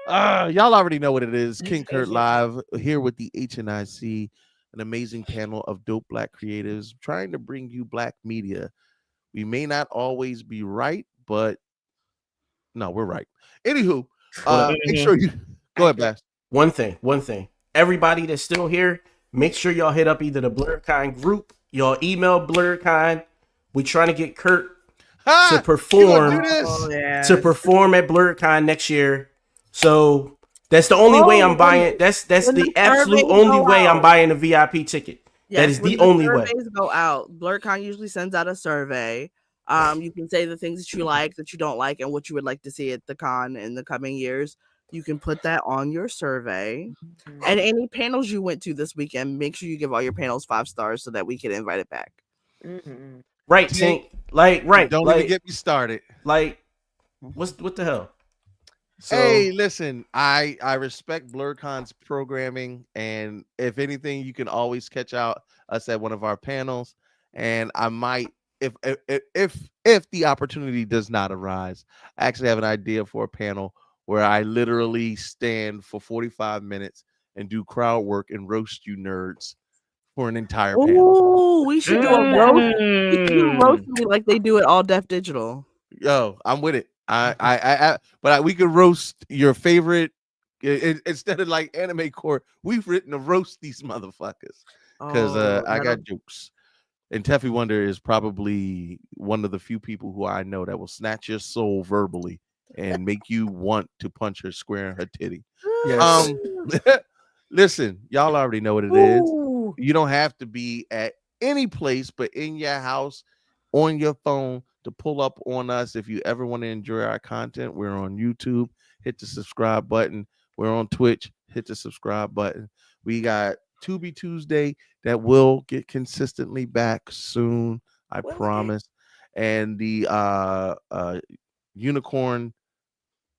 Y'all already know what it is. King Kurt live here with the HNIC, an amazing panel of dope black creatives trying to bring you black media. We may not always be right, but no, we're right. Anywho, make sure you go ahead, Bass. One thing. Everybody that's still here, make sure y'all hit up either the BlurredCon group, y'all email BlurredCon. We trying to get Kurt to perform at BlurredCon next year. So that's the only way I'm buying. That's the absolute only way I'm buying a VIP ticket. Yes, that is the only way. Surveys go out. BlurredCon usually sends out a survey. You can say the things that you like, that you don't like, and what you would like to see at the con in the coming years. You can put that on your survey. And any panels you went to this weekend, make sure you give all your panels 5 stars so that we can invite it back. Right, Tink. Right. Don't even get me started. Like, what the hell? So hey, listen, I respect BlurCon's programming, and if anything, you can always catch out us at one of our panels. And I might, if the opportunity does not arise, I actually have an idea for a panel where I literally stand for 45 minutes and do crowd work and roast you nerds for an entire panel. Oh, we should do a roast. We should do a roast like they do at All Deaf Digital. Yo, I'm with it. We could roast your favorite instead of like anime core. We've written to roast these motherfuckers because I got jokes. And Teffy Wonder is probably one of the few people who I know that will snatch your soul verbally and make you want to punch her square in her titty. yes. Listen, y'all already know what it is. You don't have to be at any place but in your house on your phone to pull up on us. If you ever want to enjoy our content, we're on YouTube. Hit the subscribe button. We're on Twitch. Hit the subscribe button. We got Tubi Tuesday that will get consistently back soon. I promise. And the Unicorn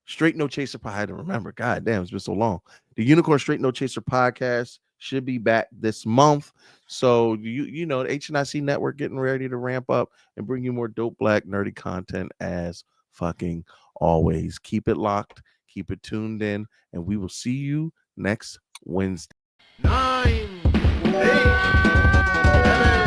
Straight No Chaser I had to remember. God damn, it's been so long. The Unicorn Straight No Chaser podcast should be back this month. So you know, the HNIC network getting ready to ramp up and bring you more dope black nerdy content as fucking always. Keep it locked, keep it tuned in, and we will see you next Wednesday. 9, 8, 7.